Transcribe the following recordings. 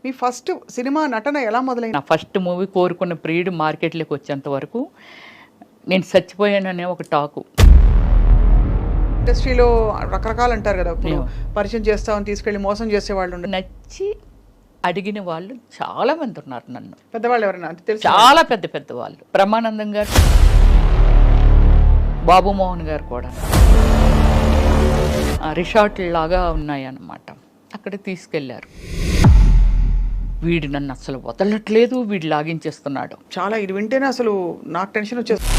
మీ first cinema నటన ఎలా మొదలైంది? నా ఫస్ట్ మూవీ కోరుకున్న ప్రియుడు మార్కెట్లోకి వచ్చేంత వరకు నేను చచ్చిపోయాననే ఒక టాకు. ఇండస్ట్రీలో రకరకాలు అంటారు కదా, ఇప్పుడు పరిచయం చేస్తామని తీసుకెళ్ళి మోసం చేసేవాళ్ళు ఉన్నారు. నచ్చి అడిగిన వాళ్ళు చాలా మంది ఉన్నారు. నన్ను పెద్దవాళ్ళు ఎవరైనా అంటే తెలుసు? చాలా పెద్ద పెద్ద వాళ్ళు, బ్రహ్మానందం గారు, బాబు మోహన్ గారు కూడా. రిసార్ట్ లాగా ఉన్నాయన్నమాట, అక్కడ తీసుకెళ్లారు. వీడు నన్ను అసలు వదలట్లేదు, వీడు లాగించేస్తున్నాడు. చాలా ఇది వింటేనే అసలు నాకు టెన్షన్ వచ్చేస్తుంది.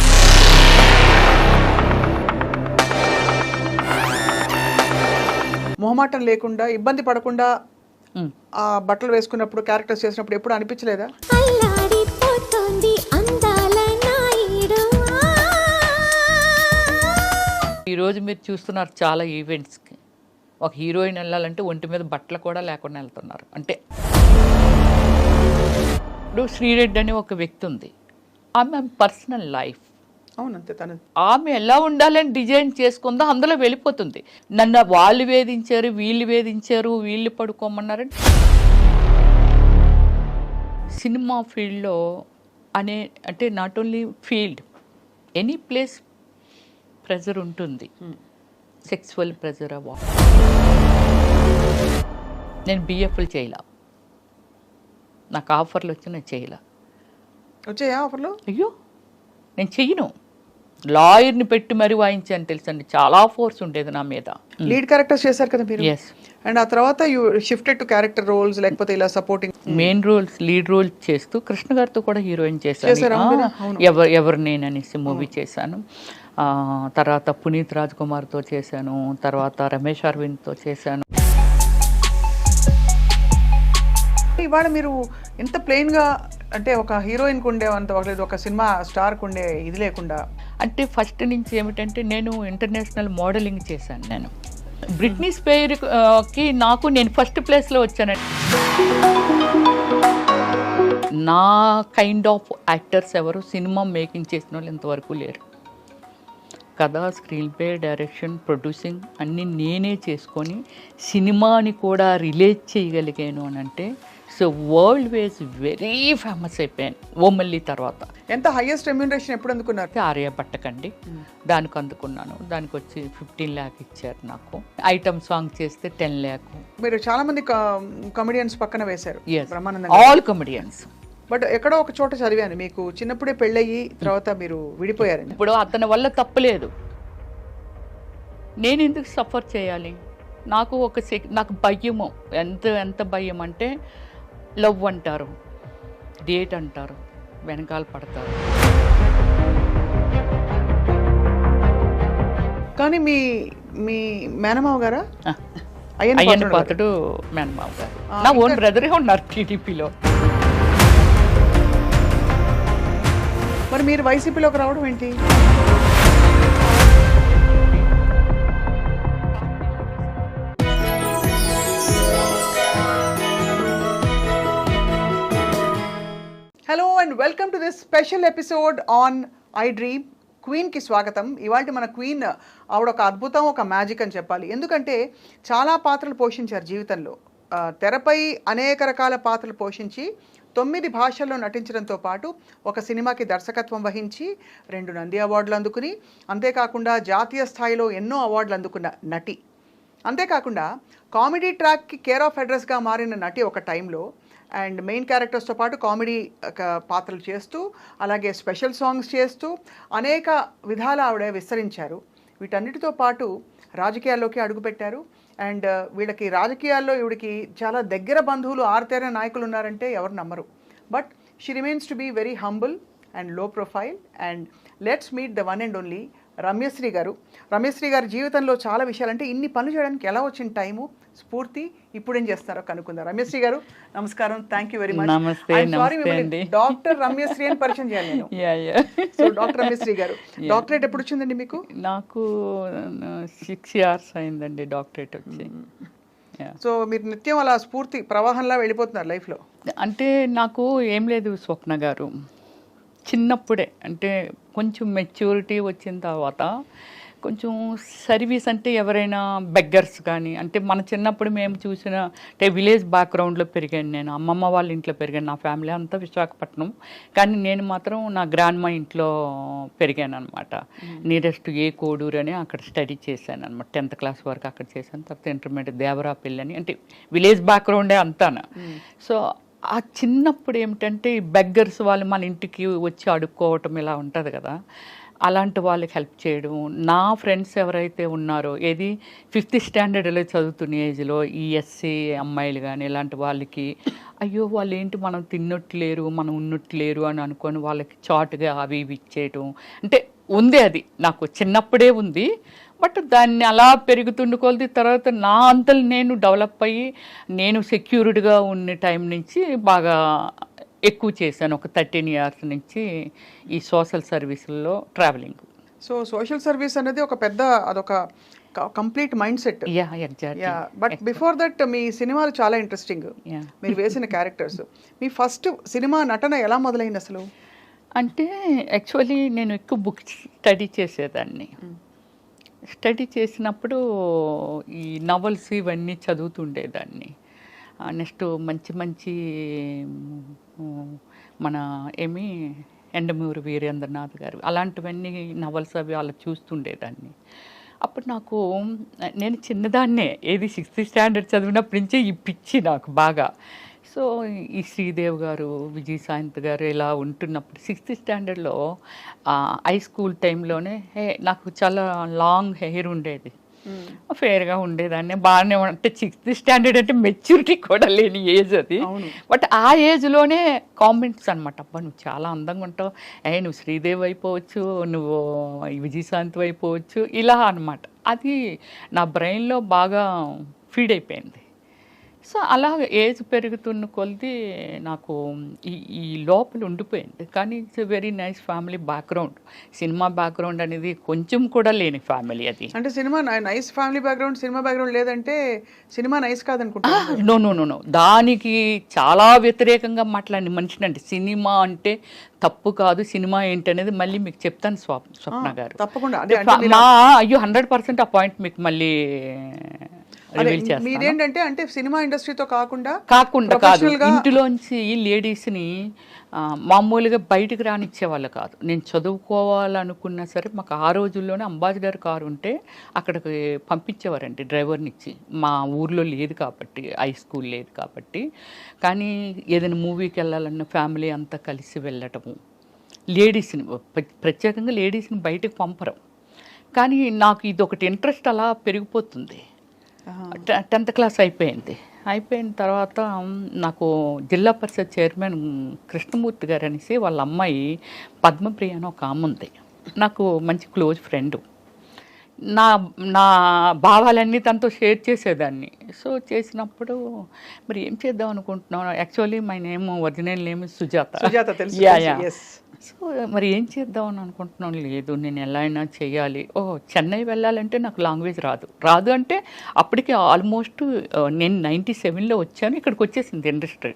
మొహమాటం లేకుండా, ఇబ్బంది పడకుండా ఆ బట్టలు వేసుకున్నప్పుడు, క్యారెక్టర్స్ చేసినప్పుడు ఎప్పుడు అనిపించలేదా? ఈరోజు మీరు చూస్తున్నారు చాలా ఈవెంట్స్కి ఒక హీరోయిన్ వెళ్ళాలంటే ఒంటి మీద బట్టలు కూడా లేకుండా వెళ్తున్నారు. అంటే ఇప్పుడు శ్రీరెడ్డి అనే ఒక వ్యక్తి ఉంది, ఆమె పర్సనల్ లైఫ్. అవునంతే, తనది. ఆమె ఎలా ఉండాలని డిజైన్ చేసుకుందో అందులో వెళ్ళిపోతుంది. నన్ను వాళ్ళు వేధించారు, వీళ్ళు పడుకోమన్నారని. సినిమా ఫీల్డ్లో అంటే not only field, any place pressure ఉంటుంది, సెక్సువల్ ప్రెజర్. నేను బిఎఫ్లు చేయలే, నాకు ఆఫర్లు వచ్చి నేను చేయలే. వచ్చాయా ఆఫర్లు? అయ్యో నేను చెయ్యను. లాయర్ని పెట్టి మరీ వాయించాను తెలుసండి, చాలా ఫోర్స్ ఉండేది నా మీద. లీడ్ క్యారెక్టర్స్ చేశారు కదా మీరు? ఎస్. అండ్ ఆ తర్వాత you shifted to character roles, లేకపోతే ఇలా supporting main roles, lead roles చేస్తూ కృష్ణ గారితో కూడా హీరోయిన్ చేశాను. ఎవరు నేననేసి మూవీ చేశాను. తర్వాత పునీత్ రాజ్ కుమార్తో చేశాను, తర్వాత రమేష్ అరవింద్తో చేశాను. ఇవాళ మీరు ఎంత ప్లెయిన్గా, అంటే ఒక హీరోయిన్కి ఉండేవంత, ఒక సినిమా స్టార్కి ఉండే ఇది లేకుండా. అంటే ఫస్ట్ నుంచి ఏమిటంటే నేను ఇంటర్నేషనల్ మోడలింగ్ చేశాను. నేను బ్రిట్నీ స్పియర్కి నేను ఫస్ట్ ప్లేస్లో వచ్చానండి. నా కైండ్ ఆఫ్ యాక్టర్స్ ఎవరు సినిమా మేకింగ్ చేసిన వాళ్ళు ఇంతవరకు లేరు. కథ, స్క్రీన్ ప్లే, డైరెక్షన్, ప్రొడ్యూసింగ్ అన్నీ నేనే చేసుకొని సినిమాని కూడా రిలేట్ చేయగలిగాను అని అంటే so world wise very famous అయిపోయాను ఓమల్లి తర్వాత. ఎంత హైయెస్ట్ రెమ్యూనరేషన్ ఎప్పుడు అందుకున్నారు? ఆర్యభట్టకండి, దానికి అందుకున్నాను. దానికి వచ్చి 15 lakh ఇచ్చారు నాకు. ఐటమ్ సాంగ్ చేస్తే 10 lakh. మీరు చాలా మంది కమెడియన్స్ పక్కన వేశారు. All comedians. బట్ ఎక్కడో ఒక చోట చదివాను, మీకు చిన్నప్పుడే పెళ్ళయ్యి తర్వాత మీరు విడిపోయారు. ఇప్పుడు అతని వల్ల తప్పలేదు, నేను ఎందుకు సఫర్ చేయాలి? నాకు నాకు భయము, ఎంత భయం అంటే లవ్ అంటారు, డేట్ అంటారు, వెనకాల పడతారు. కానీ మీ మేనమావ గారా? అయ్యన్న పాత్రుడు మేనమావ గారు. నా ఓన్ బ్రదరే ఉన్నారు టీడీపీలో. మరి మీరు వైసీపీలోకి రావడం ఏంటి? Hello and welcome to this special episode on I Dream. క్వీన్కి స్వాగతం. ఇవాళ మన క్వీన్ ఆవిడ ఒక అద్భుతం, ఒక మ్యాజిక్ అని చెప్పాలి. ఎందుకంటే చాలా పాత్రలు పోషించారు జీవితంలో. తెరపై అనేక రకాల పాత్రలు పోషించి 9 భాషల్లో నటించడంతో పాటు ఒక సినిమాకి దర్శకత్వం వహించి 2 నంది అవార్డులు అందుకుని, అంతేకాకుండా జాతీయ స్థాయిలో ఎన్నో అవార్డులు అందుకున్న నటి. అంతేకాకుండా కామెడీ ట్రాక్కి కేర్ ఆఫ్ అడ్రస్గా మారిన నటి ఒక టైంలో. అండ్ మెయిన్ క్యారెక్టర్స్తో పాటు కామెడీ పాత్రలు చేస్తూ, అలాగే స్పెషల్ సాంగ్స్ చేస్తూ అనేక విధాల ఆవిడ విస్తరించారు. వీటన్నిటితో పాటు రాజకీయాల్లోకి అడుగుపెట్టారు. అండ్ వీళ్ళకి రాజకీయాల్లో ఈవిడికి చాలా దగ్గర బంధువులు, ఆర్తేర నాయకులు ఉన్నారంటే ఎవరు నమ్మరు. But she remains to be very humble and low profile. And let's meet the one and only Ramyasri garu. Ramyasri గారి జీవితంలో చాలా విషయాలు, అంటే ఇన్ని పనులు చేయడానికి ఎలా వచ్చిన టైము, స్ఫూర్తి, ఇప్పుడు ఏం చేస్తారో కనుక్కుందాం. రమ్యశ్రీ గారు నమస్కారం, thank you very much. Doctor Ramyasri అని పరిచయం చేయాలి నేను. సో డాక్టర్ రమ్యశ్రీ గారు, డాక్టరేట్ ఎప్పుడు వచ్చిందండి మీకు? నాకు 6 years అయిందండి డాక్టరేట్ వచ్చి. సో మీరు నిత్యం అలా స్ఫూర్తి ప్రవాహంలా వెళ్ళిపోతున్నారు లైఫ్లో? అంటే నాకు ఏం లేదు స్వప్న గారు, చిన్నప్పుడే అంటే కొంచెం మెచ్యూరిటీ వచ్చిన తర్వాత కొంచెం సర్వీస్ అంటే ఎవరైనా బెగ్గర్స్ కానీ, అంటే మన చిన్నప్పుడు మేము చూసిన అంటే విలేజ్ బ్యాక్గ్రౌండ్లో పెరిగాను నేను. అమ్మమ్మ వాళ్ళ ఇంట్లో పెరిగాను. నా ఫ్యామిలీ అంతా విశాఖపట్నం, కానీ నేను మాత్రం నా గ్రాండ్ మా ఇంట్లో పెరిగాను అనమాట. నియరెస్ట్ ఏ కోడూరు అని అక్కడ స్టడీ చేశాను అనమాట. 10th క్లాస్ వరకు అక్కడ చేశాను. తర్వాత ఇంటర్మీడియట్ దేవరాపల్లి అని, అంటే విలేజ్ బ్యాక్గ్రౌండే అంతాను. సో ఆ చిన్నప్పుడు ఏమిటంటే ఈ బెగ్గర్స్ వాళ్ళు మన ఇంటికి వచ్చి అడుక్కోవటం ఇలా ఉంటుంది కదా, అలాంటి వాళ్ళకి హెల్ప్ చేయడం. నా ఫ్రెండ్స్ ఎవరైతే ఉన్నారో, ఏది 5th స్టాండర్డ్లో చదువుతున్న ఏజ్లో ఈ ఎస్సీ అమ్మాయిలు కానీ ఇలాంటి వాళ్ళకి, అయ్యో వాళ్ళు ఏంటి మనం తిన్నట్లేరు, మనం ఉన్నట్లేరు అని అనుకొని వాళ్ళకి చాటుగా అవి ఇవి ఇచ్చేయటం. అంటే ఉంది, అది నాకు చిన్నప్పుడే ఉంది. బట్ దాన్ని అలా పెరుగుతుండి కొలది తర్వాత నా అంతలు నేను డెవలప్ అయ్యి నేను సెక్యూర్డ్గా ఉన్న టైం నుంచి బాగా ఎక్కువ చేశాను. ఒక 13 years నుంచి ఈ సోషల్ సర్వీసుల్లో ట్రావెలింగ్. సో సోషల్ సర్వీస్ అనేది ఒక పెద్ద, అదొక complete mind set. Ya, exactly. But before that మీ సినిమాలు చాలా ఇంట్రెస్టింగ్, మీరు వేసిన క్యారెక్టర్స్. మీ ఫస్ట్ సినిమా నటన ఎలా మొదలైంది అసలు? అంటే యాక్చువల్లీ నేను ఎక్కువ బుక్స్ స్టడీ చేసేదాన్ని. స్టడీ చేసినప్పుడు ఈ నవల్స్ ఇవన్నీ చదువుతుండేదాన్ని. నెక్స్ట్ మంచి మంచి మన ఎండమూరి వీరేంద్రనాథ్ గారు అలాంటివన్నీ నవల్స్ అవి అలా చూస్తుండేదాన్ని. అప్పుడు నాకు, నేను చిన్నదాన్నే, ఏది 6th స్టాండర్డ్ చదివినప్పటి నుంచే ఈ పిచ్చి నాకు బాగా. సో ఈ శ్రీదేవ్ గారు, విజయశాంతి గారు ఇలా ఉంటున్నప్పుడు 6th స్టాండర్డ్లో హై స్కూల్ టైంలోనే నాకు చాలా లాంగ్ హెయిర్ ఉండేది, ఫేర్గా ఉండేదాన్ని, బాగానే అంటే 6th స్టాండర్డ్ అంటే మెచ్యూరిటీ కూడా లేని ఏజ్ అది. బట్ ఆ ఏజ్లోనే కామెంట్స్ అనమాట, అబ్బా నువ్వు చాలా అందంగా ఉంటావు, నువ్వు శ్రీదేవి అయిపోవచ్చు, నువ్వు విజయశాంతి అయిపోవచ్చు, ఇలా అనమాట. అది నా బ్రెయిన్లో బాగా ఫీడ్ అయిపోయింది. సో అలా ఏజ్ పెరుగుతున్న కొలది నాకు ఈ లోపల ఉండిపోయింది. కానీ it's very nice family background. Cinema background అనేది కొంచెం కూడా లేని ఫ్యామిలీ అది. అంటే cinema nice family background, cinema background లేదంటే సినిమా నైస్ కాదనుకుంటా. నో, దానికి చాలా వ్యతిరేకంగా మాట్లాడిన మనిషినండి. సినిమా అంటే తప్పు కాదు, సినిమా ఏంటనేది మళ్ళీ మీకు చెప్తాను స్వప్న గారు. తప్పకుండా. అయ్యో 100% ఆ పాయింట్ మీకు మళ్ళీ మీరేంటంటే, అంటే సినిమా ఇండస్ట్రీతో కాకుండా కాదు, ఇంటిలోంచి లేడీస్ని మామూలుగా బయటకు రానిచ్చేవాళ్ళు కాదు. నేను చదువుకోవాలనుకున్నా సరే మాకు ఆ రోజుల్లోనే అంబాసిడర్ కారు ఉంటే అక్కడికి పంపించేవారండి డ్రైవర్ని ఇచ్చి. మా ఊర్లో లేదు కాబట్టి, హై స్కూల్ లేదు కాబట్టి. కానీ ఏదైనా మూవీకి వెళ్ళాలన్న ఫ్యామిలీ అంతా కలిసి వెళ్ళటము, లేడీస్ని ప్రత్యేకంగా లేడీస్ని బయటకు పంపరు. కానీ నాకు ఇది ఒకటి ఇంట్రెస్ట్ అలా పెరిగిపోతుంది. 10th క్లాస్ అయిపోయిన తర్వాత నాకు జిల్లా పరిషత్ చైర్మన్ కృష్ణమూర్తి గారు అనేసి వాళ్ళ అమ్మాయి పద్మప్రియ అని ఒక ఆమె ఉంది, నాకు మంచి క్లోజ్ ఫ్రెండ్. నా భావాలన్నీ తనతో షేర్ చేసేదాన్ని. సో చేసినప్పుడు మరి ఏం చేద్దాం అనుకుంటున్నాను, actually my name original name Sujatha. So మరి ఏం చేద్దాం అని అనుకుంటున్నాను. లేదు నేను ఎలా అయినా చేయాలి. చెన్నై వెళ్ళాలంటే నాకు లాంగ్వేజ్ రాదు అంటే అప్పటికి ఆల్మోస్ట్ నేను 97లో వచ్చాను, ఇక్కడికి వచ్చేసింది ఇండస్ట్రీ.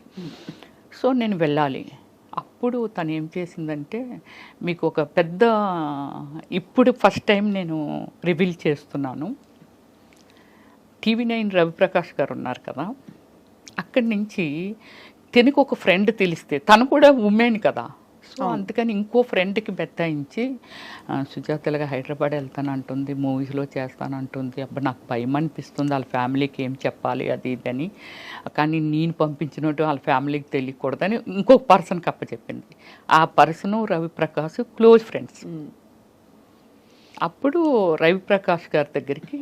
సో నేను వెళ్ళాలి. అప్పుడు తను ఏం చేసిందంటే, మీకు ఒక పెద్ద, ఇప్పుడు ఫస్ట్ టైం నేను రివీల్ చేస్తున్నాను, TV9 రవిప్రకాష్ గారు ఉన్నారు కదా, అక్కడి నుంచి తనకు ఒక ఫ్రెండ్ తెలిస్తే, తను కూడా ఉమెన్ కదా, సో అందుకని ఇంకో ఫ్రెండ్కి బెత్తాయించి సుజాతలుగా హైదరాబాద్ వెళ్తానంటుంది, మూవీస్లో చేస్తానంటుంది. అబ్బా నాకు భయం అనిపిస్తుంది, వాళ్ళ ఫ్యామిలీకి ఏం చెప్పాలి అది ఇది అని. కానీ నేను పంపించినట్టు వాళ్ళ ఫ్యామిలీకి తెలియకూడదని ఇంకొక పర్సన్కి అప్పచెప్పింది. ఆ పర్సను రవిప్రకాష్ క్లోజ్ ఫ్రెండ్స్. అప్పుడు రవిప్రకాష్ గారి దగ్గరికి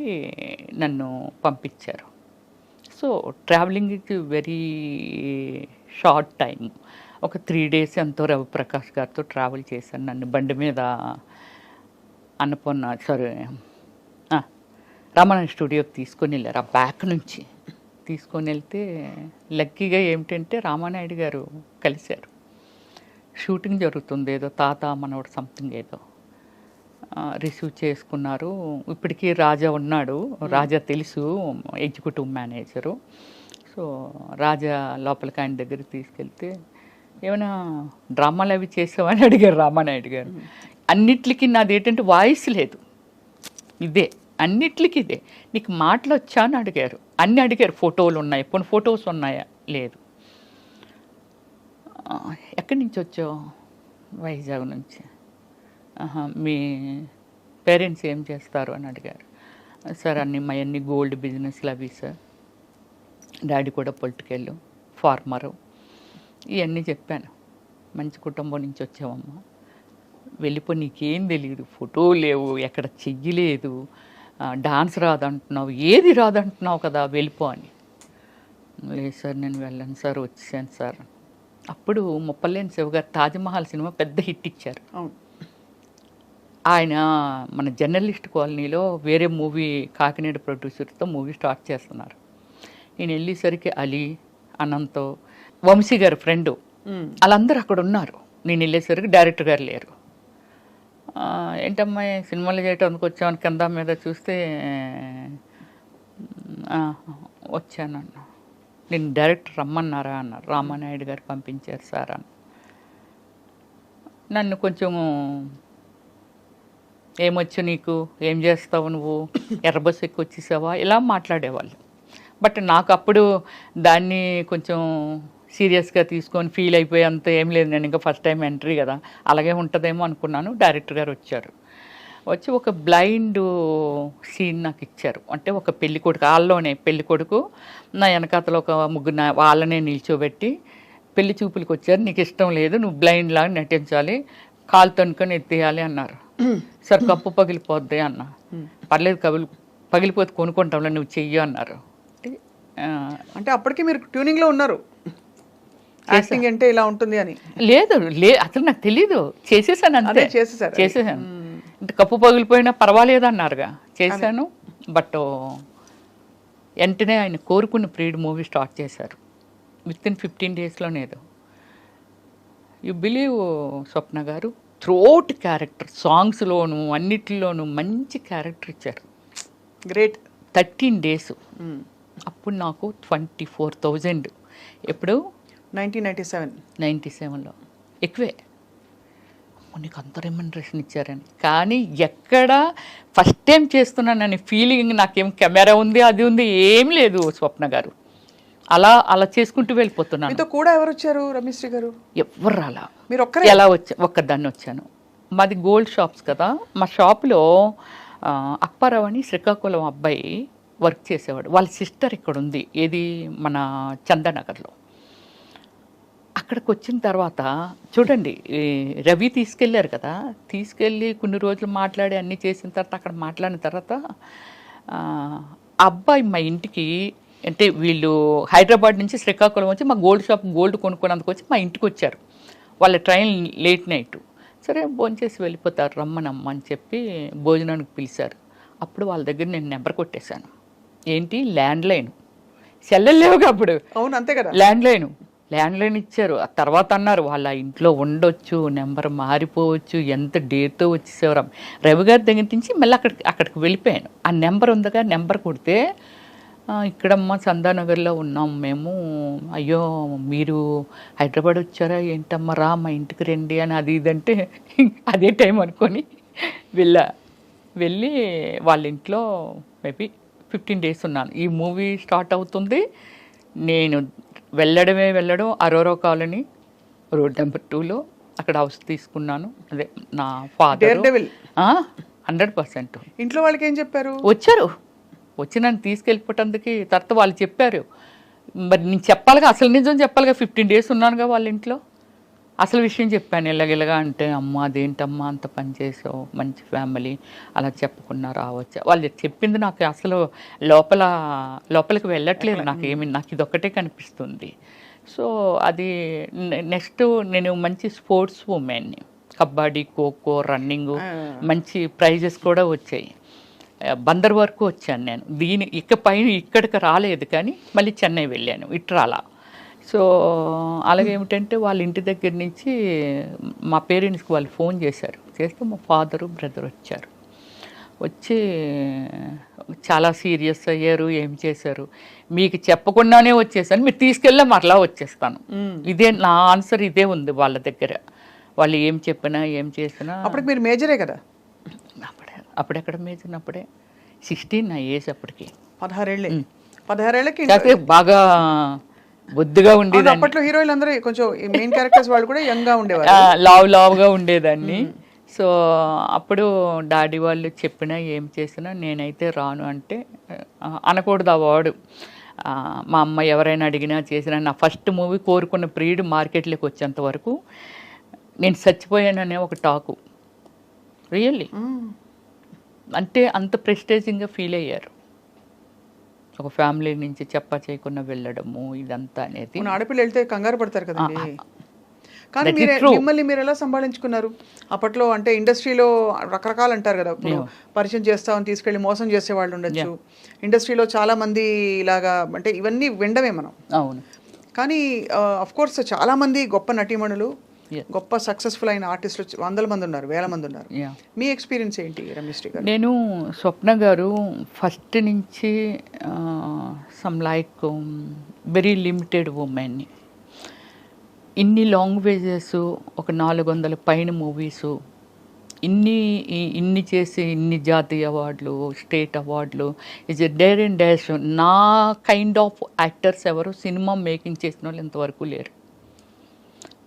నన్ను పంపించారు. So travelling is very short time, ఒక 3 days ఎంతో రవిప్రకాష్ గారితో ట్రావెల్ చేశాను. నన్ను బండి మీద రామానాయుడు స్టూడియోకి తీసుకొని వెళ్ళారు. ఆ బ్యాక్ నుంచి తీసుకొని వెళ్తే లక్కీగా ఏమిటంటే రామానాయుడు గారు కలిశారు. షూటింగ్ జరుగుతుంది, ఏదో తాత మనవడు సంథింగ్ ఏదో రిసీవ్ చేసుకున్నారు. ఇప్పటికీ రాజా ఉన్నాడు, రాజా తెలుసు, ఎగ్జిక్యూటివ్ మేనేజరు. సో రాజా లోపలికి ఆయన దగ్గరికి తీసుకెళ్తే, ఏమైనా డ్రామాలు అవి చేసావని అడిగారు రామానాయుడు గారు. అన్నిటికీ నాది ఏంటంటే వాయిస్ లేదు, ఇదే అన్నిట్లకి ఇదే. నీకు మాటలు వచ్చా అని అడిగారు, అన్నీ అడిగారు. ఫోటోలు ఉన్నాయి, కొన్ని ఫొటోస్ ఉన్నాయా, లేదు. ఎక్కడి నుంచి వచ్చావు? వైజాగ్ నుంచి. మీ పేరెంట్స్ ఏం చేస్తారు అని అడిగారు. సార్ మా అన్ని గోల్డ్ బిజినెస్లు అవి సార్, డాడీ కూడా పొలిటికల్ ఫార్మరు, ఇవన్నీ చెప్పాను. మంచి కుటుంబం నుంచి వచ్చావమ్మా, వెళ్ళిపో, నీకేం తెలియదు, ఫోటో లేవు, ఎక్కడ చెయ్యలేదు, డాన్స్ రాదంటున్నావు, ఏది రాదంటున్నావు కదా, వెళ్ళిపో అని. లేదు సార్ నేను వెళ్ళను సార్, వచ్చాను సార్. అప్పుడు ముప్పలేని శివ గారు తాజ్మహల్ సినిమా పెద్ద హిట్ ఇచ్చారు. ఆయన మన జర్నలిస్ట్ కాలనీలో వేరే మూవీ కాకినాడ ప్రొడ్యూసర్తో మూవీ స్టార్ట్ చేస్తున్నారు. నేను వెళ్ళేసరికి అలీ, అనంతో, వంశీ గారు ఫ్రెండు, వాళ్ళందరూ అక్కడ ఉన్నారు. నేను వెళ్ళేసరికి డైరెక్టర్ గారు లేరు. ఏంటమ్మాయి సినిమాలు చేయడానికి వచ్చామని కింద మీద చూస్తే వచ్చానన్న. నేను డైరెక్టర్ రమ్మన్నారా అన్నారు. రామానాయుడు గారు పంపించారు సార్ అని. నన్ను కొంచెం ఏమొచ్చు నీకు, ఏం చేస్తావు నువ్వు, ఎర్రబస్సు ఎక్కి వచ్చేసావా, ఇలా మాట్లాడేవాళ్ళు. బట్ నాకు అప్పుడు దాన్ని కొంచెం సీరియస్గా తీసుకొని ఫీల్ అయిపోయి అంత ఏం లేదు. నేను ఇంకా ఫస్ట్ టైం ఎంట్రీ కదా, అలాగే ఉంటుందేమో అనుకున్నాను. డైరెక్టర్ గారు వచ్చారు. వచ్చి ఒక బ్లైండ్ సీన్ నాకు ఇచ్చారు. అంటే ఒక పెళ్ళికొడుకు, వాళ్ళలోనే పెళ్ళికొడుకు, నా వెనకాతలో ఒక ముగ్గురు వాళ్ళనే నిల్చోబెట్టి పెళ్లి చూపులకు వచ్చారు, నీకు ఇష్టం లేదు, నువ్వు బ్లైండ్ లాగా నటించాలి, కాలు తనుకొని ఎత్తేయాలి అన్నారు. సార్ కప్పు పగిలిపోద్ది అన్న. పర్లేదు, పగిలిపోతే కొనుక్కుంటాంలో, నువ్వు చెయ్యి అన్నారు. అంటే అప్పటికి మీరు ట్యూనింగ్లో ఉన్నారు, యాక్టింగ్ అంటే ఇలా ఉంటుంది అని? లేదు, అసలు నాకు తెలీదు, చేసేసాను అంతే. చేసేసాను. అంటే కప్పు పగిలిపోయినా పర్వాలేదు అన్నారుగా, చేశాను. బట్ వెంటనే ఆయన కోరుకున్న ప్రీడ్ మూవీ స్టార్ట్ చేశారు. With in 15 daysలోనేదో. యు బిలీవ్ స్వప్న గారు, త్రోట్ క్యారెక్టర్, సాంగ్స్లోను అన్నిటిలోనూ మంచి క్యారెక్టర్ ఇచ్చారు. గ్రేట్. 13 days. అప్పుడు నాకు 24,000. ఎప్పుడు? 1997లో. ఎక్కువే. నీకు అంత రెమ్యునరేషన్ ఇచ్చారని. కానీ ఎక్కడ ఫస్ట్ టైం చేస్తున్నానని ఫీలింగ్, నాకేం కెమెరా ఉంది, అది ఉంది, ఏం లేదు స్వప్న గారు. అలా చేసుకుంటూ వెళ్ళిపోతున్నాను. మీతో కూడా ఎవరు వచ్చారు రమేశ్రీ గారు? ఎవరు రాలా. మీరు ఒక్కరే? ఎలా ఒక్కదాన్ని వచ్చాను. మాది గోల్డ్ షాప్స్ కదా, మా షాప్లో అప్పారావు అని శ్రీకాకుళం అబ్బాయి వర్క్ చేసేవాడు. వాళ్ళ సిస్టర్ ఇక్కడ ఉంది, ఏది మన చందానగర్లో. అక్కడికి వచ్చిన తర్వాత చూడండి, రవి తీసుకెళ్ళారు కదా, తీసుకెళ్ళి కొన్ని రోజులు మాట్లాడి అన్నీ చేసిన తర్వాత, అక్కడ మాట్లాడిన తర్వాత అబ్బాయి మా ఇంటికి, అంటే వీళ్ళు హైదరాబాద్ నుంచి శ్రీకాకుళం వచ్చి మా గోల్డ్ షాప్ గోల్డ్ కొనుక్కున్నందుకు వచ్చి మా ఇంటికి వచ్చారు. వాళ్ళ ట్రైన్ లేట్ నైట్. సరే భోంచేసి వెళ్ళిపోతారు, రమ్మనమ్మ అని చెప్పి భోజనానికి పిలిచారు. అప్పుడు వాళ్ళ దగ్గర నేను నెంబర్ కొట్టేశాను. ఏంటి? ల్యాండ్లైన్. సెల్లెలు లేవుగా అప్పుడు. అవును, అంతే కదా. ల్యాండ్లైన్ ఇచ్చారు. ఆ తర్వాత అన్నారు వాళ్ళ ఇంట్లో ఉండొచ్చు, నెంబర్ మారిపోవచ్చు, ఎంత డేట్తో వచ్చేసేవారు. రవి గారి దగ్గర నుంచి మళ్ళీ అక్కడికి వెళ్ళిపోయాను. ఆ నెంబర్ ఉందిగా, నెంబర్ కొడితే ఇక్కడమ్మ చందానగర్లో ఉన్నాం మేము, అయ్యో మీరు హైదరాబాద్ వచ్చారా ఏంటమ్మా, రా మా ఇంటికి రండి అని అది ఇదంటే అదే టైం అనుకొని వెళ్ళి వాళ్ళ ఇంట్లో మేబీ 15 days ఉన్నాను. ఈ మూవీ స్టార్ట్ అవుతుంది, నేను వెళ్ళడం అరోరా కాలనీ రోడ్ నెంబర్ 2లో అక్కడ హౌస్ తీసుకున్నాను. అదే నా ఫాదర్ 100%. ఇంట్లో వాళ్ళకి ఏం చెప్పారు? వచ్చి నన్ను తీసుకెళ్ళిపోవటానికి తర్వాత వాళ్ళు చెప్పారు. మరి నేను చెప్పాలిగా, అసలు నిజం చెప్పాలిగా, 15 days ఉన్నానుగా వాళ్ళ ఇంట్లో. అసలు విషయం చెప్పాను, ఇలాగిలాగా అంటే, అమ్మ అదేంటమ్మా అంత పని చేసావు, మంచి ఫ్యామిలీ, అలా చెప్పకుండా రావచ్చా. వాళ్ళు చెప్పింది నాకు అసలు లోపలికి వెళ్ళట్లేదు, నాకు ఇదొక్కటే కనిపిస్తుంది. సో అది నెక్స్ట్ నేను మంచి స్పోర్ట్స్ ఉమెన్ని, కబడ్డీ, ఖోఖో, రన్నింగు, మంచి ప్రైజెస్ కూడా వచ్చాయి. బందర్ వరకు వచ్చాను నేను. ఇక్కడికి రాలేదు, కానీ మళ్ళీ చెన్నై వెళ్ళాను, ఇట్రాలా. సో అలాగే ఏమిటంటే వాళ్ళ ఇంటి దగ్గర నుంచి మా పేరెంట్స్కి వాళ్ళు ఫోన్ చేశారు. చేస్తే మా ఫాదరు బ్రదర్ వచ్చి చాలా సీరియస్ అయ్యారు. ఏం చేశారు, మీకు చెప్పకుండానే వచ్చేసాను, మీరు తీసుకెళ్ళా మరలా వచ్చేస్తాను. ఇదే నా ఆన్సర్, ఇదే ఉంది వాళ్ళ దగ్గర. వాళ్ళు ఏం చెప్పినా ఏం చేసినా. అప్పటికి మీరు మేజరే కదా? అప్పుడెక్కడ మేచినప్పుడే 16 నా ఏజ్ అప్పటికి. 16 16 కాకపోతే బాగా బొద్దుగా ఉండేదాన్ని, అప్పట్లో హీరోయిన్లు అందరూ కొంచెం మెయిన్ క్యారెక్టర్స్ వాళ్ళు కూడా యంగ్ గా ఉండేవారు. లావుగా ఉండేదాన్ని. సో అప్పుడు డాడీ వాళ్ళు చెప్పినా ఏం చేసినా నేనైతే రాను అంటే అనకూడదు ఆ వాడు. మా అమ్మ ఎవరైనా అడిగినా చేసినా నా ఫస్ట్ మూవీ కోరుకున్న ప్రియుడు మార్కెట్లోకి వచ్చేంత వరకు నేను చచ్చిపోయాననే ఒక టాకు. రియల్లీ అంటే అంత ప్రెస్టేజింగ్గా ఫీల్ అయ్యారు. ఒక ఫ్యామిలీ నుంచి చెప్పా చేయకుండా వెళ్ళడము ఇదంతా అనేది. ఆడపిల్ల వెళ్తే కంగారు పడతారు కదండి. కానీ మిమ్మల్ని మీరు ఎలా సంభాళించుకున్నారు అప్పట్లో? అంటే ఇండస్ట్రీలో రకరకాలు అంటారు కదా, ఇప్పుడు పరిచయం చేస్తామని తీసుకెళ్ళి మోసం చేసే వాళ్ళు ఉండొచ్చు. ఇండస్ట్రీలో చాలా మంది ఇలాగా, అంటే ఇవన్నీ వినడమే మనం. అవును. కానీ అఫ్ కోర్స్ చాలా మంది గొప్ప నటీమణులు, గొప్ప సక్సెస్ఫుల్ అయిన ఆర్టిస్టులు 100 మంది ఉన్నారు, 1000 మంది ఉన్నారు. మీ ఎక్స్పీరియన్స్ ఏంటి రమ్యశ్రీ గారు? నేను స్వప్న గారు ఫస్ట్ నుంచి సమ్ లైక్ వెరీ లిమిటెడ్ ఉమెన్ని, ఇన్ని లాంగ్వేజెస్, ఒక 400 పైన మూవీసు, ఇన్ని చేసి ఇన్ని జాతీయ అవార్డులు, స్టేట్ అవార్డులు, is a dare and dash. నా కైండ్ ఆఫ్ యాక్టర్స్ ఎవరు సినిమా మేకింగ్ చేసిన వాళ్ళు ఇంతవరకు లేరు.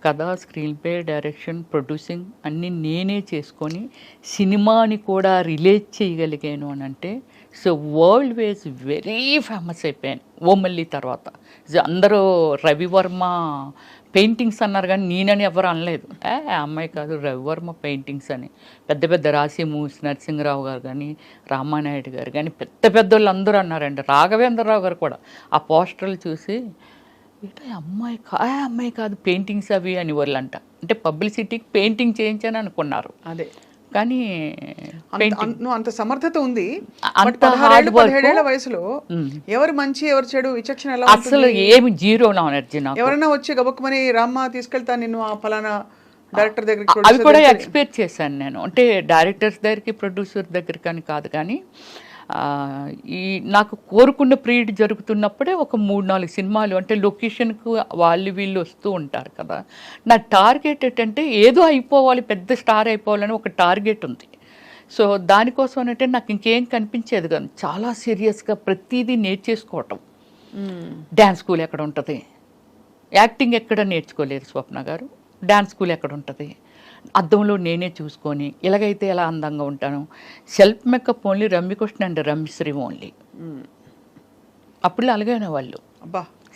కథ, స్క్రీన్ ప్లే, డైరెక్షన్, ప్రొడ్యూసింగ్ అన్నీ నేనే చేసుకొని సినిమాని కూడా రిలేట్ చేయగలిగాను అని అంటే, so world wise very famous అయిపోయాను ఓమల్లి తర్వాత. అందరూ రవివర్మ పెయింటింగ్స్ అన్నారు కానీ నేనని ఎవరు అనలేదు. అమ్మాయి కాదు రవివర్మ పెయింటింగ్స్ అని. పెద్ద పెద్ద రాసి మూవీస్ నరసింహరావు గారు కానీ, రామానాయుడు గారు కానీ, పెద్ద పెద్దోళ్ళు అందరూ అన్నారండి. రాఘవేంద్రరావు గారు కూడా ఆ పోస్టర్లు చూసి ఏటో అమ్మాయి కాదు పెయింటింగ్స్ అవి అని వాళ్ళంట. అంటే పబ్లిసిటీకి పెయింటింగ్ చేయించాను అనుకున్నారు. అదే కానీ అంత సమర్థత ఉంది. అంత హార్డ్ వర్క్. 17 వయసులో ఎవరు మంచి ఎవరు చెడు విచక్షణ ఎలా? అసలు ఏమి జీరో నాలెడ్జ్. ఎవరైనా వచ్చి గబుక్కుమని రామ్మ తీసుకెళ్తా నిన్ను ఆ ఫలానా డైరెక్టర్ దగ్గరికి, అవి కూడా ఎక్స్పెక్ట్ చేశాను నేను. అంటే డైరెక్టర్స్ దగ్గరికి, ప్రొడ్యూసర్ దగ్గరికి అని కాదు, కానీ ఈ నాకు కోరుకున్న పీరియడ్ జరుగుతున్నప్పుడే ఒక 3-4 సినిమాలు, అంటే లొకేషన్కు వాళ్ళు వీళ్ళు వస్తూ ఉంటారు కదా. నా టార్గెట్ ఏంటంటే ఏదో అయిపోవాలి, పెద్ద స్టార్ అయిపోవాలని ఒక టార్గెట్ ఉంది. సో దానికోసం అంటే నాకు ఇంకేం కనిపించేది కాదు. చాలా సీరియస్గా ప్రతిదీ నేర్చేసుకోవటం. డ్యాన్స్ స్కూల్ ఎక్కడ ఉంటుంది, యాక్టింగ్ ఎక్కడ నేర్చుకోలేరు స్వప్న గారు. డ్యాన్స్ స్కూల్ ఎక్కడ ఉంటుంది, అద్దంలో నేనే చూసుకొని ఇలాగైతే ఎలా అందంగా ఉంటాను. Self makeup only Ramya Krishna and Ramya Sri only. అప్పుడు అలాగైనా వాళ్ళు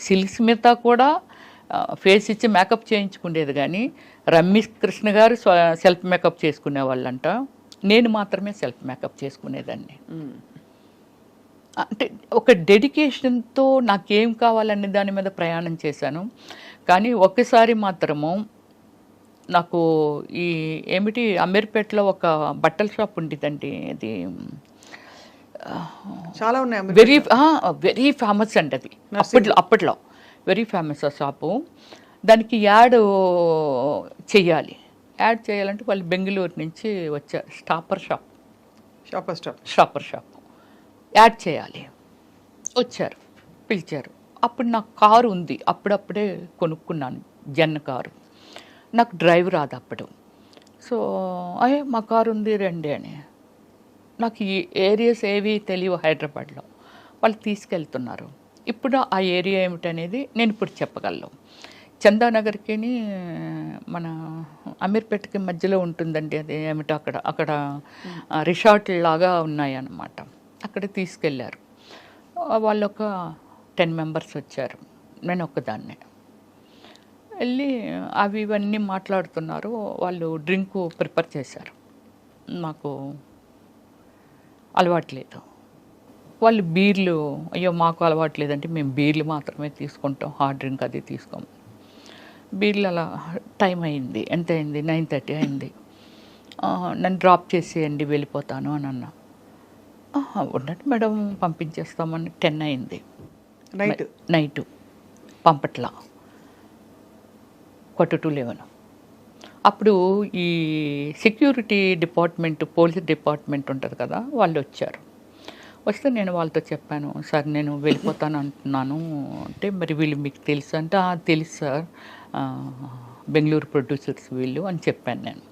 సిల్క్ స్మిత కూడా ఫేస్ ఇచ్చి మేకప్ చేయించుకునేది, కానీ రమ్యకృష్ణ గారు సెల్ఫ్ మేకప్ చేసుకునే వాళ్ళంట. నేను మాత్రమే సెల్ఫ్ మేకప్ చేసుకునేదాన్ని. అంటే ఒక డెడికేషన్తో నాకేం కావాలనే దాని మీద ప్రయాణం చేశాను. కానీ ఒక్కసారి మాత్రము నాకు ఈ ఏమిటి అమీర్పేటలో ఒక బట్టల షాప్ ఉండేదండి. అది చాలా ఉన్నాయి, వెరీ ఫేమస్ అండి అది. అప్పట్లో వెరీ ఫేమస్ ఆ షాపు. దానికి యాడ్ చేయాలంటే వాళ్ళు బెంగళూరు నుంచి వచ్చారు. షాపర్ షాప్ యాడ్ చేయాలి వచ్చారు, పిలిచారు. అప్పుడు నాకు కారు ఉంది, అప్పుడప్పుడే కొనుక్కున్నాను జన్ కారు. నాకు డ్రైవ్ రాదు అప్పుడు. సో మా కారు ఉంది రండి అని. నాకు ఈ ఏరియాస్ ఏవి తెలియవు హైదరాబాద్లో. వాళ్ళు తీసుకెళ్తున్నారు. ఇప్పుడు ఆ ఏరియా ఏమిటనేది నేను ఇప్పుడు చెప్పగలను. చందానగర్కి మన అమీర్పేటకి మధ్యలో ఉంటుందండి. అది ఏమిటో అక్కడ రిసార్ట్ లాగా ఉన్నాయన్నమాట. అక్కడ తీసుకెళ్ళారు. వాళ్ళు ఒక 10 మెంబర్స్ వచ్చారు, నేను ఒక్కదాన్నే. వెళ్ళి ఇవన్నీ మాట్లాడుతున్నారు. వాళ్ళు డ్రింక్ ప్రిపేర్ చేశారు. నాకు అలవాట్లేదు. వాళ్ళు బీర్లు, అయ్యో మాకు అలవాట్లేదంటే మేము బీర్లు మాత్రమే తీసుకుంటాం, హార్డ్ డ్రింక్ అది తీసుకోము. బీర్లు అలా టైం అయింది. ఎంత అయింది? 9:30 అయింది. నన్ను డ్రాప్ చేసేయండి వెళ్ళిపోతాను అని అన్నా. ఉన్నట్టు మేడం పంపించేస్తామని 10 అయింది నైట్. పంపట్లా. 11 అప్పుడు ఈ సెక్యూరిటీ డిపార్ట్మెంట్, పోలీస్ డిపార్ట్మెంట్ ఉంటుంది కదా, వాళ్ళు వచ్చారు. వస్తే నేను వాళ్ళతో చెప్పాను, సార్ నేను వెళ్ళిపోతాను అంటున్నాను అంటే, మరి వీళ్ళు మీకు తెలుసు అంటే, తెలుసు సార్, బెంగళూరు ప్రొడ్యూసర్స్ వీళ్ళు అని చెప్పాను నేను.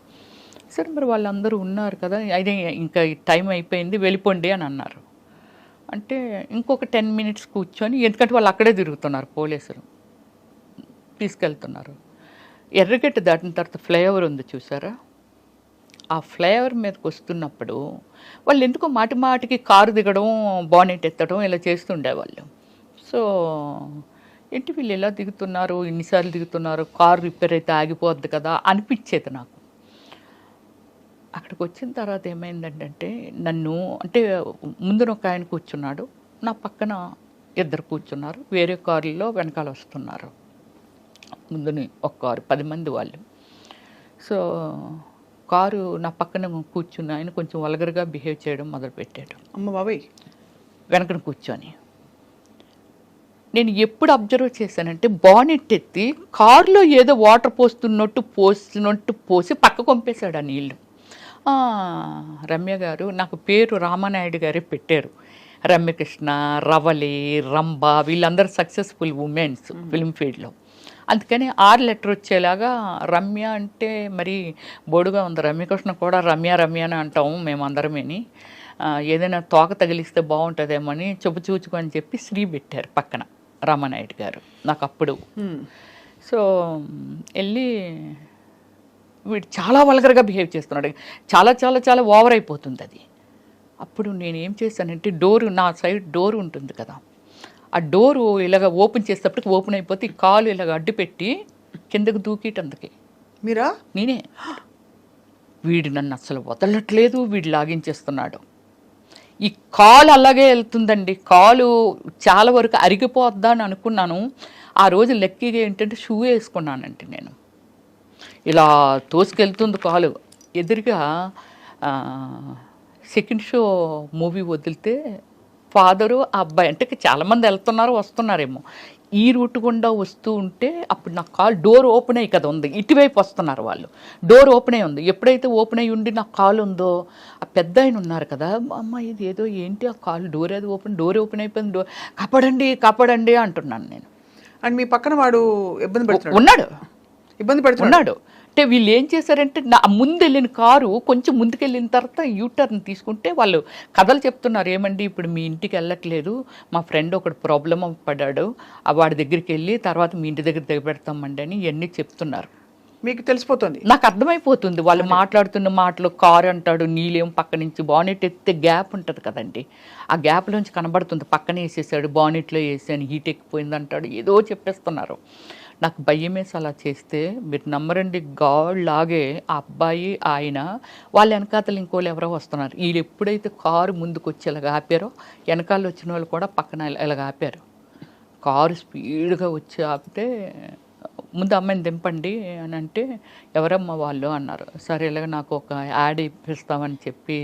సరే మరి వాళ్ళందరూ ఉన్నారు కదా, అయితే ఇంకా టైం అయిపోయింది వెళ్ళిపోండి అని అన్నారు. అంటే ఇంకొక 10 minutes కూర్చొని, ఎందుకంటే వాళ్ళు అక్కడే తిరుగుతున్నారు పోలీసులు, తీసుకెళ్తున్నారు. ఎర్రగడ్డ దాటిన తర్వాత ఫ్లైఓవర్ ఉంది చూసారా, ఆ ఫ్లైఓవర్ మీదకి వస్తున్నప్పుడు వాళ్ళు ఎందుకో మాటి మాటికి కారు దిగడం, బానెట్ ఎత్తడం ఇలా చేస్తుండేవాళ్ళు. సో ఏంటి వీళ్ళు ఎలా దిగుతున్నారు, ఇన్నిసార్లు దిగుతున్నారు, కారు రిపేర్ అయితే ఆగిపోద్ది కదా అనిపించేది నాకు. అక్కడికి వచ్చిన తర్వాత ఏమైందంటే, నన్ను అంటే ముందున ఒక ఆయన కూర్చున్నాడు, నా పక్కన ఇద్దరు కూర్చున్నారు, వేరే కారుల్లో వెనకాల వస్తున్నారు. ముందుని ఒక కారు 10 మంది వాళ్ళు. సో కారు నా పక్కన కూర్చున్న ఆయన కొంచెం వల్గర్గా బిహేవ్ చేయడం మొదలుపెట్టాడు. అమ్మ బాబాయ్. వెనకన కూర్చొని నేను ఎప్పుడు అబ్జర్వ్ చేశానంటే, బానెట్ ఎత్తి కారులో ఏదో వాటర్ పోస్తున్నట్టు పోసి పక్క కొంపేశాడు ఆ నీళ్ళు. రమ్య గారు, నాకు పేరు రామానాయుడు గారే పెట్టారు. రమ్యకృష్ణ, రవలి, రంభ వీళ్ళందరూ సక్సెస్ఫుల్ ఉమెన్స్ ఫిల్మ్ ఫీల్డ్లో. అందుకని 6 letter వచ్చేలాగా రమ్య అంటే మరి బోడుగా ఉంది. రమ్యకృష్ణ కూడా రమ్య అని అంటాము మేమందరమేని. ఏదైనా తోక తగిలిస్తే బాగుంటుందేమో అని చూచుకొని చెప్పి శ్రీ పెట్టారు పక్కన రామానాయుడు గారు నాకు అప్పుడు. సో వెళ్ళి వీడు చాలా వల్గర్గా బిహేవ్ చేస్తున్నాడు, చాలా చాలా చాలా ఓవర్ అయిపోతుంది అది. అప్పుడు నేనేం చేశానంటే, నా సైడ్ డోర్ ఉంటుంది కదా, ఆ డోరు ఇలాగ ఓపెన్ చేసేటప్పటికి ఓపెన్ అయిపోతే ఈ కాలు ఇలాగ అడ్డు పెట్టి కిందకు దూకిటందుకే. మీరా? నేనే. వీడు నన్ను అసలు వదలట్లేదు, వీడు లాగించేస్తున్నాడు. ఈ కాలు అలాగే వెళ్తుందండి, కాలు చాలా వరకు అరిగిపోద్దా అని అనుకున్నాను. ఆ రోజు లక్కీగా ఏంటంటే షూ వేసుకున్నానంటే నేను, ఇలా తోసుకెళ్తుంది కాలు. ఎదురుగా సెకండ్ షో మూవీ వదిలితే ఫాదరు ఆ అబ్బాయి, అంటే చాలామంది వెళ్తున్నారు వస్తున్నారేమో, ఈ రూట్ గుండా వస్తూ ఉంటే అప్పుడు నా కాలు డోర్ ఓపెన్ అయ్యి కదా ఉంది, ఇటువైపు వస్తున్నారు వాళ్ళు, డోర్ ఓపెన్ అయ్యి ఉంది. ఎప్పుడైతే ఓపెన్ అయ్యి ఉండి నా కాలు ఉందో, ఆ పెద్ద ఆయన ఉన్నారు కదా, అమ్మ ఇది ఏదో ఏంటి ఆ కాలు డోర్ ఓపెన్ అయిపోయింది, కాపాడండి అంటున్నాను నేను. అండ్ మీ పక్కన వాడు ఇబ్బంది పెడుతున్నాడు. అంటే వీళ్ళు ఏం చేశారంటే, నా ముందు వెళ్ళిన కారు కొంచెం ముందుకెళ్ళిన తర్వాత యూటర్న్ తీసుకుంటే వాళ్ళు కథలు చెప్తున్నారు, ఏమండి ఇప్పుడు మీ ఇంటికి వెళ్ళట్లేదు, మా ఫ్రెండ్ ఒకడు ప్రాబ్లం పడ్డాడు, వాడి దగ్గరికి వెళ్ళి తర్వాత మీ ఇంటి దగ్గర దిగబెడతామండి అని ఇవన్నీ చెప్తున్నారు. మీకు తెలిసిపోతుంది? నాకు అర్థమైపోతుంది వాళ్ళు మాట్లాడుతున్న మాటలు. కారు అంటాడు, నీళ్ళేం పక్క నుంచి బానెట్ ఎత్తే గ్యాప్ ఉంటుంది కదండి, ఆ గ్యాప్లోంచి కనబడుతుంది, పక్కనే వేసేసాడు, బానెట్లో వేసాను, హీట్ ఎక్కిపోయింది అంటాడు, ఏదో చెప్పేస్తున్నారు. నాకు భయమేసి అలా చేస్తే, మీరు నమ్మరండి, గాడ్ లాగే ఆ అబ్బాయి ఆయన వాళ్ళ వెనకాతలు ఇంకోళ్ళు ఎవరో వస్తున్నారు. వీళ్ళు ఎప్పుడైతే కారు ముందుకు వచ్చి ఇలాగ ఆపారో, వెనకాల వచ్చిన వాళ్ళు కూడా పక్కన ఇలాగ ఆపారు. కారు స్పీడ్గా వచ్చి ఆపితే, ముందు అమ్మాయిని దింపండి అని అంటే, ఎవరమ్మా వాళ్ళు అన్నారు. సరే ఇలాగ నాకు ఒక యాడ్ ఇప్పిస్తామని చెప్పి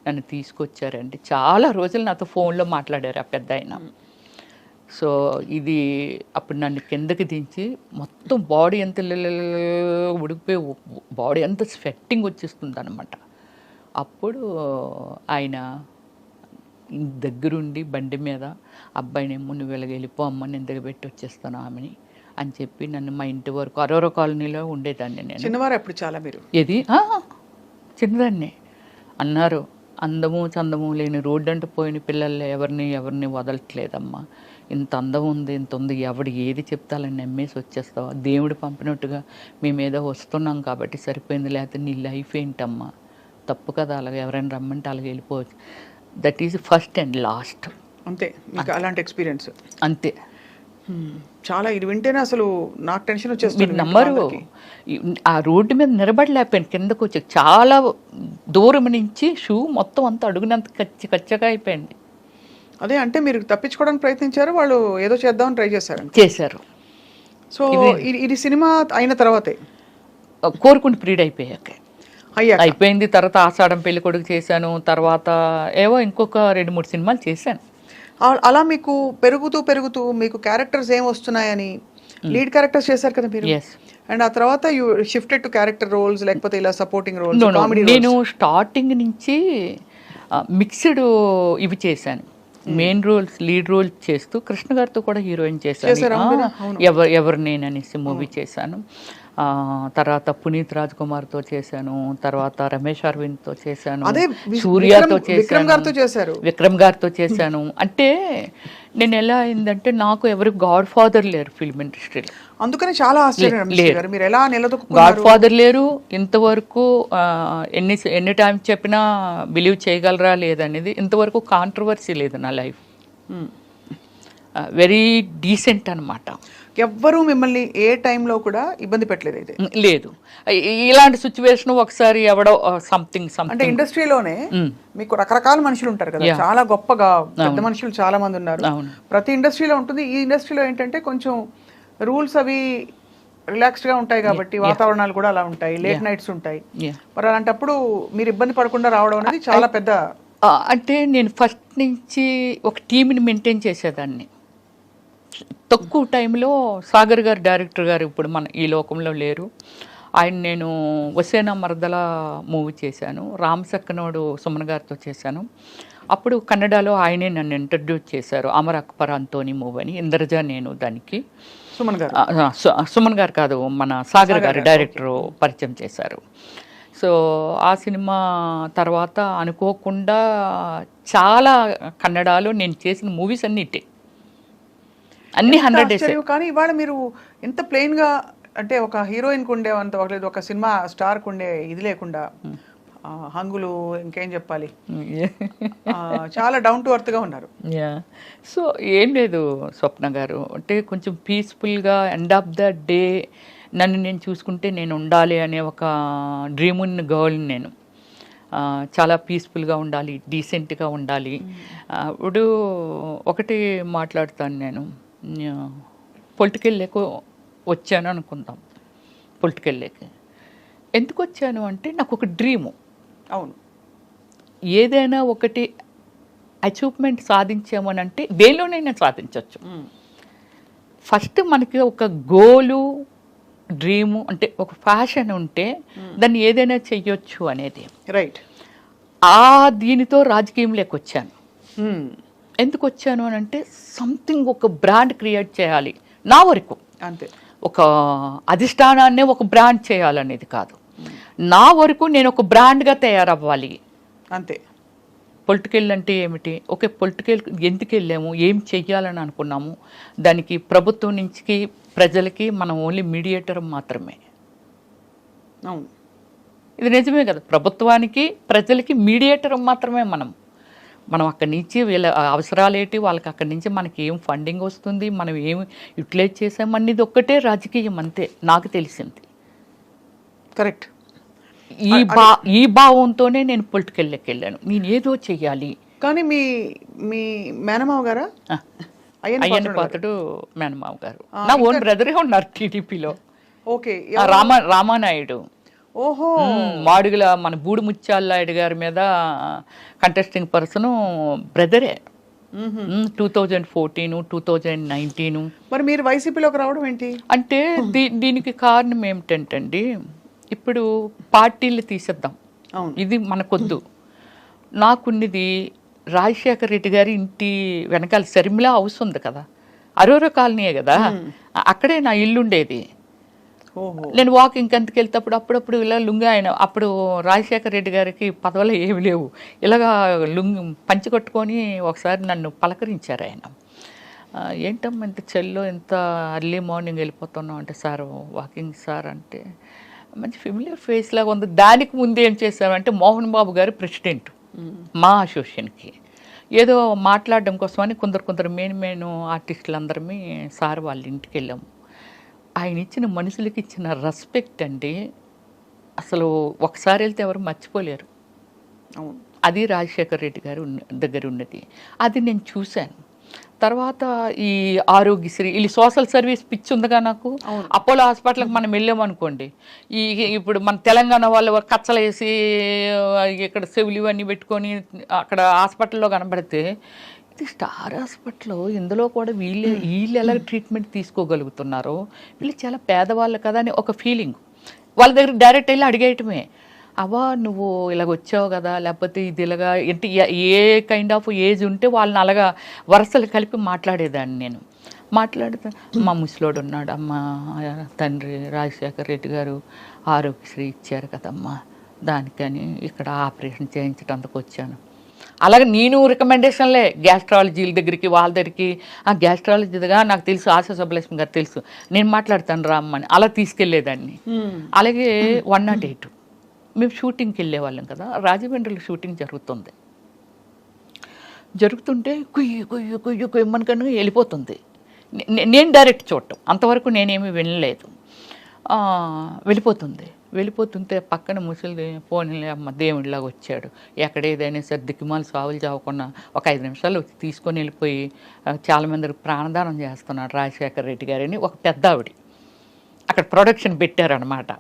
నన్ను తీసుకొచ్చారండి. చాలా రోజులు నాతో ఫోన్లో మాట్లాడారు ఆ పెద్ద ఆయన. సో ఇది అప్పుడు నన్ను కిందకి దించి మొత్తం బాడీ ఎంత ఉడికిపోయి, బాడీ అంతా స్వెట్టింగ్ వచ్చేస్తుంది అనమాట. అప్పుడు ఆయన దగ్గరుండి బండి మీద అబ్బాయినేమో నువ్వు ఇలాగ వెళ్ళిపో అమ్మ, నేను దగ్గర పెట్టి వచ్చేస్తాను ఆమెని అని చెప్పి నన్ను మా ఇంటి వరకు అరోరా కాలనీలో ఉండేదాన్ని నేను. చిన్నవారు అప్పుడు చాలా మీరు? ఏది చిన్నదాన్ని అన్నారు. అందము చందము లేని రోడ్డు అంటూ పోయిన పిల్లలు ఎవరిని వదలట్లేదమ్మా, ఇంత అందం ఉంది, ఇంత ఉంది, ఎవడు ఏది చెప్తాలని నమ్మేసి వచ్చేస్తావా, దేవుడు పంపినట్టుగా మేము ఏదో వస్తున్నాం కాబట్టి సరిపోయింది, లేకపోతే నీ లైఫ్ ఏంటమ్మా, తప్పు కదా, అలాగే ఎవరైనా రమ్మంటే అలాగే వెళ్ళిపోవచ్చు. That is first and last. అంతే మీకు అలాంటి ఎక్స్పీరియన్స్? అంతే. చాలా ఇది వింటేనే అసలు నాకు టెన్షన్ వచ్చేస్తుంది. మీరు నమ్మరు, ఆ రోడ్డు మీద నిలబడలేకపోయాను, కిందకు వచ్చి చాలా దూరం నుంచి షూ మొత్తం అంతా అడుగునంత కచ్చగా అయిపోయింది. అదే అంటే మీరు తప్పించుకోవడానికి ప్రయత్నించారు, వాళ్ళు ఏదో చేద్దామని ట్రై చేశారు. సో ఇది సినిమా అయిన తర్వాతే కోరుకుంటూ పీరియడ్ అయిపోయింది. తర్వాత ఆషాఢం పెళ్లి కొడుకు చేశాను, తర్వాత ఏవో ఇంకొక 2-3 సినిమాలు చేశాను. అలా మీకు పెరుగుతూ మీకు క్యారెక్టర్స్ ఏం వస్తున్నాయని లీడ్ క్యారెక్టర్స్ చేశారు కదా మీరు. అండ్ ఆ తర్వాత you shifted to character roles, లేకపోతే ఇలా సపోర్టింగ్ రోల్స్? నేను స్టార్టింగ్ నుంచి మిక్స్డ్ ఇవి చేశాను. మెయిన్ రోల్స్ లీడ్ రోల్ చేస్తూ కృష్ణ గారితో కూడా హీరోయిన్ చేశాను. ఎవరు నేను అనేసి మూవీ చేశాను. తర్వాత పునీత్ రాజ్ కుమార్తో చేశాను, తర్వాత రమేష్ అరవింద్తో చేశాను, సూర్యతో చేశాను, విక్రమ్ గారితో చేశాను. అంటే నేను ఎలా అయిందంటే నాకు ఎవరు గాడ్ ఫాదర్ లేరు ఫిల్మ్ ఇండస్ట్రీలో, అందుకని చాలా గాడ్ ఫాదర్ లేరు. ఇంతవరకు ఎన్ని టైం చెప్పినా బిలీవ్ చేయగలరా లేదనేది ఇంతవరకు కాంట్రవర్సీ లేదు నా లైఫ్. వెరీ డీసెంట్ అనమాట. ఎవ్వరూ మిమ్మల్ని ఏ టైంలో కూడా ఇబ్బంది పెట్టలేదు అయితే? లేదు. ఇలాంటి సిచ్యువేషన్ ఒకసారి ఎవడో సంథింగ్ అంటే ఇండస్ట్రీలోనే మీకు రకరకాల మనుషులు ఉంటారు కదా, చాలా గొప్పగా పెద్ద మనుషులు చాలా మంది ఉన్నారు. ప్రతి ఇండస్ట్రీలో ఉంటుంది. ఈ ఇండస్ట్రీలో ఏంటంటే కొంచెం రూల్స్ అవి రిలాక్స్డ్ గా ఉంటాయి కాబట్టి వాతావరణాలు కూడా అలా ఉంటాయి, లేట్ నైట్స్ ఉంటాయి. మరి అలాంటప్పుడు మీరు ఇబ్బంది పడకుండా రావడం అనేది చాలా పెద్ద. అంటే నేను ఫస్ట్ నుంచి ఒక టీంని మెయింటైన్ చేసేదాన్ని. తక్కువ టైంలో సాగర్ గారు డైరెక్టర్ గారు ఇప్పుడు మన ఈ లోకంలో లేరు. ఆయన నేను వసేనా మరదల మూవీ చేశాను, రామ్ సక్కనోడు సుమన్ గారితో చేశాను. అప్పుడు కన్నడలో ఆయనే నన్ను ఇంట్రడ్యూస్ చేశారు, అమర్ అక్బర్ అంతోని మూవీ అని. ఇంద్రజ నేను దానికి సుమన్ గారు కాదు, మన సాగర్ గారు డైరెక్టరు పరిచయం చేశారు. సో ఆ సినిమా తర్వాత అనుకోకుండా చాలా కన్నడలో నేను చేసిన మూవీస్ అన్ని 100 days. కానీ ఇవాళ మీరు ఎంత ప్లెయిన్ గా, అంటే ఒక హీరోయిన్ కు ఉండే అంత లేదు, ఒక సినిమా స్టార్ కు ఉండే ఇది లేకుండా హంగులు ఇంకేం చెప్పాలి, చాలా డౌన్ టు ఎర్త్ గా ఉన్నారు. సో ఏం లేదు స్వప్న గారు, అంటే కొంచెం పీస్ఫుల్గా ఎండ్ ఆఫ్ ద డే నన్ను నేను చూసుకుంటే నేను ఉండాలి అనే ఒక డ్రీమ్ ఉన్న గర్ల్ని నేను. చాలా పీస్ఫుల్గా ఉండాలి, డీసెంట్గా ఉండాలి. ఇప్పుడు ఒకటి మాట్లాడుతాను, నేను పొలిటికల్ లేక వచ్చాను అనుకుందాం. పొలిటికల్ లేక ఎందుకు వచ్చాను అంటే నాకు ఒక డ్రీము. అవును, ఏదైనా ఒకటి అచీవ్మెంట్ సాధించామనంటే దేనిలోనైనా సాధించవచ్చు. ఫస్ట్ మనకి ఒక గోలు, డ్రీము అంటే ఒక ఫ్యాషన్ ఉంటే దాన్ని ఏదైనా చెయ్యొచ్చు అనేది. రైట్. దీనితో రాజకీయంలోకి వచ్చాను. ఎందుకు వచ్చాను అని అంటే సంథింగ్ ఒక బ్రాండ్ క్రియేట్ చేయాలి నా వరకు. అంతే, ఒక అధిష్టానాన్నే ఒక బ్రాండ్ చేయాలనేది కాదు, నా వరకు నేను ఒక బ్రాండ్గా తయారవ్వాలి అంతే. పొలిటికల్ అంటే ఏమిటి, ఓకే పొలిటికల్ ఎందుకు వెళ్ళాము, ఏం చెయ్యాలని అనుకున్నాము, దానికి ప్రభుత్వం నుంచి ప్రజలకి మనం ఓన్లీ మీడియేటర్ మాత్రమే. అవును, ఇది నిజమే కదా, ప్రభుత్వానికి ప్రజలకి మీడియేటర్ మాత్రమే మనం అక్కడి నుంచి వీళ్ళ అవసరాలు ఏంటి, వాళ్ళకి అక్కడి నుంచి మనకి ఏం ఫండింగ్ వస్తుంది, మనం ఏం యూటిలైజ్ చేసామనేది ఒక్కటే రాజకీయం, అంతే నాకు తెలిసింది. కరెక్ట్. ఈ భావంతోనే నేను పొలిటికల్లోకి వెళ్ళాను, నేను ఏదో చెయ్యాలి. కానీ మీ మేనమావ గారా? అయ్యన్న పాత్రుడు మేనమావ గారు నా ఓన్ బ్రదరే ఉన్నారు టీడీపీలో. ఓకే. రామానాయుడు. ఓహో. మాడుగుల మన బూడి ముత్యాలనాయుడు గారి మీద కంటెస్టింగ్ పర్సన్ బ్రదరే. 2014, 2019. మరి మీరు వైసీపీలోకి రావడం ఏంటి అంటే దీనికి కారణం ఏమిటంటండి, ఇప్పుడు పార్టీలు తీసేద్దాం, ఇది మనకొద్దు. నాకున్నది రాజశేఖర రెడ్డి గారి ఇంటి వెనకాల శర్మిలా హౌస్ ఉంది కదా, అరోరా కాలనీయే కదా, అక్కడే నా ఇల్లు ఉండేది. నేను వాకింగ్ అంతకు వెళ్తేప్పుడు అప్పుడప్పుడు ఇలా లుంగి, ఆయన అప్పుడు రాజశేఖర రెడ్డి గారికి పదవులు ఏమి లేవు, ఇలాగా లుంగి పంచి కొట్టుకొని ఒకసారి నన్ను పలకరించారు ఆయన. ఏంటమ్మా ఇంత చెల్లో ఇంత అర్లీ మార్నింగ్ వెళ్ళిపోతున్నాం అంటే, సార్ వాకింగ్ సార్ అంటే, మంచి ఫెమిలియర్ ఫేస్ లాగా ఉంది. దానికి ముందు ఏం చేశారంటే మోహన్ బాబు గారు ప్రెసిడెంట్ మా అసోసియేషన్కి ఏదో మాట్లాడడం కోసమని కొందరు మెయిన్ ఆర్టిస్టులు అందరమే సార్ వాళ్ళ ఇంటికి వెళ్ళాము. ఆయన ఇచ్చిన మనుషులకి ఇచ్చిన రెస్పెక్ట్ అండి అసలు ఒకసారి వెళ్తే ఎవరు మర్చిపోలేరు. అది రాజశేఖర రెడ్డి గారు దగ్గర ఉన్నది, అది నేను చూశాను. తర్వాత ఈ ఆరోగ్యశ్రీ, వీళ్ళు సోషల్ సర్వీస్ పిచ్చి ఉందిగా నాకు. అపోలో హాస్పిటల్కి మనం వెళ్ళామనుకోండి, ఇప్పుడు మన తెలంగాణ వాళ్ళు కచ్చలు వేసి ఇక్కడ చెవులు ఇవన్నీ పెట్టుకొని అక్కడ హాస్పిటల్లో కనబడితే, ఇది స్టార్ హాస్పిటల్, ఇందులో కూడా వీళ్ళు ఎలా ట్రీట్మెంట్ తీసుకోగలుగుతున్నారో, వీళ్ళు చాలా పేదవాళ్ళు కదా అని ఒక ఫీలింగ్. వాళ్ళ దగ్గర డైరెక్ట్ వెళ్ళి అడిగేయటమే. అవ్వా నువ్వు ఇలాగ వచ్చావు కదా, లేకపోతే ఇది ఇలాగా అంటే ఏ కైండ్ ఆఫ్ ఏజ్ ఉంటే వాళ్ళని అలాగా వరుసలు కలిపి మాట్లాడేదాన్ని నేను. మాట్లాడితే మా ముసలోడు ఉన్నాడు, అమ్మ తండ్రి రాజశేఖర రెడ్డి గారు ఆరోగ్యశ్రీ ఇచ్చారు కదమ్మా, దానికని ఇక్కడ ఆపరేషన్ చేయించడానికి వచ్చాను. అలాగే నేను రికమెండేషన్లే గ్యాస్ట్రాలజీల దగ్గరికి వాళ్ళ దగ్గరికి, ఆ గ్యాస్ట్రాలజీగా నాకు తెలుసు, ఆశా సుబ్బలక్ష్మి గారు తెలుసు, నేను మాట్లాడతాను రామ్మని అలా తీసుకెళ్లేదాన్ని. అలాగే 108 మేము షూటింగ్కి వెళ్ళేవాళ్ళం కదా, రాజమండ్రిలో షూటింగ్ జరుగుతుంటే కుయ్యి కుయ్యి కుయ్యి కుయ్యమనుకని వెళ్ళిపోతుంది. నేను డైరెక్ట్ చూడటం అంతవరకు నేనేమీ వినలేదు. వెళ్ళిపోతుంటే పక్కన ముసలి పోనీలే అమ్మ దేవుడిలాగా వచ్చాడు, ఎక్కడ ఏదైనా సరే దిక్కుమాలు సావులు చావకుండా ఒక 5 నిమిషాలు వచ్చి తీసుకొని వెళ్ళిపోయి చాలామందికి ప్రాణదానం చేస్తున్నాడు రాజశేఖర రెడ్డి గారని ఒక పెద్ద ఆవిడ అక్కడ ప్రొడక్షన్ పెట్టారనమాట.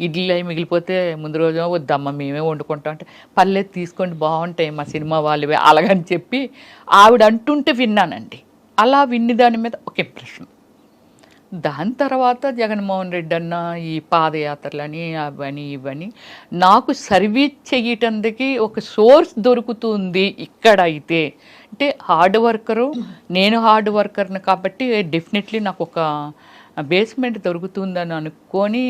ఇడ్లీ అవి మిగిలిపోతే ముందు రోజు వద్దమ్మ మేమే వండుకుంటాం అంటే, పర్లేదు తీసుకోండి బాగుంటాయి మా సినిమా వాళ్ళవే అలాగని చెప్పి ఆవిడ అంటుంటే విన్నానండి. అలా విన్ని దాని మీద ఒక ఇంప్రెషన్. దాని తర్వాత జగన్మోహన్ రెడ్డి అన్న ఈ పాదయాత్రలని అవని ఇవని నాకు సర్వీస్ చేయటానికి ఒక సోర్స్ దొరుకుతుంది ఇక్కడ. అయితే అంటే హార్డ్ వర్కరు, నేను హార్డ్ వర్కర్ని కాబట్టి డెఫినెట్లీ నాకు ఒక బేస్మెంట్ దొరుకుతుందని అనుకొని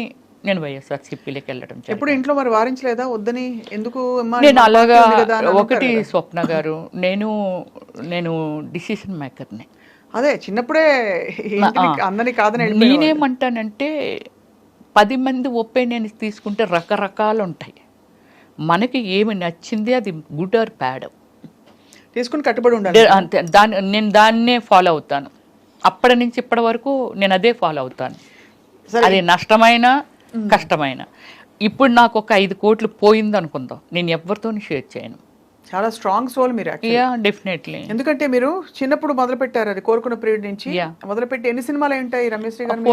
నేను వైఎస్ఆర్సీపీలోకి వెళ్ళడం. ఎప్పుడు ఇంట్లో మరి వారించలేదా వద్దని, ఎందుకు నేను అలాగా ఒకటి స్వప్న గారు, నేను డిసిషన్ మేకర్ని. అదే చిన్నప్పుడే అందరినీ కాదని నేనేమంటానంటే 10 మంది ఒపీనియన్స్ తీసుకుంటే రకరకాలు ఉంటాయి. మనకి ఏమి నచ్చింది అది గుడ్ ఆర్ బ్యాడ్ తీసుకుని కట్టుబడి ఉండాలి అంతే. నేను దాన్నే ఫాలో అవుతాను. అప్పటి నుంచి ఇప్పటి వరకు నేను అదే ఫాలో అవుతాను, అది నష్టమైన కష్టమైన. ఇప్పుడు నాకు ఒక 5 కోట్లు పోయింది అనుకుందాం, నేను ఎవరితో షేర్ చేయను. చాలా స్ట్రాంగ్ సోల్ మీరు. డెఫినెట్లీ. ఎందుకంటే మీరు చిన్నప్పుడు మొదలు పెట్టారు, అది కోరుకున్న పీరియడ్ నుంచి మొదలుపెట్టి ఎన్ని సినిమాలు ఉంటాయి రమేష్ గారు?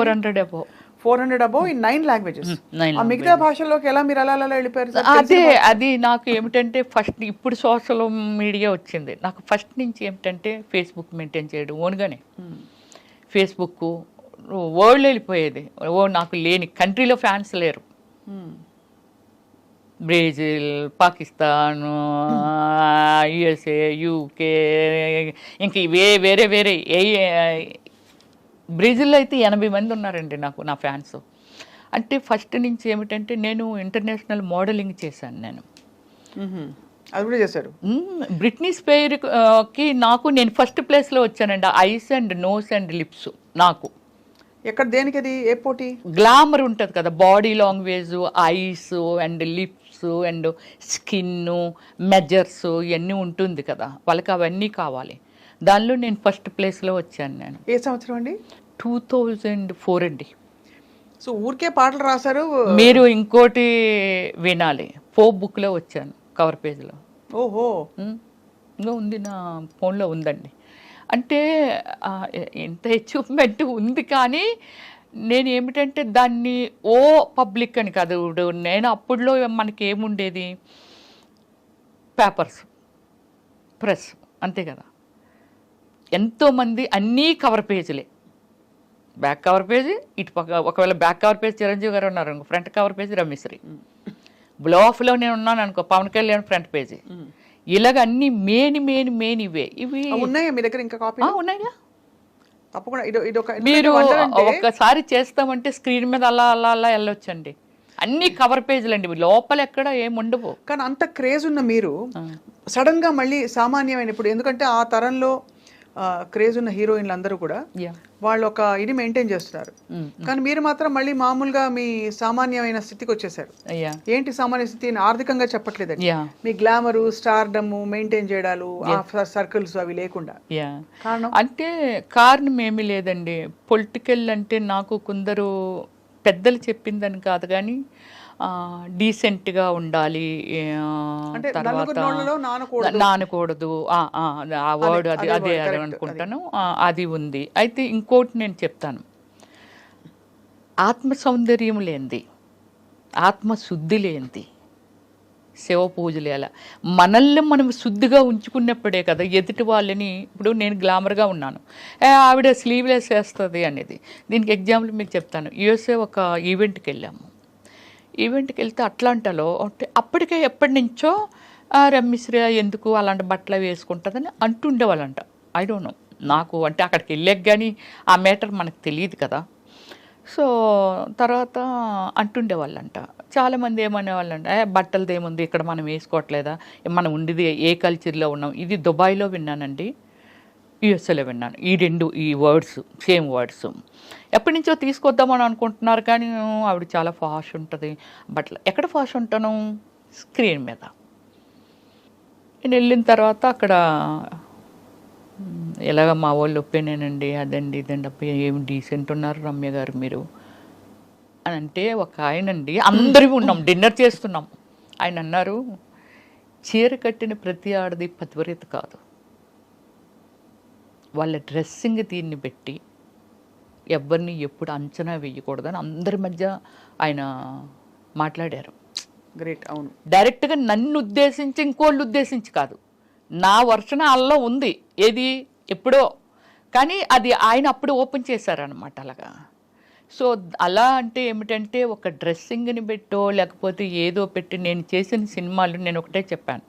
400 అబౌవ్ ఇన్ 9 లాంగ్వేజెస్. మిగతా భాషల్లోకి ఎలా మీరు అలా వెళ్ళిపోయారు? అది నాకు ఏమిటంటే ఫస్ట్ ఇప్పుడు సోషల్ మీడియా వచ్చింది, నాకు ఫస్ట్ నుంచి ఏమిటంటే ఫేస్బుక్ మెయింటైన్ చేయడం ఓన్గానే. ఫేస్బుక్ వరల్డ్ వెళ్ళిపోయేది, నాకు లేని కంట్రీలో ఫ్యాన్స్ లేరు. బ్రెజిల్, పాకిస్తాన్, యుఎస్ఏ, యూకే, ఇంకా వేరే బ్రెజిల్లో అయితే 80 మంది ఉన్నారండి నా ఫ్యాన్స్. అంటే ఫస్ట్ నుంచి ఏమిటంటే నేను ఇంటర్నేషనల్ మోడలింగ్ చేశాను. నేను అది కూడా చేశారు. బ్రిట్నీ స్పియర్కి నేను ఫస్ట్ ప్లేస్లో వచ్చానండి. Eyes and nose and lips నాకు. ఎక్కడ దేనికి అది ఏ పోటీ? గ్లామర్ ఉంటుంది కదా, body language, eyes and lips and skin measures ఇవన్నీ ఉంటుంది కదా, వాళ్ళకి అవన్నీ కావాలి. దానిలో నేను ఫస్ట్ ప్లేస్లో వచ్చాను. నేను ఏ సంవత్సరం అండి? 2004 అండి. సో ఊరికే పాటలు రాశారు మీరు? ఇంకోటి వినాలి, ఫోక్ బుక్లో వచ్చాను, కవర్ పేజ్లో. ఓహో, ఇంకా ఉంది, నా ఫోన్లో ఉందండి. అంటే ఎంత అచీవ్మెంట్ ఉంది, కానీ నేను ఏమిటంటే దాన్ని పబ్లిక్ అని కాదు. నేను అప్పుడులో మనకి ఏముండేది, పేపర్స్, ప్రెస్, అంతే కదా. ఎంతోమంది అన్నీ కవర్ పేజీలే, బ్యాక్ కవర్ పేజీ ఇటు పక్క, ఒకవేళ బ్యాక్ కవర్ పేజ్ చిరంజీవి గారు ఉన్నారు అనుకో, ఫ్రంట్ కవర్ పేజీ రమేశ్వరి. బ్లాఫ్లో నేను ఉన్నాను అనుకో, పవన్ కళ్యాణ్ ఫ్రంట్ పేజీ. ఇలాగ అన్ని మెయిన్ ఇవే. ఇవి ఉన్నాయా మీ దగ్గర? ఇంకా కాపీ ఉన్నాయా? తప్పకుండా. మీరు ఒక్కసారి చేస్తామంటే స్క్రీన్ మీద అలా వెళ్ళొచ్చండి. అన్ని కవర్ పేజీలు అండి, లోపల ఎక్కడ ఏముండవు. కానీ అంత క్రేజ్ ఉన్న మీరు సడన్ గా మళ్ళీ సామాన్యమైన, ఇప్పుడు ఎందుకంటే ఆ తరంలో క్రేజ్ ఉన్న హీరోయిన్లు అందరూ కూడా వాళ్ళు ఒక ఇది మెయింటైన్ చేస్తున్నారు, కానీ మీరు మాత్రం మళ్ళీ మామూలుగా మీ సామాన్యమైన స్థితికి వచ్చేసారు. ఏంటి సామాన్య స్థితి? ఆర్థికంగా చెప్పట్లేదండి, మీ గ్లామరు, స్టార్డమ్ మెయింటైన్ చేయడాలు, సర్కిల్స్ అవి లేకుండా. అంటే కారణం ఏమీ లేదండి. పొలిటికల్ అంటే నాకు కొందరు పెద్దలు చెప్పిందని కాదు, కానీ డీసెంట్గా ఉండాలి, తర్వాత నానకూడదు, ఆ వర్డ్ అదే అనుకుంటాను, అది ఉంది. అయితే ఇంకోటి నేను చెప్తాను, ఆత్మ సౌందర్యం లేనిది, ఆత్మశుద్ధి లేనిది శివ పూజలు ఎలా మనల్ని మనం శుద్ధిగా ఉంచుకున్నప్పుడే కదా ఎదుటి వాళ్ళని. ఇప్పుడు నేను గ్లామర్గా ఉన్నాను, ఆవిడ స్లీవ్లెస్ వేస్తుంది అనేది. దీనికి ఎగ్జాంపుల్ మీకు చెప్తాను. యూఎస్ఏ ఒక ఈవెంట్కి వెళ్ళాము. ఈవెంట్కి వెళ్తే అట్లాంటాలో అంటే అప్పటికే ఎప్పటి నుంచో రమ్యశ్రీ ఎందుకు అలాంటి బట్టలు వేసుకుంటుందని అంటుండేవాళ్ళంట. ఐ డోంట్ నో, నాకు అంటే అక్కడికి వెళ్ళాక కానీ ఆ మ్యాటర్ మనకు తెలియదు కదా. సో తర్వాత అంటుండేవాళ్ళంట. చాలామంది ఏమనేవాళ్ళంట, బట్టలది ఏముంది ఇక్కడ మనం వేసుకోవట్లేదా, మనం ఉండేది ఏ కల్చర్లో ఉన్నాం. ఇది దుబాయ్లో విన్నానండి, యుఎస్ఏలో విన్నాను ఈ వర్డ్స్, సేమ్ వర్డ్స్. ఎప్పటి నుంచో తీసుకొద్దామని అనుకుంటున్నారు కానీ ఆవిడ చాలా ఫాష్ ఉంటుంది బట్టలు. ఎక్కడ ఫాష్ ఉంటాను, స్క్రీన్ మీద. నేను వెళ్ళిన తర్వాత అక్కడ ఎలాగ మా వాళ్ళు ఒప్పేనేనండి, అదండి ఇదండి, అబ్బాయి ఏమి డీసెంట్ ఉన్నారు రమ్య గారు మీరు అని అంటే, ఒక ఆయనండి, అందరూ ఉన్నాం డిన్నర్ చేస్తున్నాం, ఆయన అన్నారు, చీర కట్టిన ప్రతి ఆడది పతివ్రత కాదు, వాళ్ళ డ్రెస్సింగ్ దీన్ని పెట్టి ఎవరిని ఎప్పుడు అంచనా వేయకూడదని అందరి మధ్య ఆయన మాట్లాడారు. గ్రేట్. అవును, డైరెక్ట్గా నన్ను ఉద్దేశించి ఇంకోళ్ళు ఉద్దేశించి కాదు, నా వర్షన అల్లో ఉంది ఏది ఎప్పుడో, కానీ అది ఆయన అప్పుడు ఓపెన్ చేశారనమాట అలాగా. సో అలా అంటే ఏమిటంటే ఒక డ్రెస్సింగ్ని పెట్టో లేకపోతే ఏదో పెట్టి, నేను చేసిన సినిమాలు నేను ఒకటే చెప్పాను,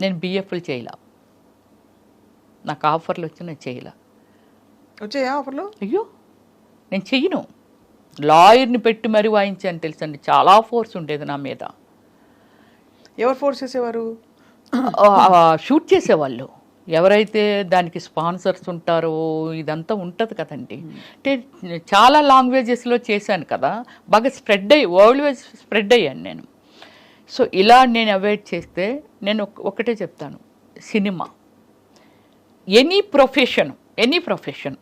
నేను బిఎఫ్లు చేయలే, నాకు ఆఫర్లు వచ్చి నేను చేయలే. వచ్చాయా ఆఫర్లు? అయ్యో నేను చెయ్యను, లాయర్ని పెట్టి మరీ వాయించాను తెలుసండి, చాలా ఫోర్స్ ఉండేది నా మీద. ఎవరు ఫోర్స్ చేసేవారు? షూట్ చేసేవాళ్ళు ఎవరైతే దానికి స్పాన్సర్స్ ఉంటారో, ఇదంతా ఉంటుంది కదండి. అంటే చాలా లాంగ్వేజెస్లో చేశాను కదా, బాగా స్ప్రెడ్ అయ్యి వరల్డ్ వైజ్ స్ప్రెడ్ అయ్యాను నేను. సో ఇలా నేను అవాయిడ్ చేస్తే, నేను ఒకటే చెప్తాను, సినిమా ఎనీ ప్రొఫెషన్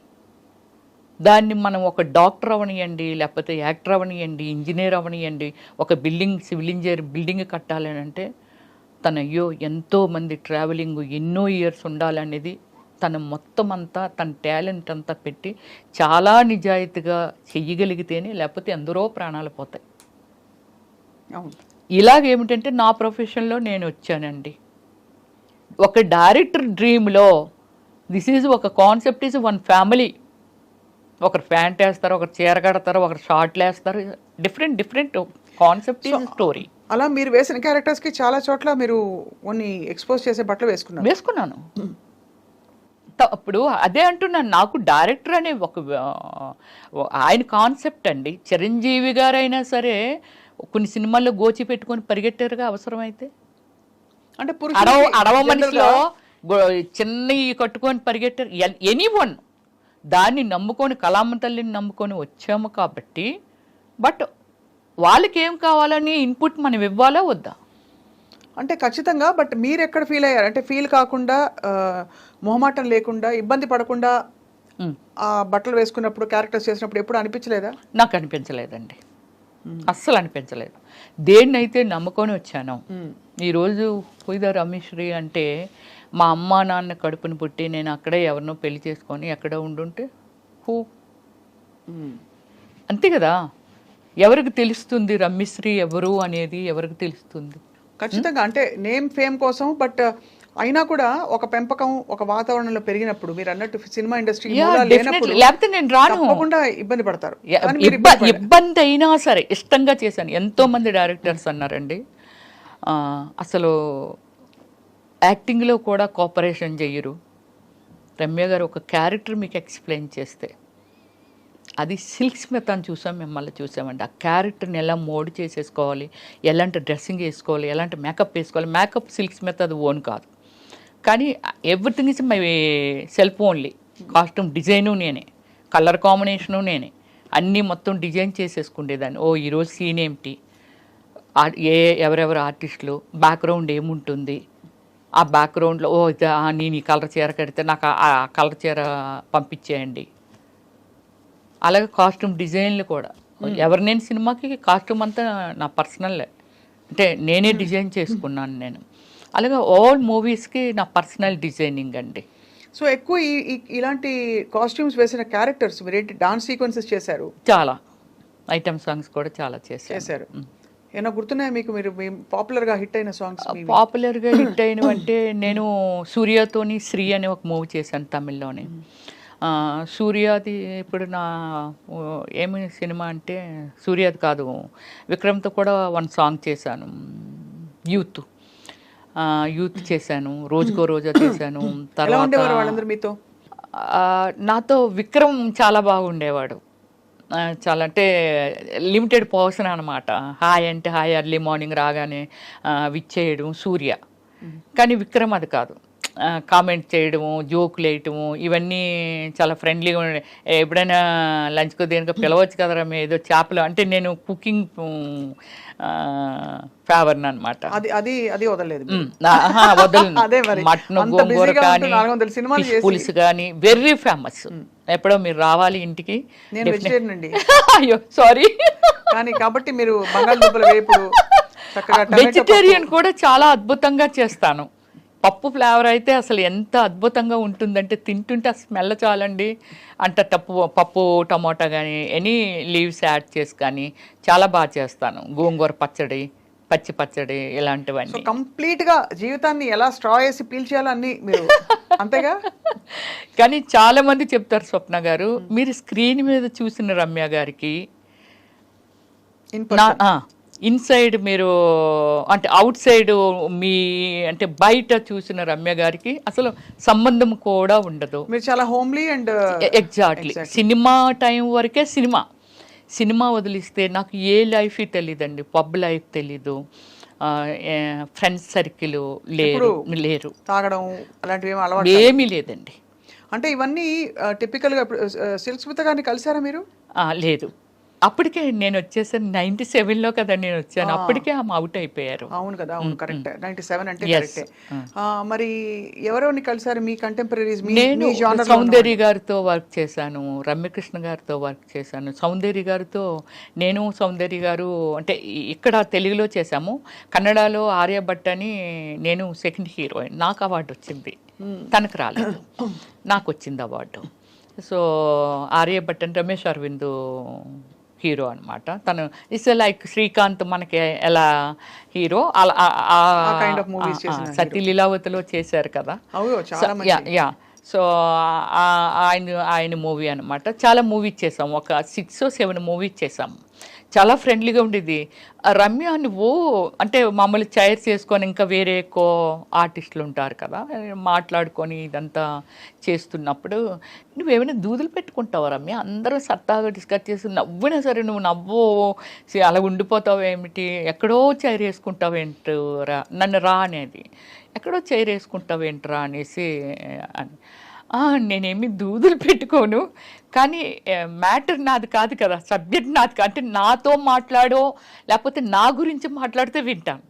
దాన్ని మనం ఒక డాక్టర్ అవనియండి, లేకపోతే యాక్టర్ అవనియండి, ఇంజనీర్ అవనియండి, ఒక సివిల్ ఇంజనీర్ బిల్డింగ్ కట్టాలని అంటే అయ్యో ఎంతోమంది ట్రావెలింగ్ ఎన్నో ఇయర్స్ ఉండాలనేది తన మొత్తం అంతా, తన టాలెంట్ అంతా పెట్టి చాలా నిజాయితీగా చెయ్యగలిగితేనే, లేకపోతే ఎందరో ప్రాణాలు పోతాయి. ఇలాగేమిటంటే నా ప్రొఫెషన్లో నేను వచ్చానండి. ఒక డైరెక్టర్ డ్రీమ్లో దిస్ ఈజ్ ఒక కాన్సెప్ట్ ఈజ్ వన్ ఫ్యామిలీ. ఒకరు ప్యాంట్ వేస్తారు, ఒకరు చీర కడతారు, ఒకరు షార్ట్లు వేస్తారు, డిఫరెంట్ కాన్సెప్ట్ ఈజ్ స్టోరీ. అలా మీరు వేసిన క్యారెక్టర్స్కి చాలా చోట్ల మీరు కొన్ని ఎక్స్పోజ్ చేసే బట్టలు వేసుకున్నాను. అప్పుడు అదే అంటున్నాను, నాకు డైరెక్టర్ అనే ఆయన కాన్సెప్ట్ అండి. చిరంజీవి గారైనా సరే కొన్ని సినిమాల్లో గోచి పెట్టుకొని పరిగెట్టారుగా అవసరమైతే. అంటే అడవ మనిషిలో చిన్న కట్టుకొని పరిగెట్టారు. ఎనీవన్ దాన్ని నమ్ముకొని, కళామ తల్లిని నమ్ముకొని వచ్చాము కాబట్టి, బట్ వాళ్ళకి ఏం కావాలని ఇన్పుట్ మనం ఇవ్వాలా వద్దా అంటే ఖచ్చితంగా. బట్ మీరు ఎక్కడ ఫీల్ అయ్యారు అంటే, ఫీల్ కాకుండా, మొహమాటం లేకుండా, ఇబ్బంది పడకుండా ఆ బట్టలు వేసుకున్నప్పుడు, క్యారెక్టర్స్ చేసినప్పుడు ఎప్పుడు అనిపించలేదా? నాకు అనిపించలేదండి, అస్సలు అనిపించలేదు. దేన్నైతే నమ్ముకొని వచ్చాను. ఈరోజు పుయిద రమేశ్రీ అంటే, మా అమ్మ నాన్న కడుపుని పుట్టి నేను అక్కడే ఎవరినో పెళ్లి చేసుకొని ఎక్కడో ఉండుంటే అంతే కదా. ఎవరికి తెలుస్తుంది రమ్యశ్రీ ఎవరు అనేది, ఎవరికి తెలుస్తుంది? ఖచ్చితంగా. అంటే నేమ్ ఫేమ్ కోసం, బట్ అయినా కూడా ఒక పెంపకం, ఒక వాతావరణంలో పెరిగినప్పుడు, మీరు అన్నట్టు సినిమా ఇండస్ట్రీ లేకపోతే నేను రాను, తప్పకుండా ఇబ్బంది పడతారు. ఇబ్బంది అయినా సరే ఇష్టంగా చేశాను. ఎంతో మంది డైరెక్టర్స్ అన్నారండి, అసలు యాక్టింగ్లో కూడా కోఆపరేషన్ చెయ్యరు. రమ్య గారు ఒక క్యారెక్టర్ మీకు ఎక్స్ప్లెయిన్ చేస్తే, అది సిల్క్ స్మిత్ అని మిమ్మల్ని చూసామండి. ఆ క్యారెక్టర్ని ఎలా మోడ్ చేసేసుకోవాలి, ఎలాంటి డ్రెస్సింగ్ వేసుకోవాలి, ఎలాంటి మేకప్ వేసుకోవాలి. మేకప్ సిల్క్ స్మిత్ అది ఓన్ కాదు, కానీ everything is my self only. Costume design నేనే, కలర్ కాంబినేషను నేనే, అన్నీ మొత్తం డిజైన్ చేసేసుకునేదాన్ని. ఈరోజు సీన్ ఏమిటి, ఎవరెవరు ఆర్టిస్టులు, బ్యాక్గ్రౌండ్ ఏముంటుంది, ఆ బ్యాక్గ్రౌండ్లో నేను ఈ కలర్ చీర కడితే నాకు ఆ కలర్ చీర పంపించేయండి. అలాగే కాస్ట్యూమ్ డిజైన్లు కూడా నేను సినిమాకి కాస్ట్యూమ్ అంతా నా పర్సనల్, అంటే నేనే డిజైన్ చేసుకున్నాను నేను. అలాగే ఆల్ మూవీస్కి నా పర్సనల్ డిజైనింగ్ అండి. సో ఎక్కువ ఇలాంటి కాస్ట్యూమ్స్ వేసిన క్యారెక్టర్స్ మీరేంటి డాన్స్ సీక్వెన్సెస్ చేశారు, చాలా ఐటమ్ సాంగ్స్ కూడా చాలా చేశారు. ఏమైనా గుర్తున్నాయా మీకు? మీరు పాపులర్గా హిట్ అయిన సాంగ్స్? పాపులర్గా హిట్ అయినవి అంటే, నేను సూర్యతోని శ్రీ అనే ఒక మూవీ చేశాను తమిళ్లోని. సూర్యాది ఇప్పుడు నా ఏమి సినిమా అంటే సూర్యాది కాదు, విక్రమ్తో కూడా వన్ సాంగ్ చేశాను, యూత్ యూత్ చేశాను, రోజుకో రోజా చేశాను. ఎలా ఉండేవారు తర్వాత వాళ్ళందరూ మీతో? నాతో విక్రమ్ చాలా బాగుండేవాడు. చాలా అంటే లిమిటెడ్ పర్సన్ అనమాట. హాయ్ అంటే హాయ్, ఎర్లీ మార్నింగ్ రాగానే విచ్చేయడం సూర్య. కానీ విక్రమ్ అది కాదు. కామెంట్ చేయడము, జోకులు వేయటము, ఇవన్నీ చాలా ఫ్రెండ్లీగా ఉండే. ఎప్పుడైనా లంచ్కో దేనికో పిలవచ్చు కదరా మీ ఏదో చేపలు అంటే, నేను కుకింగ్ ఫేవర్ని అనమాట. అది వదలలేదు. వదలను. మటన్, గోంగూర కానీ, ఫిష్ పులుసు కానీ వెరీ ఫేమస్. ఎప్పుడో మీరు రావాలి ఇంటికి. నేను వెజిటేరియన్ అండి. అయ్యో సారీ. కానీ కాబట్టి మీరు బంగాళదుంపల వేపుడు చక్కగా వెజిటేరియన్ కూడా చాలా అద్భుతంగా చేస్తాను. పప్పు ఫ్లేవర్ అయితే అసలు ఎంత అద్భుతంగా ఉంటుందంటే, తింటుంటే ఆ స్మెల్ చాలండి. అంటే పప్పు టమాటా కానీ ఎనీ లీవ్స్ యాడ్ చేసి కానీ చాలా బాగా చేస్తాను. గోంగూర పచ్చడి, పచ్చి పచ్చడి, ఇలాంటివన్నీ. కంప్లీట్ గా జీవితాన్ని ఎలా స్ట్రా వేసి పీల్చేయాలో అన్ని మీరు అంతేగా. కానీ చాలా మంది చెప్తారు, స్వప్న గారు మీరు స్క్రీన్ మీద చూసిన రమ్య గారికి ఇన్సైడ్ మీరు అంటే అవుట్ సైడ్ మీ అంటే బయట చూసిన రమ్య గారికి అసలు సంబంధం కూడా ఉండదు. మీరు చాలా homely and exactly. Cinema time వరకే సినిమా వదిలిస్తే నాకు ఏ లైఫ్ తెలియదండి. పబ్ లైఫ్ తెలీదు, ఫ్రెండ్స్ సర్కిల్ లేరు, తాగడం అలాంటివి అలవాటు ఏమీ లేదండి. అంటే ఇవన్నీ టిపికల్ గా. సిల్క్ స్మిత గారిని కలిసారా మీరు? లేదు, అప్పటికే నేను వచ్చేసాను 97లో కదా నేను వచ్చాను. అప్పటికే ఆమె అవుట్ అయిపోయారు. అవును కదా, అవును కరెక్ట్. 97 అంటే కరెక్టే. మరి ఎవరెవరిని కలిసారు మీ కంటెంపరీస్? నేను సౌందర్య గారితో వర్క్ చేశాను, రమ్యకృష్ణ గారితో వర్క్ చేశాను. సౌందర్య గారితో నేను, సౌందర్య గారు అంటే ఇక్కడ తెలుగులో చేశాము. కన్నడలో ఆర్యభట్ అని నేను సెకండ్ హీరోయిన్. నాకు అవార్డు వచ్చింది, తనకు రాలేదు, నాకు వచ్చింది అవార్డు. సో ఆర్యభట్ అని రమేష్ అరవింద్ హీరో అనమాట. తను ఇట్స్ లైక్ శ్రీకాంత్ మనకి ఎలా హీరో అలా సతీ లీలావతిలో చేశారు కదా. యా. సో ఆయన మూవీ అనమాట. చాలా మూవీస్ చేసాము, ఒక 6 or 7 మూవీస్ చేసాము. చాలా ఫ్రెండ్లీగా ఉండేది. రమ్య నువ్వు అంటే మమ్మల్ని చైర్స్ చేసుకొని ఇంకా వేరే ఎక్కువ ఆర్టిస్టులు ఉంటారు కదా, మాట్లాడుకొని ఇదంతా చేస్తున్నప్పుడు నువ్వేమైనా దూదులు పెట్టుకుంటావు రమ్య, అందరూ సత్తాగా డిస్కస్ చేసి నవ్వినా సరే నువ్వు నవ్వు అలా ఉండిపోతావు ఏమిటి, ఎక్కడో చైర్ వేసుకుంటావేంటి రా, నన్ను రా అనేది, ఎక్కడో చైర్ వేసుకుంటావేంట్రా అనేసి అని. నేనేమి దూదులు పెట్టుకోను, కానీ మ్యాటర్ నాది కాదు కదా, సబ్జెక్ట్ నాది కాదు. అంటే నాతో మాట్లాడో లేకపోతే నా గురించి మాట్లాడితే వింటాను.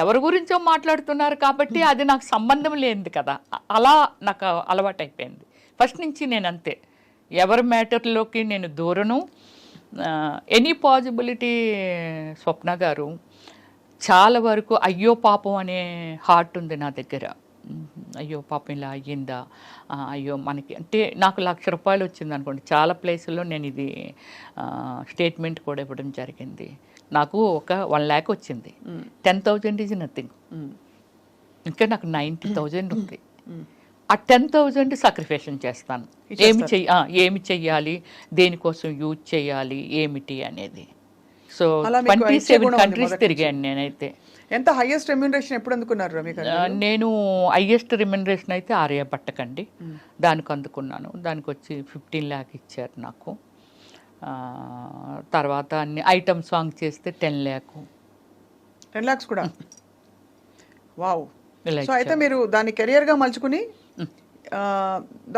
ఎవరి గురించో మాట్లాడుతున్నారు కాబట్టి అది నాకు సంబంధం లేనిది కదా, అలా నాకు అలవాటు అయిపోయింది ఫస్ట్ నుంచి. నేను అంతే, ఎవరి మ్యాటర్లోకి నేను దూరను. ఎనీ పాజిబిలిటీ స్వప్న గారు చాలా వరకు అయ్యో పాపం అనే హార్ట్ ఉంది నా దగ్గర. అయ్యో పాపం ఇలా అయ్యిందా, అయ్యో మనకి అంటే నాకు ₹1,00,000 వచ్చింది అనుకోండి. చాలా ప్లేసుల్లో నేను ఇది స్టేట్మెంట్ కూడా ఇవ్వడం జరిగింది. నాకు ఒక 1 lakh వచ్చింది, 10,000 ఈజ్ నథింగ్. ఇంకా నాకు 90,000 ఉంది. ఆ 10,000 సాక్రిఫికేషన్ చేస్తాను. ఏమి చెయ్యాలి, దేనికోసం యూజ్ చేయాలి, ఏమిటి అనేది. సో 27 కంట్రీస్ తిరిగాను నేనైతే. ఎంత హైయెస్ట్ రెమ్యూనరేషన్ ఎప్పుడు అందుకున్నారు రమ్య గారు? నేను హైయెస్ట్ రెమ్యూనరేషన్ అయితే ఆర్యభట్టకండి, దానికి అందుకున్నాను. దానికి వచ్చి 15 lakh ఇచ్చారు నాకు. తర్వాత అన్ని ఐటమ్ సాంగ్ చేస్తే 10 lakh. 10 lakhs కూడా. వావ్. సో అయితే మీరు దాన్ని కెరియర్గా మలుచుకుని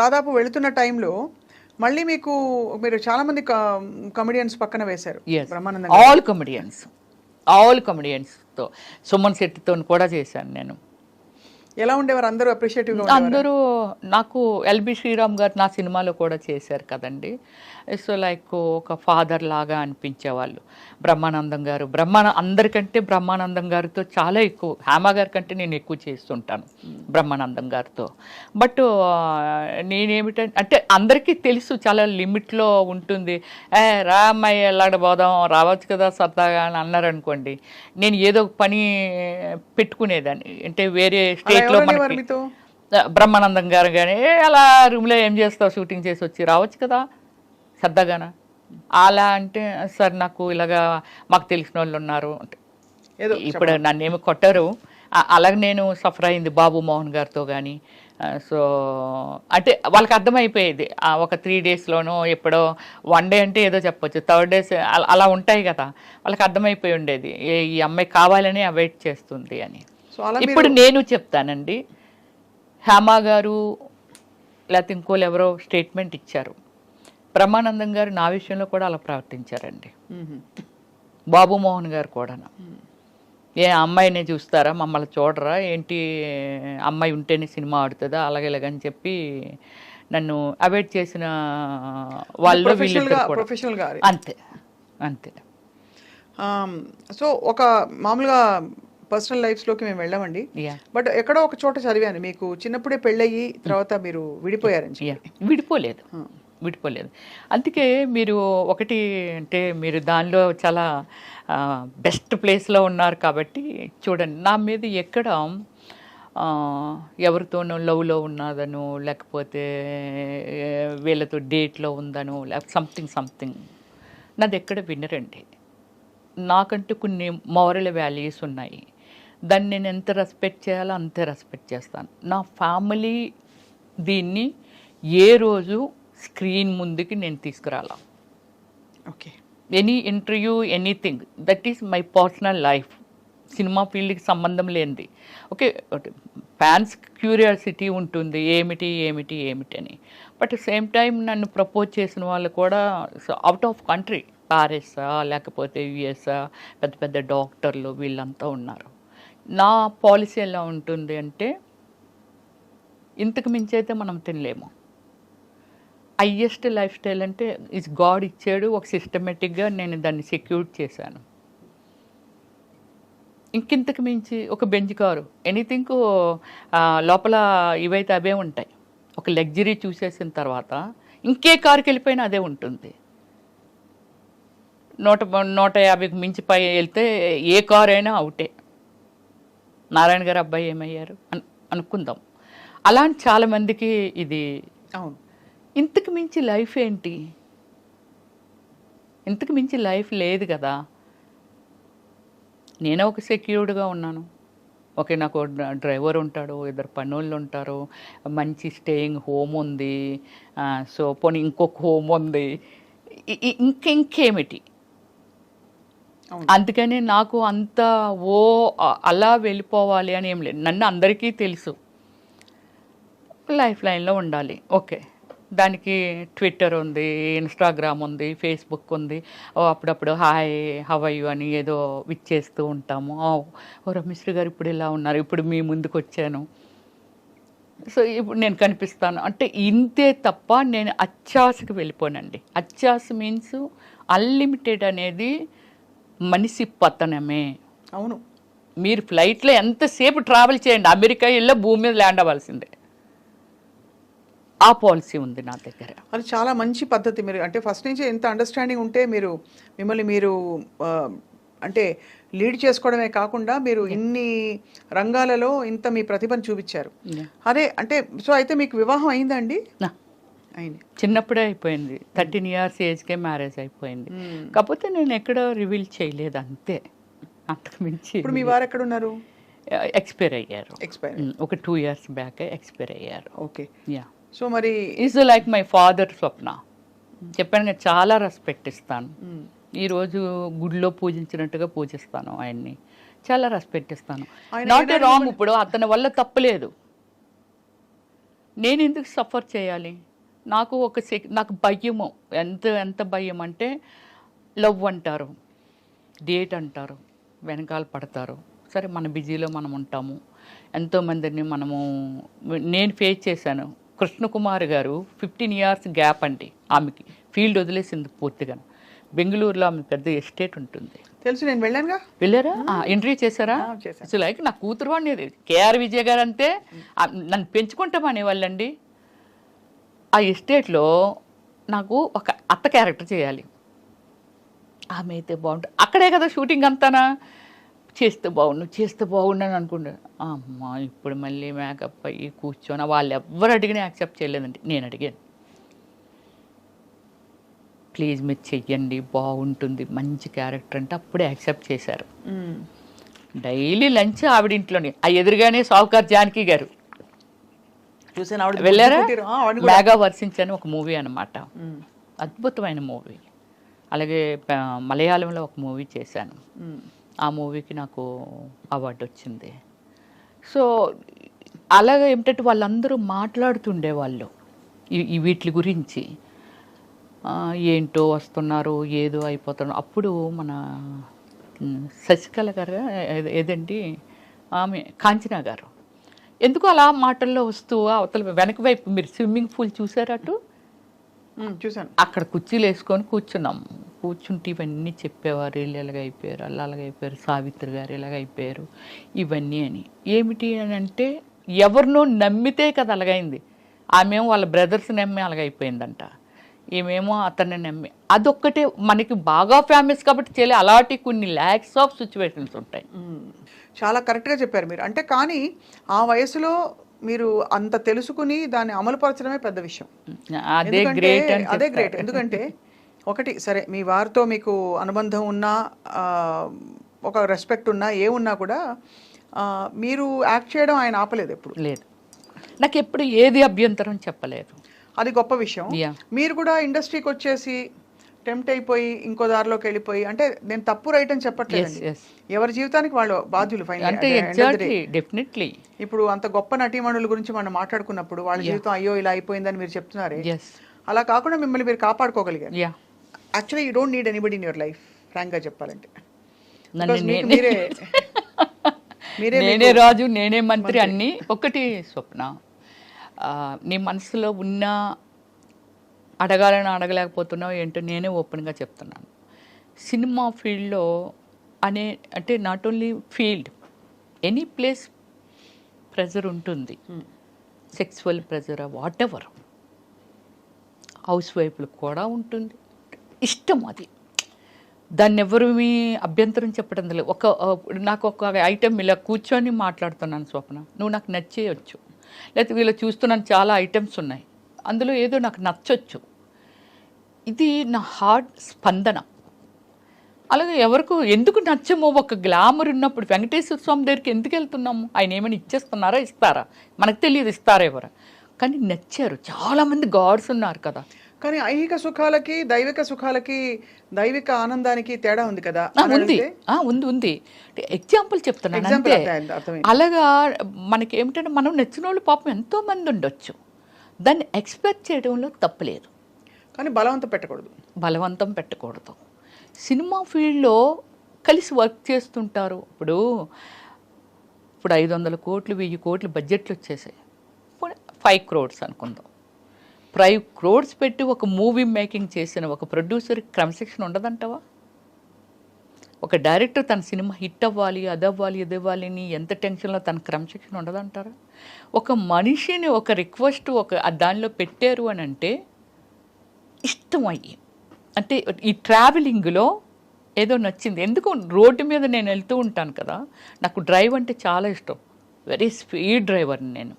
దాదాపు వెళుతున్న టైంలో మళ్ళీ మీరు చాలా మంది కమెడియన్స్ పక్కన వేశారు. బ్రహ్మానందం ఆల్ కమెడియన్స్తో, సుమన్ శెట్టితో కూడా చేశాను నేను. ఎలా ఉండేవారు అందరూ? అప్రిషియేటివ్గా అందరూ. నాకు ఎల్బి శ్రీరామ్ గారు నా సినిమాలో కూడా చేశారు కదండి. సో లైక్ ఒక ఫాదర్ లాగా అనిపించేవాళ్ళు. బ్రహ్మానందం గారు, అందరికంటే బ్రహ్మానందం గారితో చాలా ఎక్కువ, హేమ గారి కంటే నేను ఎక్కువ చేస్తుంటాను బ్రహ్మానందం గారితో. బట్ నేనేమిటంటే అంటే అందరికీ తెలుసు చాలా లిమిట్లో ఉంటుంది. రా అమ్మాయి వెళ్ళాడబోదాం, రావచ్చు కదా సరదాగా అని అన్నారనుకోండి, నేను ఏదో పని పెట్టుకునేదాన్ని. అంటే వేరే స్టేట్లో బ్రహ్మానందం గారు కానీ అలా రూమ్లో ఏం చేస్తావు, షూటింగ్ చేసి వచ్చి రావచ్చు కదా సరదాగాన. అలా అంటే సార్ నాకు ఇలాగా మాకు తెలిసిన వాళ్ళు ఉన్నారు అంటే, ఏదో ఇప్పుడు నన్ను ఏమి కొట్టరు. అలాగే నేను సఫర్ అయింది బాబు మోహన్ గారితో కానీ. సో అంటే వాళ్ళకి అర్థమైపోయేది ఒక 3 డేస్లోనో ఎప్పుడో 1 డే అంటే ఏదో చెప్పొచ్చు, 3rd డేస్ అలా ఉంటాయి కదా, వాళ్ళకి అర్థమైపోయి ఉండేది ఈ అమ్మాయి కావాలని అవాయిడ్ చేస్తుంది అని. సో అలా ఇప్పుడు నేను చెప్తానండి, హేమా గారు లేకపోతే ఇంకోళ్ళు ఎవరో స్టేట్మెంట్ ఇచ్చారు, బ్రహ్మానందం గారు నా విషయంలో కూడా అలా ప్రవర్తించారండి. బాబు మోహన్ గారు కూడా ఏ అమ్మాయిని చూస్తారా, మమ్మల్ని చూడరా ఏంటి, అమ్మాయి ఉంటేనే సినిమా ఆడుతుందా అలాగే ఇలాగని చెప్పి నన్ను అవాయిడ్ చేసిన వాళ్ళు ప్రొఫెషనల్ గా అంతే అంతే. సో ఒక మామూలుగా పర్సనల్ లైఫ్స్లోకి మేము వెళ్ళామండి, బట్ ఎక్కడో ఒక చోట చదివాను మీకు చిన్నప్పుడే పెళ్ళయ్యి తర్వాత మీరు విడిపోయారని చెప్పి. విడిపోలేదు. అందుకే మీరు ఒకటి అంటే మీరు దానిలో చాలా బెస్ట్ ప్లేస్లో ఉన్నారు కాబట్టి చూడండి, నా మీద ఎక్కడ ఎవరితోనో లవ్లో ఉన్నదను, లేకపోతే వీళ్ళతో డేట్లో ఉందను, లేకపోతే సంథింగ్ నాది ఎక్కడ వినరండి. నాకంటూ కొన్ని మోరల్ వాల్యూస్ ఉన్నాయి, దాన్ని నేను ఎంత రెస్పెక్ట్ చేయాలో అంతే రెస్పెక్ట్ చేస్తాను. నా ఫ్యామిలీ దీన్ని ఏ రోజు స్క్రీన్ ముందుకి నేను తీసుకురాలా. Okay, any interview anything that is my personal life, cinema ఫీల్డ్కి సంబంధం లేనిది. ఓకే, ఫ్యాన్స్ క్యూరియాసిటీ ఉంటుంది ఏమిటి ఏమిటి ఏమిటి అని, బట్ సేమ్ టైం నన్ను ప్రపోజ్ చేసిన వాళ్ళు కూడా అవుట్ ఆఫ్ కంట్రీ, ప్యారిసా లేకపోతే యుఎస్ఆ, పెద్ద పెద్ద డాక్టర్లు వీళ్ళంతా ఉన్నారు. నా పాలసీ ఎలా ఉంటుంది అంటే, ఇంతకు మించి అయితే మనం తినలేము. హయ్యెస్ట్ లైఫ్ స్టైల్ అంటే ఇస్ గాడ్ ఇచ్చాడు, ఒక సిస్టమేటిక్గా నేను దాన్ని సెక్యూర్ చేశాను. ఇంకింతకు మించి ఒక బెంచ్ కారు ఎనీథింగ్ లోపల ఇవైతే అవే ఉంటాయి. ఒక లగ్జరీ చూసేసిన తర్వాత ఇంకే కారుకి వెళ్ళిపోయినా అదే ఉంటుంది. 150కి మించి పై వెళ్తే ఏ కారు అయినా అవుటే. నారాయణ గారు అబ్బాయి ఏమయ్యారు అనుకుందాం. అలాంటి చాలామందికి ఇది. అవును, ఇంతకు మించి లైఫ్ ఏంటి, ఇంతకు మించి లైఫ్ లేదు కదా. నేనే ఒక సెక్యూర్డ్గా ఉన్నాను. ఓకే, నాకు డ్రైవర్ ఉంటాడు, 2 పనులు ఉంటారు, మంచి స్టేయింగ్ హోమ్ ఉంది, సో పోనీ ఇంకొక హోమ్ ఉంది, ఇంకేమిటి. అందుకని నాకు అంత అలా వెళ్ళిపోవాలి అని ఏం లేదు. నన్ను అందరికీ తెలుసు, లైఫ్ లైన్లో ఉండాలి. ఓకే, దానికి ట్విట్టర్ ఉంది, ఇన్స్టాగ్రామ్ ఉంది, ఫేస్బుక్ ఉంది. అప్పుడప్పుడు హాయ్ హవ్ యు అని ఏదో విచ్చేస్తూ ఉంటాము. ఓ రమేశ్వరి గారు ఇప్పుడు ఇలా ఉన్నారు, ఇప్పుడు మీ ముందుకు వచ్చాను, సో ఇప్పుడు నేను కనిపిస్తాను అంటే ఇంతే తప్ప నేను అత్యాశకు వెళ్ళిపోనండి. అత్యాశ మీన్స్ అన్లిమిటెడ్ అనేది మనిషి పతనమే. అవును, మీరు ఫ్లైట్లో ఎంతసేపు ట్రావెల్ చేయండి, అమెరికా వెళ్ళి భూమి మీద ల్యాండ్ అవ్వాల్సిందే. ఆ పాలసీ ఉంది నా దగ్గర. అది చాలా మంచి పద్ధతి. మీరు అంటే ఫస్ట్ నుంచి ఎంత అండర్స్టాండింగ్ ఉంటే మీరు మిమ్మల్ని మీరు అంటే లీడ్ చేసుకోవడమే కాకుండా మీరు ఇన్ని రంగాలలో ఇంత మీ ప్రతిభను చూపించారు. అదే అంటే సో అయితే మీకు వివాహం అయిందండి? అయింది, చిన్నప్పుడే అయిపోయింది. 13 years ఏజ్కే మ్యారేజ్ అయిపోయింది. కాకపోతే నేను ఎక్కడ రివీల్ చేయలేదు అంతే, అంతకు మించి. ఇప్పుడు మీ వారు ఎక్కడ ఉన్నారు? ఎక్స్పైర్ అయ్యారు. ఒక 2 years బ్యాక్ ఎక్స్పైర్ అయ్యారు. Okay, yeah. సో మరి ఈజ్ లైక్ మై ఫాదర్ స్వప్న. చెప్పాను కదా, చాలా రెస్పెక్ట్ ఇస్తాను. ఈరోజు గుడిలో పూజించినట్టుగా పూజిస్తాను ఆయన్ని, చాలా రెస్పెక్ట్ ఇస్తాను. Not a wrong. ఇప్పుడు అతని వల్ల తప్పలేదు, నేను ఎందుకు సఫర్ చేయాలి? నాకు నాకు భయము, ఎంత భయం అంటే, లవ్ అంటారు, డేట్ అంటారు, వెనకాల పడతారు. సరే, మన బిజీలో మనం ఉంటాము, ఎంతోమందిని నేను ఫేస్ చేశాను. కృష్ణకుమార్ గారు 15 years గ్యాప్ అండి, ఆమెకి ఫీల్డ్ వదిలేసింది పూర్తిగా. బెంగళూరులో ఆమె పెద్ద ఎస్టేట్ ఉంటుంది, తెలుసు, నేను వెళ్ళానుగా. వెళ్ళారా? ఇంటర్వ్యూ చేశారా? అసలు లైక్ నా కూతురు వాడిని కేఆర్ విజయ్ గారు అంతే నన్ను పెంచుకుంటామనే వాళ్ళండి. ఆ ఎస్టేట్లో నాకు ఒక అత్త క్యారెక్టర్ చేయాలి, ఆమె అయితే బాగుంటుంది. అక్కడే కదా షూటింగ్ అంతానా, చేస్తే బాగుండు అని అనుకుంటా. అమ్మ ఇప్పుడు మళ్ళీ మేకప్ అయ్యి కూర్చొని వాళ్ళు ఎవ్వరు అడిగినా యాక్సెప్ట్ చేయలేదండి. నేను అడిగాను, ప్లీజ్ మీరు చెయ్యండి బాగుంటుంది మంచి క్యారెక్టర్ అంటే అప్పుడే యాక్సెప్ట్ చేశారు. డైలీ లంచ్ ఆవిడ ఇంట్లోనే, ఆ ఎదురుగానే సావుకార్ జానకి గారు చూసాను ఆవిడ వెళ్ళారా? పుట్టిరు. ఆవిడ కూడా. మేఘా వర్షించని ఒక మూవీ అనమాట, అద్భుతమైన మూవీ. అలాగే మలయాళంలో ఒక మూవీ చేశాను, ఆ మూవీకి నాకు అవార్డు వచ్చింది. సో అలాగే ఏమిటంటే వాళ్ళందరూ మాట్లాడుతుండేవాళ్ళు ఈ వీటి గురించి, ఏంటో వస్తున్నారు ఏదో అయిపోతున్నారు. అప్పుడు మన శశికళ గారు ఏదండి ఆమె కాంచనా గారు ఎందుకు అలా మాటల్లో వస్తూ అవతల వెనక వైపు మీరు స్విమ్మింగ్ పూల్ చూసారా అటు చూసాను, అక్కడ కుర్చీలు వేసుకొని కూర్చున్నాము. కూర్చుంటే ఇవన్నీ చెప్పేవారు, వీళ్ళు ఎలాగైపోయారు అలా అలాగైపోయారు, సావిత్రి గారు ఎలాగైపోయారు ఇవన్నీ అని. ఏమిటి అని అంటే ఎవరినో నమ్మితే కదా అలాగైంది. ఆమెమో వాళ్ళ బ్రదర్స్ నమ్మి అలాగైపోయిందంట, ఈమెమో అతన్ని నమ్మి. అదొక్కటే మనకి బాగా ఫేమస్ కాబట్టి చేయలే. అలాంటి కొన్ని ల్యాక్స్ ఆఫ్ సిచ్యువేషన్స్ ఉంటాయి. చాలా కరెక్ట్గా చెప్పారు మీరు. అంటే కానీ ఆ వయసులో మీరు అంత తెలుసుకుని దాన్ని అమలుపరచడమే పెద్ద విషయం. అదే గ్రేట్. అదే గ్రేట్. ఎందుకంటే ఒకటి సరే మీ వారితో మీకు అనుబంధం ఉన్నా, ఒక రెస్పెక్ట్ ఉన్నా, ఏమున్నా కూడా మీరు యాక్ట్ చేయడం ఆయన ఆపలేదు ఎప్పుడు. లేదు, నాకు ఎప్పుడు ఏది అభ్యంతరం చెప్పలేదు. అది గొప్ప విషయం. మీరు కూడా ఇండస్ట్రీకి వచ్చేసి టెంప్ట్ అయిపోయి ఇంకో దారిలోకి వెళ్ళిపోయి, అంటే నేను తప్పు రైట్ అని చెప్పట్లేదండి, ఎవరి జీవితానికి వాళ్ళు బాధ్యులు. డెఫినెట్లీ ఇప్పుడు అంత గొప్ప నటీమణుల గురించి మనం మాట్లాడుకున్నప్పుడు వాళ్ళ జీవితం అయ్యో ఇలా అయిపోయిందని మీరు చెప్తున్నారే, అలా కాకుండా మిమ్మల్ని మీరు కాపాడుకోగలిగారు. Actually you don't need anybody in your life, frank గా చెప్పాలంటే. నేనే రాజు నేనే మంత్రి అన్ని. ఒకటి స్వప్న, నీ మనసులో ఉన్న అడగాలని అడగలేకపోతున్నావు ఏంటో నేనే ఓపెన్గా చెప్తున్నాను. సినిమా ఫీల్డ్లో అంటే not only field, any place pressure ఉంటుంది, sexual pressure whatever, house వైఫ్లకు కూడా ఉంటుంది. ఇష్టం అది, దాన్ని ఎవరు మీ అభ్యంతరం చెప్పడం లేదు. నాకు ఒక ఐటెం ఇలా కూర్చొని మాట్లాడుతున్నాను స్వప్న, నువ్వు నాకు నచ్చేయచ్చు, లేకపోతే వీళ్ళు చూస్తున్నాను చాలా ఐటమ్స్ ఉన్నాయి, అందులో ఏదో నాకు నచ్చొచ్చు, ఇది నా హార్ట్ స్పందన. అలాగే ఎవరికి ఎందుకు నచ్చమో, ఒక గ్లామర్ ఉన్నప్పుడు వెంకటేశ్వర స్వామి దగ్గరికి ఎందుకు వెళ్తున్నాము, ఆయన ఏమైనా ఇచ్చేస్తున్నారా, ఇస్తారా మనకు తెలియదు, ఇస్తారా ఎవరు, కానీ నచ్చారు. చాలామంది గాడ్స్ ఉన్నారు కదా. కానీ ఐహిక సుఖాలకి దైవిక సుఖాలకి, దైవిక ఆనందానికి తేడా ఉంది కదా. ఉంది ఎగ్జాంపుల్ చెప్తున్నాను అంతే. అలాగా మనకి ఏమిటంటే మనం నచ్చిన వాళ్ళు పాపం ఎంతో మంది ఉండొచ్చు, దాన్ని ఎక్స్పెక్ట్ చేయడంలో తప్పులేదు, కానీ బలవంతం పెట్టకూడదు. సినిమా ఫీల్డ్లో కలిసి వర్క్ చేస్తుంటారు. ఇప్పుడు 500 కోట్లు 1000 కోట్లు బడ్జెట్లు వచ్చేసాయి, 5 crores అనుకుందాం. 5 crores పెట్టి ఒక మూవీ మేకింగ్ చేసిన ఒక ప్రొడ్యూసర్కి క్రమశిక్షణ ఉండదంటావా? ఒక డైరెక్టర్ తన సినిమా హిట్ అవ్వాలి, అదవ్వాలి, ఇదవ్వాలి అని ఎంత టెన్షన్లో తన క్రమశిక్షణ ఉండదంటారా? ఒక మనిషిని ఒక రిక్వెస్ట్ దానిలో పెట్టారు అని అంటే ఇష్టం అయ్యి, అంటే ఈ ట్రావెలింగ్లో ఏదో నచ్చింది. ఎందుకు రోడ్డు మీద నేను వెళ్తూ ఉంటాను కదా, నాకు డ్రైవ్ అంటే చాలా ఇష్టం, వెరీ స్పీడ్ డ్రైవర్ని నేను.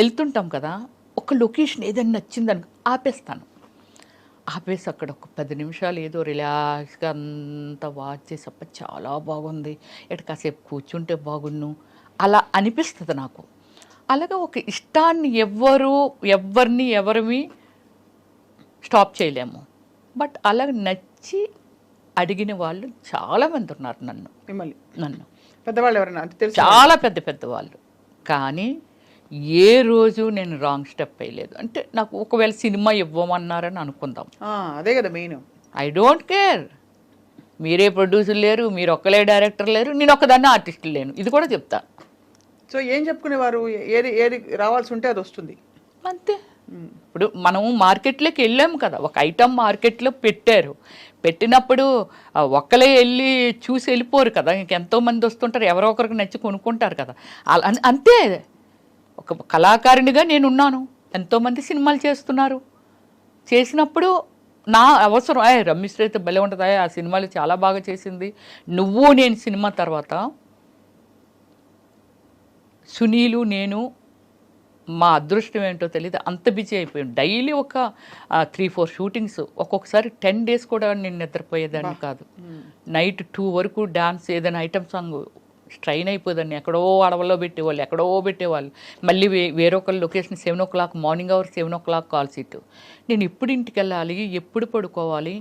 వెళ్తుంటాం కదా, ఒక లొకేషన్ ఏదైనా నచ్చిందని ఆపేసి అక్కడ ఒక 10 నిమిషాలు ఏదో రిలాక్స్గా అంతా వాచ్ చేసి అప్ప చాలా బాగుంది, ఎటు కాసేపు కూర్చుంటే బాగున్ను అలా అనిపిస్తుంది నాకు. అలాగే ఒక ఇష్టాన్ని ఎవరిని స్టాప్ చేయలేము. బట్ అలా నచ్చి అడిగిన వాళ్ళు చాలామంది ఉన్నారు నన్ను పెద్దవాళ్ళు ఎవరైనా చాలా పెద్దవాళ్ళు. కానీ ఏ రోజు నేను రాంగ్ స్టెప్ వేయలేదు. అంటే నాకు ఒకవేళ సినిమా ఇవ్వమన్నారని అనుకుందాం, అదే కదా మెయిన్, ఐ డోంట్ కేర్. మీరే ప్రొడ్యూసర్ లేరు, మీరు ఒక్కలే డైరెక్టర్ లేరు, నేను ఒక్కదాన్ని ఆర్టిస్ట్ లేను, ఇది కూడా చెప్తా. సో ఏం చెప్పుకునేవారు, ఏది రావాల్సి ఉంటే అది వస్తుంది అంతే. ఇప్పుడు మనము మార్కెట్లోకి వెళ్ళాము కదా, ఒక ఐటమ్ మార్కెట్లో పెట్టినప్పుడు ఒక్కలే వెళ్ళి చూసి వెళ్ళిపోరు కదా, ఇంకెంతోమంది వస్తుంటారు, ఎవరో ఒకరికి నచ్చి కొనుక్కుంటారు కదా. అంతే, ఒక కళాకారునిగా నేనున్నాను, ఎంతోమంది సినిమాలు చేస్తున్నారు, చేసినప్పుడు నా అవసరం రమ్యశ్రీ అయితే భలే ఉంటుంది, ఆ సినిమాలు చాలా బాగా చేసింది. నువ్వు నేను సినిమా తర్వాత సునీలు నేను మా అదృష్టం ఏంటో తెలియదు, అంత బిజీ అయిపోయాం. డైలీ ఒక 3-4 షూటింగ్స్, ఒక్కొక్కసారి 10 days కూడా నేను నిద్రపోయేదాన్ని కాదు. నైట్ 2 వరకు డాన్స్, ఏదైనా ఐటమ్ సాంగ్ స్ట్రైన్ అయిపోదాన్ని. ఎక్కడో అడవుల్లో పెట్టేవాళ్ళు, ఎక్కడో పెట్టేవాళ్ళు. మళ్ళీ వేరొకరు location 7 o'clock, morning hour 7 o'clock call sheet. నేను ఎప్పుడు ఇంటికి వెళ్ళాలి, ఎప్పుడు పడుకోవాలి,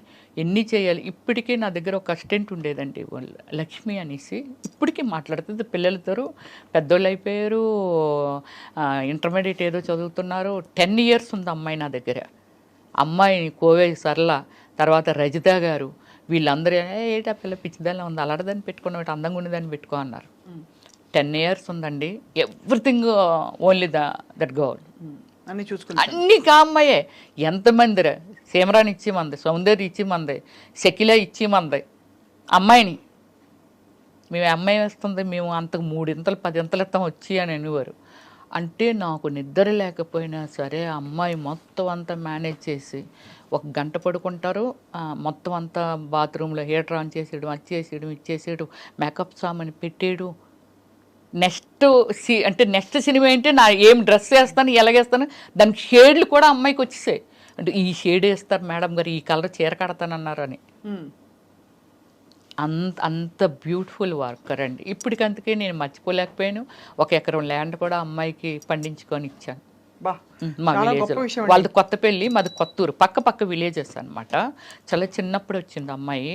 ఎన్ని చేయాలి. ఇప్పటికే నా దగ్గర ఒక అసిస్టెంట్ ఉండేదండి, లక్ష్మి అనేసి. ఇప్పటికీ మాట్లాడుతుంది పిల్లలతో. పెద్దోళ్ళు అయిపోయారు, ఇంటర్మీడియట్ ఏదో చదువుతున్నారు. 10 years ఉంది అమ్మాయి నా దగ్గర. అమ్మాయి కోవే సరళ, తర్వాత రజిత గారు, వీళ్ళందరూ ఏటా పిల్ల పిచ్చిదాన్ని ఉంది, అలాడదాన్ని పెట్టుకున్న అందంగా ఉండేదాన్ని పెట్టుకో అన్నారు. 10 years ఉందండి. Everything only that girl. అన్ని చూసుకుంటా అన్ని కామ్మాయే. ఎంతమంది సీమరాని ఇచ్చి మంది, సౌందర్య ఇచ్చి మంది, శకిల ఇచ్చి మంది. అమ్మాయిని మేము అమ్మాయి వేస్తుంది, మేము అంతకు 3 ఇంతలు 10 ఇంతలు ఇస్తాం వచ్చి అని అనేవారు. అంటే నాకు నిద్ర లేకపోయినా సరే అమ్మాయి మొత్తం అంతా మేనేజ్ చేసి 1 గంట పడుకుంటారు, మొత్తం అంతా బాత్రూంలో హీటర్ ఆన్ చేసేయడం, అది చేసేయడం, ఇది చేసేయడం, మేకప్ సామాన్ పెట్టేయడం. నెక్స్ట్ సినిమా ఏంటి, నా ఏం డ్రెస్ వేస్తాను, ఎలాగేస్తాను, దానికి షేడ్లు కూడా అమ్మాయికి వచ్చేసాయి. అంటే ఈ షేడ్ వేస్తారు మేడం గారు, ఈ కలర్ చీర కడతానన్నారు అని. అంత బ్యూటిఫుల్ వర్కర్ అండి. ఇప్పటికంతకే నేను మర్చిపోలేకపోయాను. 1 ఎకరం ల్యాండ్ కూడా అమ్మాయికి పండించుకొని ఇచ్చాను. మా విలేజ్ వాళ్ళది కొత్తపల్లి, మాది కొత్తూరు, పక్క విలేజెస్ అనమాట. చాలా చిన్నప్పుడు వచ్చింది అమ్మాయి.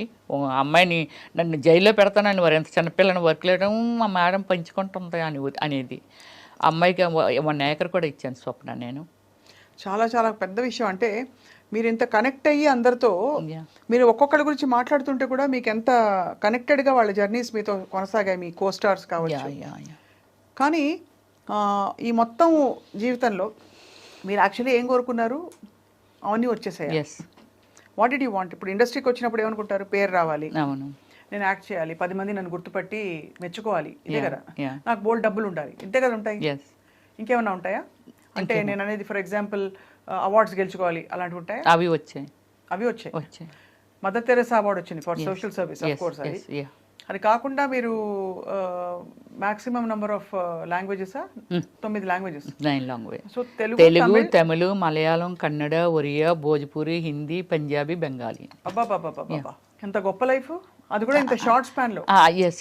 అమ్మాయిని నన్ను జైల్లో పెడతానని వారు, ఎంత చిన్నపిల్లని వర్క్ లేయడం మా మేడం పంచుకుంటుంది అనేది. అమ్మాయికి 1 acre కూడా ఇచ్చాను స్వప్న నేను. చాలా చాలా పెద్ద విషయం. అంటే మీరు ఇంత కనెక్ట్ అయ్యి అందరితో, మీరు ఒక్కొక్కరి గురించి మాట్లాడుతుంటే కూడా మీకు ఎంత కనెక్టెడ్గా వాళ్ళ జర్నీస్ మీతో కొనసాగాయి, మీ కోస్టార్స్ కావచ్చు. కానీ ఈ మొత్తం జీవితంలో మీరు యాక్చువల్లీ ఏం కోరుకున్నారు, అవన్నీ వచ్చేసాయి. What did you want? ఇప్పుడు ఇండస్ట్రీకి వచ్చినప్పుడు ఏమనుకుంటారు, పేరు రావాలి, అవును, నేను యాక్ట్ చేయాలి, 10 మంది నన్ను గుర్తుపట్టి మెచ్చుకోవాలి, ఇదే కదా, నాకు బోల్డ్ డబ్బులు ఉండాలి, ఇంతే కదా ఉంటాయి. ఇంకేమన్నా ఉంటాయా? అంటే నేను అనేది ఫర్ ఎగ్జాంపుల్ అవార్డ్స్ గెలుచుకోవాలి, అలాంటివి ఉంటాయా? అవి వచ్చాయి. మదర్ తెరెసా అవార్డు వచ్చింది for social service, of course. అది కాకుండా మీరు maximum number of languages 9 languages. 9 language. So Telugu, Tamil, Malayalam, Kannada, Oriya, Bhojpuri, Hindi, Punjabi, Bengali. అబ్బా, ఎంత గొప్ప లైఫ్, అది కూడా ఇంత షార్ట్ స్పాన్ లో.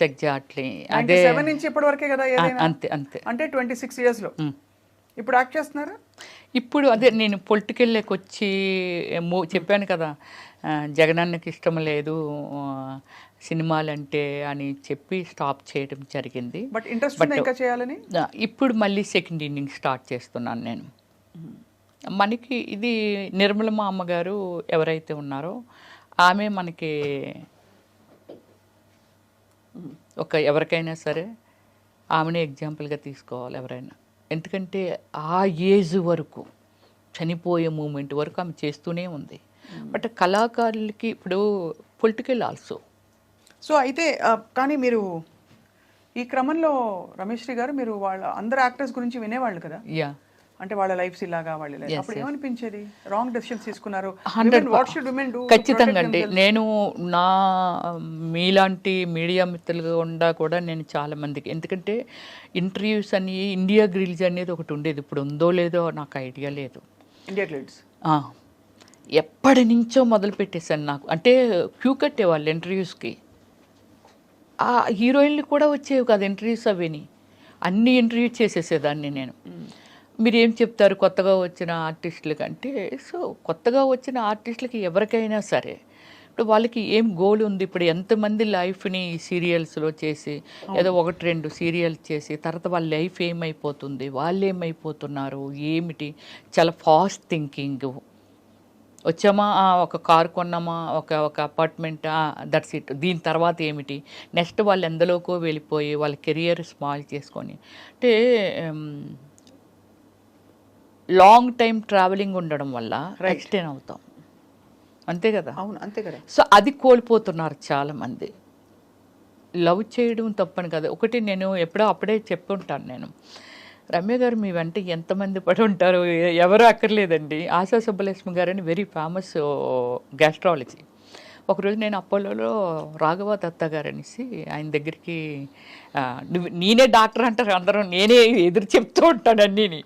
ఎగ్జాక్ట్లీ. అదే 7 నుంచి ఇప్పటి వరకే కదా, అంతే. అంటే 26 years లో ఇప్పుడు యాక్ట్ చేస్తున్నారా? ఇప్పుడు అదే నేను పొలిటికల్లోకి వచ్చి చెప్పాను కదా, జగనన్నకి ఇష్టం లేదు సినిమాలంటే అని చెప్పి స్టాప్ చేయడం జరిగింది. బట్ ఇంట్రెస్ట్ ఇంకా చేయాలని ఇప్పుడు మళ్ళీ సెకండ్ ఇన్నింగ్ స్టార్ట్ చేస్తున్నాను నేను. మనకి ఇది నిర్మలమ్మ అమ్మగారు ఎవరైతే ఉన్నారో ఆమె మనకి ఎవరికైనా సరే ఆమెనే ఎగ్జాంపుల్గా తీసుకోవాలి ఎవరైనా. ఎందుకంటే ఆ ఏజ్ వరకు, చనిపోయే మూమెంట్ వరకు ఆమె చేస్తూనే ఉంది. బట్ కళాకారులకి ఇప్పుడు పొలిటికల్ ఆల్సో. సో అయితే కానీ మీరు ఈ క్రమంలో రమేశ్రీ గారు, మీరు వాళ్ళ అందరు యాక్టర్స్ గురించి వినేవాళ్ళు కదా, అంటే వాళ్ళ లైఫ్స్ ఇలాగా, వాళ్ళ లైఫ్ అప్పుడు ఏమనిపించేది? రాంగ్ డెసిషన్స్ తీసుకున్నారు, ఖచ్చితంగా అండి. నేను నా మీలాంటి మీడియా మిత్రులుగా ఉండా కూడా నేను చాలా మందికి, ఎందుకంటే ఇంటర్వ్యూస్ అని ఇండియా గ్రిల్స్ అనేది ఒకటి ఉండేది, ఇప్పుడు ఉందో లేదో నాకు ఐడియా లేదు. ఇండియా గ్రిల్స్ ఎప్పటి నుంచో మొదలు పెట్టేశాను. నాకు అంటే క్యూ కట్టేవాళ్ళు ఇంటర్వ్యూస్కి. ఆ హీరోయిన్లు కూడా వచ్చేవి కాదు ఇంటర్వ్యూస్, అవిని అన్ని ఇంటర్వ్యూ చేసేసేదాన్ని నేను. మీరు ఏం చెప్తారు కొత్తగా వచ్చిన ఆర్టిస్టులకి అంటే, సో కొత్తగా వచ్చిన ఆర్టిస్టులకి ఎవరికైనా సరే ఇప్పుడు వాళ్ళకి ఏం గోల్ ఉంది, ఇప్పుడు ఎంతమంది లైఫ్ని సీరియల్స్లో చేసి ఏదో 1-2 సీరియల్స్ చేసి తర్వాత వాళ్ళ లైఫ్ ఏమైపోతుంది, వాళ్ళు ఏమైపోతున్నారు ఏమిటి, చాలా ఫాస్ట్ థింకింగ్. వచ్చామా, ఒక కారు కొన్నామా, ఒక అపార్ట్మెంట్, దట్స్ ఇట్, దీని తర్వాత ఏమిటి నెక్స్ట్, వాళ్ళు ఎందులోకో వెళ్ళిపోయి వాళ్ళ కెరియర్ స్మాల్ చేసుకొని, అంటే లాంగ్ టైం ట్రావెలింగ్ ఉండడం వల్ల ఎక్స్టెండ్ అవుతాం, అంతే కదా. అవును, అంతే కదా. సో అది కోల్పోతున్నారు చాలామంది. లవ్ చేయడం తప్పని కదా. ఒకటి నేను ఎప్పుడో అప్పుడే చెప్పుంటాను నేను, రమ్య గారు మీ వెంట ఎంతమంది పడి ఉంటారు, ఎవరు అక్కర్లేదండి. ఆశా సుబ్బలక్ష్మి గారు అని వెరీ ఫేమస్ గ్యాస్ట్రాలజీ. ఒకరోజు నేను అపోలోలో రాఘవ దత్తా గారు అనేసి ఆయన దగ్గరికి నేనే డాక్టర్ అంటారు అందరూ, నేనే ఎదురు చెప్తూ ఉంటాను అన్నీని.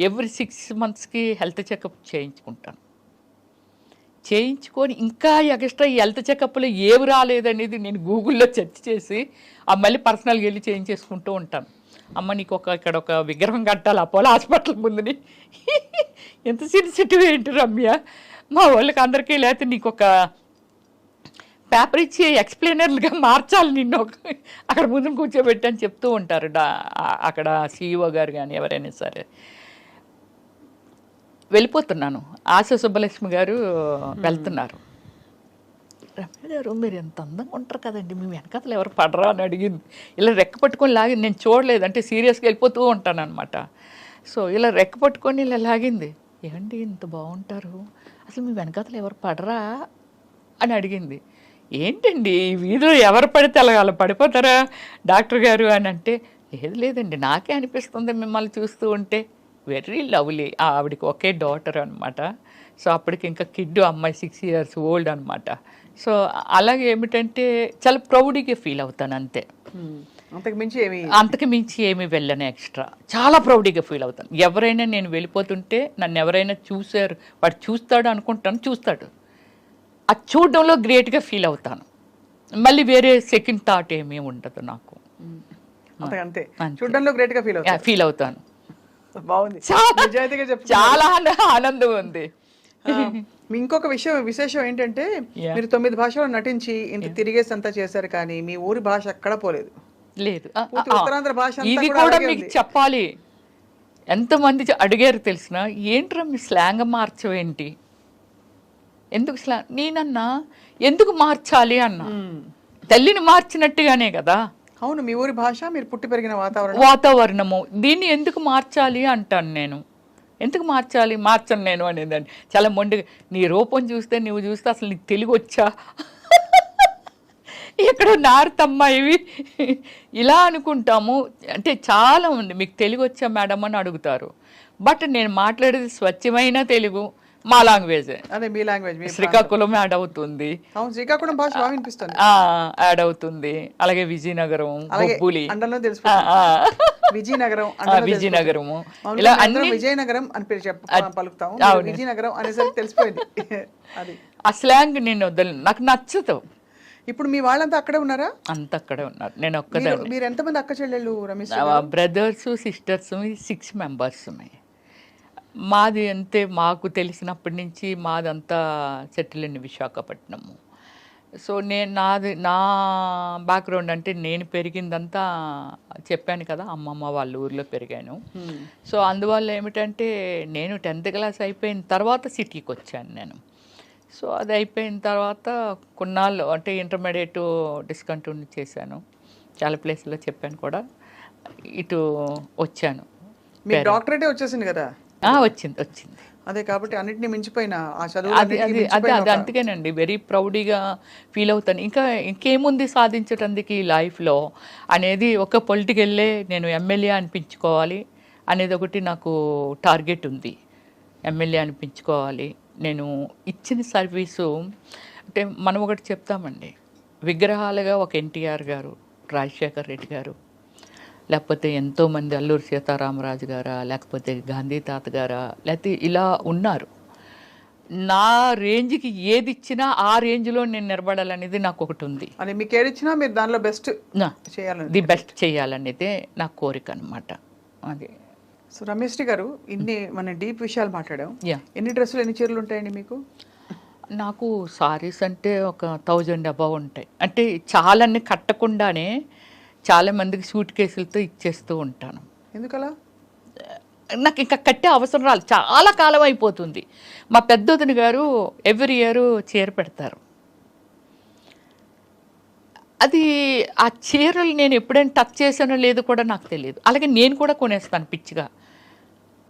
ఎవ్రీ 6 monthsకి హెల్త్ చెకప్ చేయించుకుంటాను. చేయించుకొని ఇంకా ఎక్స్ట్రా ఈ హెల్త్ చెకప్లో ఏవి రాలేదనేది నేను గూగుల్లో సెర్చ్ చేసి మళ్ళీ పర్సనల్గా వెళ్ళి చేయించేసుకుంటూ ఉంటాను. అమ్మ నీకు ఇక్కడ ఒక విగ్రహం కట్టాలి అపోలో హాస్పిటల్ ముందుని. ఎంత సెన్సిటివ్ ఏంటి రమ్య, మా వాళ్ళకి అందరికీ లేకపోతే నీకు ఒక పేపర్ ఇచ్చి ఎక్స్ప్లెయినర్లుగా మార్చాలి నిన్ను అక్కడ ముందు కూర్చోబెట్టి అని చెప్తూ ఉంటారు అక్కడ సిఇఓ గారు కానీ ఎవరైనా సరే. వెళ్ళిపోతున్నాను, ఆశా సుబ్బలక్ష్మి గారు వెళ్తున్నారు. రమ్య గారు మీరు ఎంత అందంగా ఉంటారు కదండి, మీ వెనకాతలు ఎవరు పడరా అని అడిగింది. ఇలా రెక్క పట్టుకొని లాగింది, నేను చూడలేదు అంటే సీరియస్గా వెళ్ళిపోతూ ఉంటాను అనమాట. సో ఇలా రెక్క పట్టుకొని ఇలా లాగింది. ఏమండి ఇంత బాగుంటారు, అసలు మీ వెనకాతలు ఎవరు పడరా అని అడిగింది. ఏంటండి ఈ వీధిలో ఎవరు పడితే అలా పడిపోతారా డాక్టర్ గారు అని అంటే, లేదండి నాకే అనిపిస్తుంది మిమ్మల్ని చూస్తూ ఉంటే. Very lovely. ఆవిడకి ఒకే డాటర్ అనమాట. సో అప్పటికి ఇంకా కిడ్ అమ్మాయి 6 years old అనమాట. సో అలాగే ఏమిటంటే చాలా ప్రౌడ్గా ఫీల్ అవుతాను అంతే, అంతకు మించి ఏమి వెళ్ళను ఎక్స్ట్రా. చాలా ప్రౌడ్గా ఫీల్ అవుతాను. ఎవరైనా నేను వెళ్ళిపోతుంటే నన్ను ఎవరైనా చూశారు, వాడు చూస్తాడు అనుకుంటాను, చూస్తాడు, అది చూడడంలో గ్రేట్గా ఫీల్ అవుతాను. మళ్ళీ వేరే సెకండ్ థాట్ ఏమీ ఉండదు నాకు. అంతే చూడడంలో గ్రేట్గా ఫీల్ అవుతాను. బాగుంది, చాలా ఆనందం ఉంది. ఇంకొక విశేషం ఏంటంటే మీరు 9 భాషల్లో నటించి ఇంత తిరిగేసి అంతా చేశారు, కానీ మీ ఊరి భాష ఎక్కడ పోలేదు. లేదు, ఉత్తరాంధ్ర భాష ఇది కూడా మీకు చెప్పాలి. ఎంతమంది అడిగారు తెలిసిన, ఏంట్రా మీ స్లాంగ్ మార్చవేంటి, ఎందుకు స్లాంగ్? నేనన్నా ఎందుకు మార్చాలి అన్నా, తల్లిని మార్చినట్టుగానే కదా. అవును, మీ ఊరి భాష, మీరు పుట్టి పెరిగిన వాతావరణము, దీన్ని ఎందుకు మార్చాలి అంటాను నేను. ఎందుకు మార్చాలి, మార్చను నేను అనేదాన్ని. చాలా మొండిగా, నీ రూపం చూస్తే నువ్వు చూస్తే అసలు నీకు తెలుగు వచ్చా, ఎక్కడో నారుతమ్మా ఇవి ఇలా అనుకుంటాము. అంటే చాలా ఉంది, మీకు తెలుగు వచ్చా మేడం అని అడుగుతారు. బట్ నేను మాట్లాడేది స్వచ్ఛమైన తెలుగు, మా లాంగ్వేజ్. అదే మీ లాంగ్వేజ్. శ్రీకాకుళం యాడ్ అవుతుంది, శ్రీకాకుళం భాష బాగా వినిపిస్తుంది, యాడ్ అవుతుంది. అలాగే విజయనగరం, బొబ్బులి, విజయనగరము, ఇలా అన్ని విజయనగరం అని పలుకుతాం. విజయనగరం అనేసరికి తెలిసిపోయింది. అది ఆ స్లాంగ్ నేను వదలను, నాకు నచ్చదు. ఇప్పుడు మీ వాళ్ళంతా అక్కడే ఉన్నారా? అంత అక్కడే ఉన్నారు, నేను ఒక్కదాన్ని. మీరు ఎంతమంది అక్క చెల్లెళ్ళు రమేష్? Brothers sisters 6 members. మాది అంతే, మాకు తెలిసినప్పటి నుంచి మాదంతా సెటిల్ ఇన్ విశాఖపట్నము. సో నా బ్యాక్గ్రౌండ్ అంటే నేను పెరిగిందంతా చెప్పాను కదా, అమ్మమ్మ వాళ్ళ ఊర్లో పెరిగాను. సో అందువల్ల ఏమిటంటే నేను 10th class అయిపోయిన తర్వాత సిటీకి వచ్చాను నేను. సో అది అయిపోయిన తర్వాత కొన్నాళ్ళు అంటే ఇంటర్మీడియట్ డిస్కంటిన్యూ చేశాను, చాలా ప్లేస్లో చెప్పాను కూడా, ఇటు వచ్చాను. మీ డాక్టరేటే వచ్చేసింది కదా? వచ్చింది. అదే కాబట్టి అన్నిటిని మించిపోయిన ఆ చదువు అది అందుకేనండి వెరీ ప్రౌడ్గా ఫీల్ అవుతాను. ఇంకేముంది సాధించడానికి ఈ లైఫ్లో అనేది, ఒక పొలిటికల్లే నేను ఎమ్మెల్యే అనిపించుకోవాలి అనేది ఒకటి నాకు టార్గెట్ ఉంది. ఎమ్మెల్యే అనిపించుకోవాలి. నేను ఇచ్చిన సర్వీసు అంటే మనం ఒకటి చెప్తామండి, విగ్రహాలుగా ఒక ఎన్టీఆర్ గారు, రాజశేఖర్ రెడ్డి గారు, లేకపోతే ఎంతోమంది అల్లూరి సీతారామరాజు గారా, లేకపోతే గాంధీ తాత గారా, లేకపోతే ఇలా ఉన్నారు. నా రేంజ్కి ఏది ఇచ్చినా ఆ రేంజ్లో నేను నిలబడాలనేది నాకు ఒకటి ఉంది. అని మీకు ఏది ఇచ్చినా మీరు దానిలో బెస్ట్ చేయాలని, ది బెస్ట్ చేయాలనేదే నా కోరిక అనమాట. అది. సో రమేష్ గారు, ఇన్ని మన డీప్ విషయాలు మాట్లాడాం. ఎన్ని డ్రెస్సులు, ఎన్ని చీరలు ఉంటాయండి మీకు? నాకు సారీస్ అంటే ఒక 1000 above ఉంటాయి. అంటే చాలాన్ని కట్టకుండానే చాలా మందికి సూట్ కేసులతో ఇచ్చేస్తూ ఉంటాను. ఎందుకలా? నాకు ఇంకా కట్టే అవసరం రాలేదు, చాలా కాలం అయిపోతుంది. మా పెద్దొదిన గారు ఎవ్రీ ఇయర్ చీర పెడతారు. అది ఆ చీరలు నేను ఎప్పుడైనా టచ్ చేసానో లేదో కూడా నాకు తెలియదు. అలాగే నేను కూడా కొనేస్తాను పిచ్చిగా.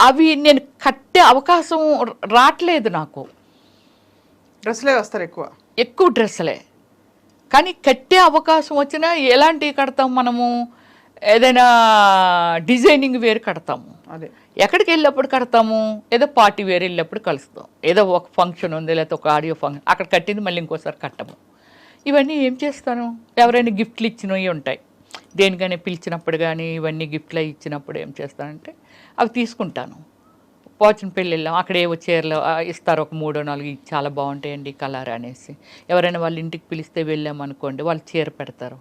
అవి నేను కట్టే అవకాశం రావట్లేదు నాకు. డ్రెస్సులే వస్తారు, ఎక్కువ డ్రెస్సులే. కానీ కట్టే అవకాశం వచ్చినా ఎలాంటివి కడతాం మనము? ఏదైనా డిజైనింగ్ వేరు కడతాము. అదే ఎక్కడికి వెళ్ళినప్పుడు కడతాము, ఏదో పార్టీ వేరే వెళ్ళినప్పుడు కలుస్తాం, ఏదో ఒక ఫంక్షన్ ఉంది లేకపోతే ఒక ఆడియో ఫంక్షన్ అక్కడ కట్టింది మళ్ళీ ఇంకోసారి కట్టము. ఇవన్నీ ఏం చేస్తాను, ఎవరైనా గిఫ్ట్లు ఇచ్చినవి ఉంటాయి, దేనికైనా పిలిచినప్పుడు కానీ ఇవన్నీ గిఫ్ట్లు ఇచ్చినప్పుడు ఏం చేస్తానంటే అవి తీసుకుంటాను. పోచిన పెళ్ళి వెళ్ళాం, అక్కడ ఏవో చీరలు ఇస్తారు, ఒక 3-4 ఇవి చాలా బాగుంటాయండి కలర్ అనేసి. ఎవరైనా వాళ్ళ ఇంటికి పిలిస్తే వెళ్ళామనుకోండి, వాళ్ళు చీర పెడతారు.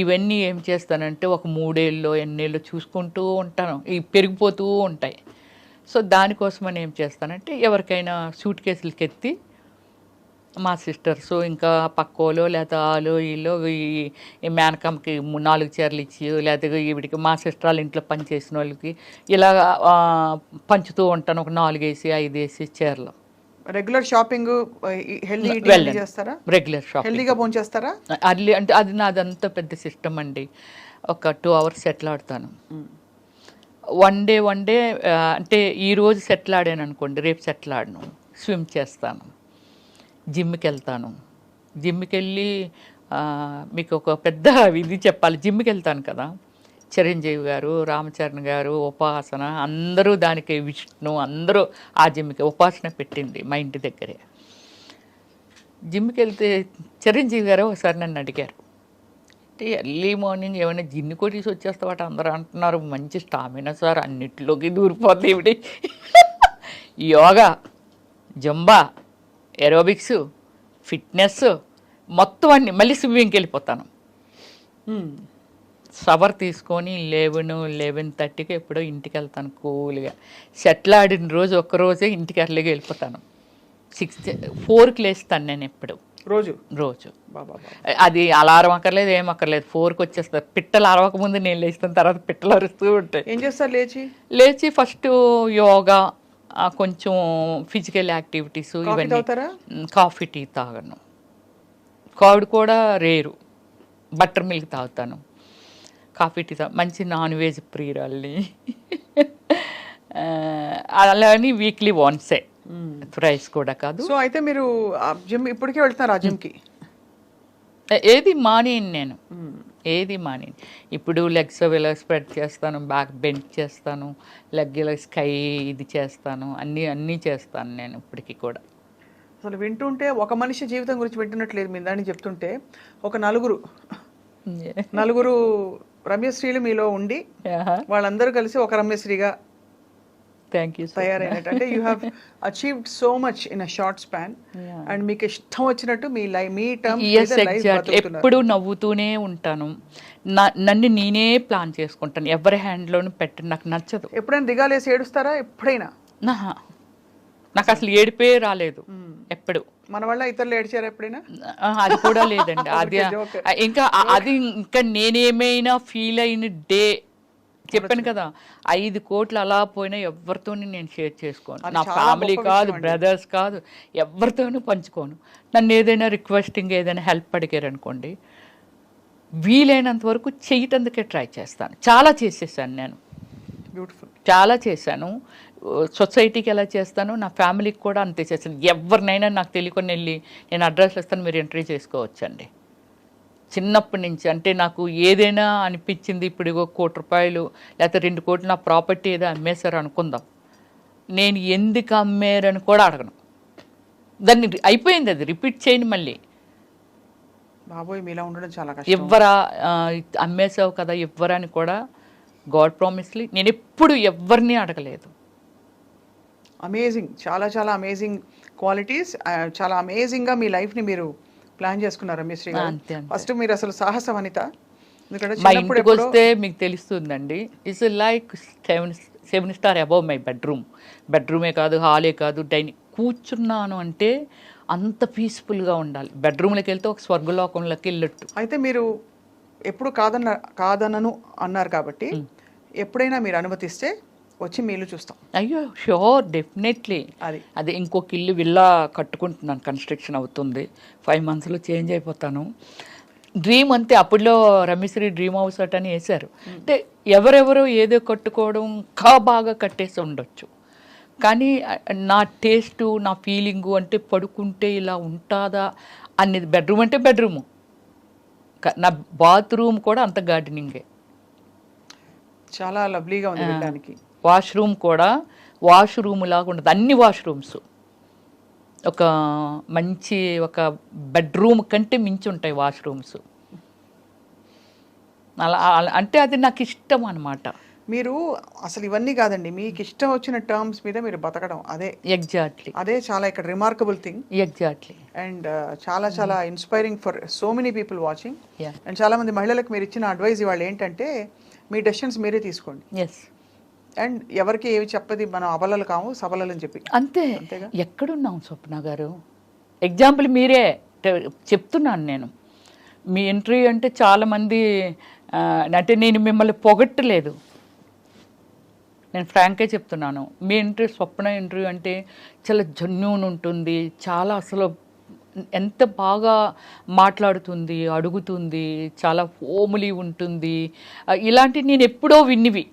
ఇవన్నీ ఏం చేస్తానంటే ఒక 3 ఏళ్ళు ఎన్నేళ్ళు చూసుకుంటూ ఉంటాను, ఇవి పెరిగిపోతూ ఉంటాయి. సో దానికోసమని ఏం చేస్తానంటే ఎవరికైనా సూట్ కేసులకి ఎత్తి మా సిస్టర్స్ ఇంకా పక్కోలో లేకపోతే ఆలో వీళ్ళు ఈ మేనకమ్మకి 4 చీరలు ఇచ్చి లేకపోతే ఈవిడికి మా సిస్టర్ వాళ్ళ ఇంట్లో పనిచేసిన వాళ్ళకి ఇలా పంచుతూ ఉంటాను, ఒక 4 వేసి 5 వేసి చీరలు. రెగ్యులర్ షాపింగ్ హెల్దీ ఈటింగ్ చేస్తారా? రెగ్యులర్ షాపింగ్ హెల్దీగా భోజనం చేస్తారా? అర్లీ అంటే అది నాదంతా పెద్ద సిస్టమ్ అండి. ఒక 2 hours సెటిల్ ఆడతాను. వన్ డే అంటే ఈరోజు సెటిల్ ఆడాను అనుకోండి, రేపు సెటిల్ ఆడను. స్విమ్ చేస్తాను, జిమ్కి వెళ్తాను. జిమ్కి వెళ్ళి మీకు ఒక పెద్ద ఇది చెప్పాలి, జిమ్కి వెళ్తాను కదా, చిరంజీవి గారు, రామచరణ్ గారు, ఉపాసన అందరూ దానికి, విష్ణు అందరూ ఆ జిమ్కి ఉపాసన పెట్టింది మా ఇంటి దగ్గరే. జిమ్కి వెళ్తే చిరంజీవి గారు ఒకసారి నన్ను అడిగారు, అంటే ఎర్లీ మార్నింగ్ ఏమైనా జిన్ను కొట్టేసి వచ్చేస్తావాట, అందరూ అంటున్నారు మంచి స్టామినా సార్, అన్నిటిలోకి దూరిపోద్ది ఇవిడి. యోగా, జంబా, ఏరోబిక్స్, ఫిట్నెస్ మొత్తం అన్ని, మళ్ళీ స్విమ్మింగ్కి వెళ్ళిపోతాను. షవర్ తీసుకొని 11-11:30కి ఎప్పుడో ఇంటికి వెళ్తాను కూల్గా. సెటిల్ ఆడిన రోజు ఒక్కరోజే ఇంటికి ఎర్లీగా వెళ్ళిపోతాను. 4కి లేస్తాను నేను ఎప్పుడు రోజు. అది అలారం అక్కర్లేదు, ఏం అక్కర్లేదు, 4కి వచ్చేస్తారు. పిట్టలు అరవకముందు నేను లేస్తాను, తర్వాత పిట్టలు అరుస్తూ ఉంటాయి. ఏం చేస్తారు లేచి ఫస్ట్ యోగా, కొంచెం ఫిజికల్ యాక్టివిటీస్, ఇవన్నీ. కాఫీ టీ తాగను, కర్డ్ కూడా రేరు, బటర్ మిల్క్ తాగుతాను. కాఫీ టీ మంచి నాన్ వెజ్ ప్రియురాల్ని. అలాని వీక్లీ వన్సే, రైస్ కూడా కాదు. సో అయితే మీరు జిమ్ ఇప్పటికే వెళ్తున్నారు ఆ జిమ్కి? ఏది మానేను నేను, ఏది మానేను. ఇప్పుడు లెగ్స్ ఇలా స్ప్రెడ్ చేస్తాను, బ్యాక్ బెండ్ చేస్తాను, లెగ్ ఇలా స్కై ఇది చేస్తాను, అన్నీ చేస్తాను నేను ఇప్పటికీ కూడా. అసలు వింటుంటే ఒక మనిషి జీవితం గురించి వింటున్నట్లేదు మీ దాన్ని చెప్తుంటే. ఒక నలుగురు రమ్యశ్రీలు మీలో ఉండి వాళ్ళందరూ కలిసి ఒక రమ్యశ్రీగా తయారైనట్టు. అంటే you have achieved so much in a short span. And మీకు ఇష్టం వచ్చినట్టు మీ టర్మ్ ఎప్పుడు నవ్వుతూనే ఉంటాను. నన్ను నేనే ప్లాన్ చేసుకుంటాను, ఎవరి హ్యాండ్లోనూ పెట్టను, నాకు నచ్చదు. ఎప్పుడైనా దిగాలేసి ఏడుస్తారా? ఎప్పుడైనా? నాకు అసలు ఏడిపే రాలేదు ఎప్పుడు. మన వల్ల ఇతరులు ఏడ్చారా ఎప్పుడైనా? అది కూడా లేదండి. అది ఇంకా నేనేమైనా ఫీల్ అయిన డే చెప్పాను కదా, 5 కోట్లు అలా పోయినా ఎవరితోని నేను షేర్ చేసుకోను. నా ఫ్యామిలీ కాదు, బ్రదర్స్ కాదు, ఎవరితోనూ పంచుకోను. నన్ను ఏదైనా రిక్వెస్టింగ్ ఏదైనా హెల్ప్ అడిగారు అనుకోండి, వీలైనంత వరకు చేయటానికే ట్రై చేస్తాను. చాలా చేసేసాను నేను, బ్యూటిఫుల్, చాలా చేశాను. సొసైటీకి ఎలా చేస్తాను, నా ఫ్యామిలీకి కూడా అంతే చేస్తాను. ఎవరినైనా నాకు తెలియకుండా వెళ్ళి నేను అడ్రస్ ఇస్తాను, మీరు ఎంట్రీ చేసుకోవచ్చండి. చిన్నప్పటి నుంచి అంటే నాకు ఏదైనా అనిపించింది, ఇప్పుడు ₹1 కోటి లేకపోతే 2 కోట్లు నా ప్రాపర్టీ ఏదో అమ్మేశారు అనుకుందాం, నేను ఎందుకు అమ్మారని కూడా అడగను. దాన్ని అయిపోయింది, అది రిపీట్ చేయను మళ్ళీ. బాబోయ్, మీలా ఉండడం చాలా కష్టం. ఎవ్వరా అమ్మేసావు కదా ఎవ్వరని కూడా, గాడ్ ప్రామిస్లీ నేను ఎప్పుడు ఎవరిని అడగలేదు. అమేజింగ్, చాలా చాలా అమేజింగ్ క్వాలిటీస్. చాలా అమేజింగ్గా మీ లైఫ్ని మీరు ప్లాన్ చేసుకున్నారు రమ్యశ్రీ గారు. ఫస్ట్ మీరు అసలు సాహస వనిత. ఎందుకంటే మా ఇంటికి వస్తే మీకు తెలుస్తుందండి, it's like 7 star above my బెడ్రూమే కాదు, హాలే కాదు, డైనింగ్. కూర్చున్నాను అంటే అంత పీస్ఫుల్గా ఉండాలి. బెడ్రూమ్లోకి వెళ్తే ఒక స్వర్గలోకంలోకి వెళ్ళట్టు. అయితే మీరు ఎప్పుడు కాదనను అన్నారు కాబట్టి ఎప్పుడైనా మీరు అనుమతిస్తే వచ్చి మీ ఇల్లు చూస్తాం. అయ్యో షూర్, డెఫినెట్లీ. అదే ఇంకొక ఇల్లు విల్లా కట్టుకుంటున్నాను, కన్స్ట్రక్షన్ అవుతుంది. 5 monthsలో చేంజ్ అయిపోతాను. డ్రీమ్ అంతే. అప్పుడులో రమ్యశ్రీ డ్రీమ్ హౌస్ అని వేశారు. అంటే ఎవరెవరో ఏదో కట్టుకోవడం ఇంకా బాగా కట్టేసి ఉండొచ్చు, కానీ నా టేస్టు, నా ఫీలింగు అంటే పడుకుంటే ఇలా ఉంటుందా అనేది. బెడ్రూమ్ అంటే బెడ్రూము, నా బాత్రూమ్ కూడా అంత గార్డెనింగే. చాలా లవ్లీగా ఉంది వినడానికి. వాష్రూమ్ కూడా వాష్రూమ్ లాగా ఉండదు, అన్ని వాష్రూమ్స్ ఒక మంచి ఒక బెడ్రూమ్ కంటే మించి ఉంటాయి వాష్రూమ్స్. అంటే అది నాకు ఇష్టం అనమాట. మీరు అసలు ఇవన్నీ కాదండి, మీకు ఇష్టం వచ్చిన టర్మ్స్ మీద మీరు బతకడం, ఎగ్జాక్ట్లీ అదే చాలా ఇక్కడ రిమార్కబుల్ థింగ్. ఎగ్జాక్ట్లీ. అండ్ చాలా చాలా inspiring for so many people watching. Yeah. And చాలా మంది మహిళలకు మీరు ఇచ్చిన అడ్వైజ్ ఇవాళ ఏంటంటే మీ డెసిషన్స్ మీరే తీసుకోండి. ఎస్. అండ్ ఎవరికి ఏవి చెప్పది, మనం అబలలు కాము సబలలు అని చెప్పి. అంతే. అంతేగా? ఎక్కడున్నాం స్వప్న గారు? ఎగ్జాంపుల్ మీరే చెప్తున్నాను నేను. మీ ఇంటర్వ్యూ అంటే చాలామంది అంటే నేను మిమ్మల్ని పొగట్టలేదు, నేను ఫ్రాంక్గా చెప్తున్నాను. మీ ఇంటర్వ్యూ స్వప్న ఇంటర్వ్యూ అంటే చాలా జెన్యూన్ ఉంటుంది, చాలా అసలు ఎంత బాగా మాట్లాడుతుంది, అడుగుతుంది, చాలా హోమ్లీ ఉంటుంది. ఇలాంటి నేను ఎప్పుడో విన్నివి,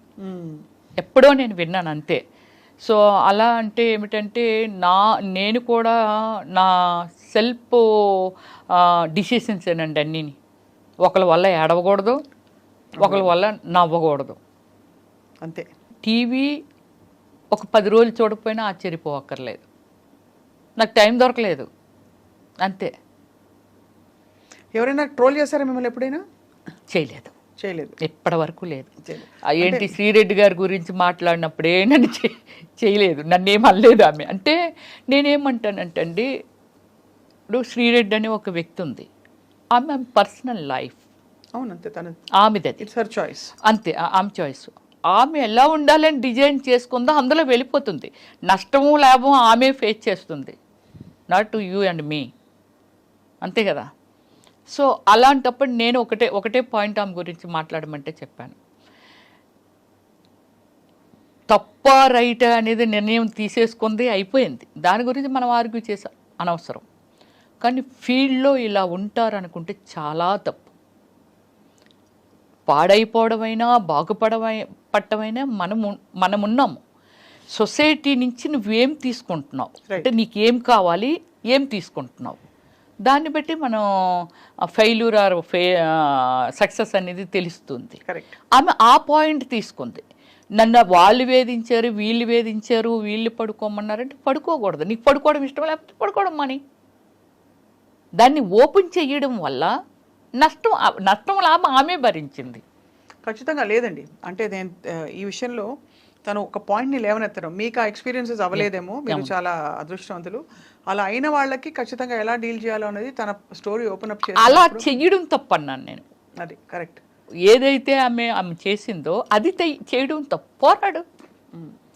ఎప్పుడో నేను విన్నాను అంతే. సో అలా అంటే ఏమిటంటే నేను కూడా నా సెల్ఫ్ డిసిషన్స్ ఏనండి అన్నీని. ఒకరి వల్ల ఏడవకూడదు, ఒకరి వల్ల నవ్వకూడదు, అంతే. టీవీ ఒక 10 రోజులు చూడకపోయినా ఆశ్చర్యపోవక్కర్లేదు, నాకు టైం దొరకలేదు అంతే. ఎవరైనా ట్రోల్ చేశారా మిమ్మల్ని ఎప్పుడైనా? చేయలేదు, చేయలేదు, ఇప్పటి వరకు లేదు. ఏంటి శ్రీరెడ్డి గారి గురించి మాట్లాడినప్పుడే నన్ను చేయలేదు, నన్ను ఏమనలేదు ఆమె. అంటే నేనేమంటానంటే అండి, ఇప్పుడు శ్రీరెడ్డి అనే ఒక వ్యక్తి ఉంది, ఆమె పర్సనల్ లైఫ్, అవునంతే, తన ఆమెది, ఇట్స్ హర్ చాయిస్, అంతే ఆమె చాయిస్. ఆమె ఎలా ఉండాలని డిజైన్ చేసుకుందో అందులో వెళ్ళిపోతుంది, నష్టము లాభం ఆమె ఫేస్ చేస్తుంది, నాట్ టు యూ అండ్ మీ, అంతే కదా. సో అలాంటప్పుడు నేను ఒకటే పాయింట్ ఆమె గురించి మాట్లాడమంటే చెప్పాను. తప్ప రైట్ అనేది నిర్ణయం తీసేసుకుంది, అయిపోయింది, దాని గురించి మనం ఆర్గ్యూ చేసాం, అనవసరం. కానీ ఫీల్డ్లో ఇలా ఉంటారనుకుంటే చాలా తప్పు. పాడైపోవడమైనా బాగుపడమైనా మనమున్నాము. సొసైటీ నుంచి నువ్వేం తీసుకుంటున్నావు, అంటే నీకేం కావాలి, ఏం తీసుకుంటున్నావు, దాన్ని బట్టి మనం ఫెయిల్యూర్ ఆర్ సక్సెస్ అనేది తెలుస్తుంది. ఆమె ఆ పాయింట్ తీసుకుంది. నన్ను వాళ్ళు వేధించారు, వీళ్ళు పడుకోమన్నారంటే పడుకోకూడదు. నీకు పడుకోవడం ఇష్టం లేకపోతే పడుకోవడం మాని. దాన్ని ఓపెన్ చేయడం వల్ల నష్టం లాభం ఆమె భరించింది. ఖచ్చితంగా లేదండి. అంటే నేను ఈ విషయంలో తను ఒక పాయింట్ని లేవనెత్తడం, మీకు ఆ ఎక్స్పీరియన్సెస్ అవ్వలేదేమో, మీరు చాలా అదృష్టవంతులు. అలా అయిన వాళ్ళకి ఖచ్చితంగా ఎలా డీల్ చేయాలో అనేది తన స్టోరీ ఓపెన్ అప్ చేసి అలా చెయ్యడం తప్పన్నాను నేను. అది కరెక్ట్. ఏదైతే ఆమె చేసిందో అది చేయడం తప్పు. పోరాడు,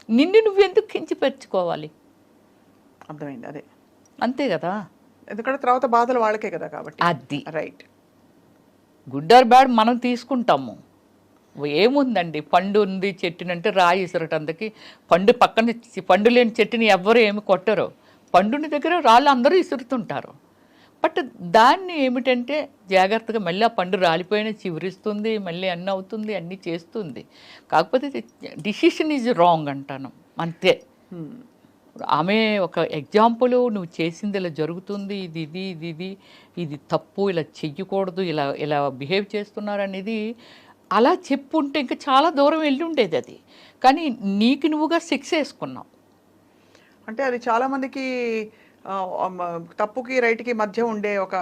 నిన్ను నువ్వెందుకు కించిపెచ్చుకోవాలి, అర్థమైంది. అదే అంతే కదా. ఎందుకంటే తర్వాత బాధలు వాళ్ళకే కదా, కాబట్టి అది రైట్. గుడ్ ఆర్ బ్యాడ్ మనం తీసుకుంటాము. ఏముందండి, పండు ఉంది చెట్టునంటే రాయి ఇసరటందుకి, పండు లేని చెట్టుని ఎవ్వరు ఏమి కొట్టరు, పండుని దగ్గర రాళ్ళు అందరూ ఇసురుతుంటారు. బట్ దాన్ని ఏమిటంటే జాగ్రత్తగా మళ్ళీ ఆ పండు రాలిపోయినా చివరిస్తుంది, మళ్ళీ అన్నీ అవుతుంది, అన్నీ చేస్తుంది. కాకపోతే డిసిషన్ ఈజ్ రాంగ్ అంటాను అంతే. ఆమె ఒక ఎగ్జాంపుల్, నువ్వు చేసింది ఇలా జరుగుతుంది, ఇది తప్పు, ఇలా చెయ్యకూడదు, ఇలా బిహేవ్ చేస్తున్నారు అనేది అలా చెప్పుంటే ఇంకా చాలా దూరం వెళ్ళి ఉండేది అది. కానీ నీకు నువ్వుగా శిక్ష వేసుకున్నావు. అంటే అది చాలా మందికి తప్పుకి రైట్కి మధ్య ఉండే ఒక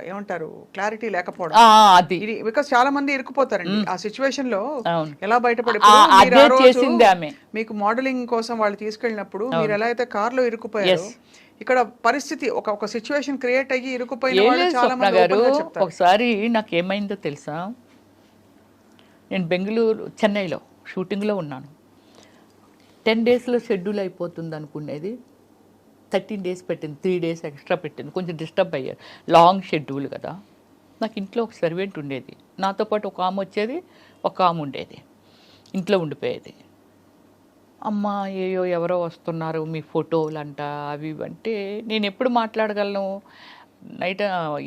ఏమంటారు క్లారిటీ లేకపోవడం. అది బికాస్ చాలా మంది ఇరుక్కుపోతారండి ఆ సిచ్యువేషన్ లో. ఎలా బయటపడి చేసింది ఆమె. మీకు మోడలింగ్ కోసం వాళ్ళు తీసుకెళ్ళినప్పుడు మీరు ఎలా అయితే కార్ లో ఇరుక్కుపోయారు, ఇక్కడ పరిస్థితి ఒక సిచ్యువేషన్ క్రియేట్ అయ్యి ఇరుక్కుపోయిన వాళ్ళు చాలా మంది ఓపెన్గా చెప్తారు. ఒకసారి నాకు ఏమైందో తెలుసా, నేను చెన్నైలో షూటింగ్లో ఉన్నాను. 10 డేస్లో షెడ్యూల్ అయిపోతుంది అనుకునేది 13 డేస్ పెట్టింది, 3 డేస్ ఎక్స్ట్రా పెట్టింది. కొంచెం డిస్టర్బ్ అయ్యారు, లాంగ్ షెడ్యూల్ కదా. నాకు ఇంట్లో ఒక సర్వెంట్ ఉండేది, నాతో పాటు ఒక ఆమె వచ్చేది, ఒక ఆమె ఉండేది, ఇంట్లో ఉండిపోయేది. అమ్మ ఎవరో వస్తున్నారు, మీ ఫోటోలు అంట అవి అంటే నేను ఎప్పుడు మాట్లాడగలను, నైట్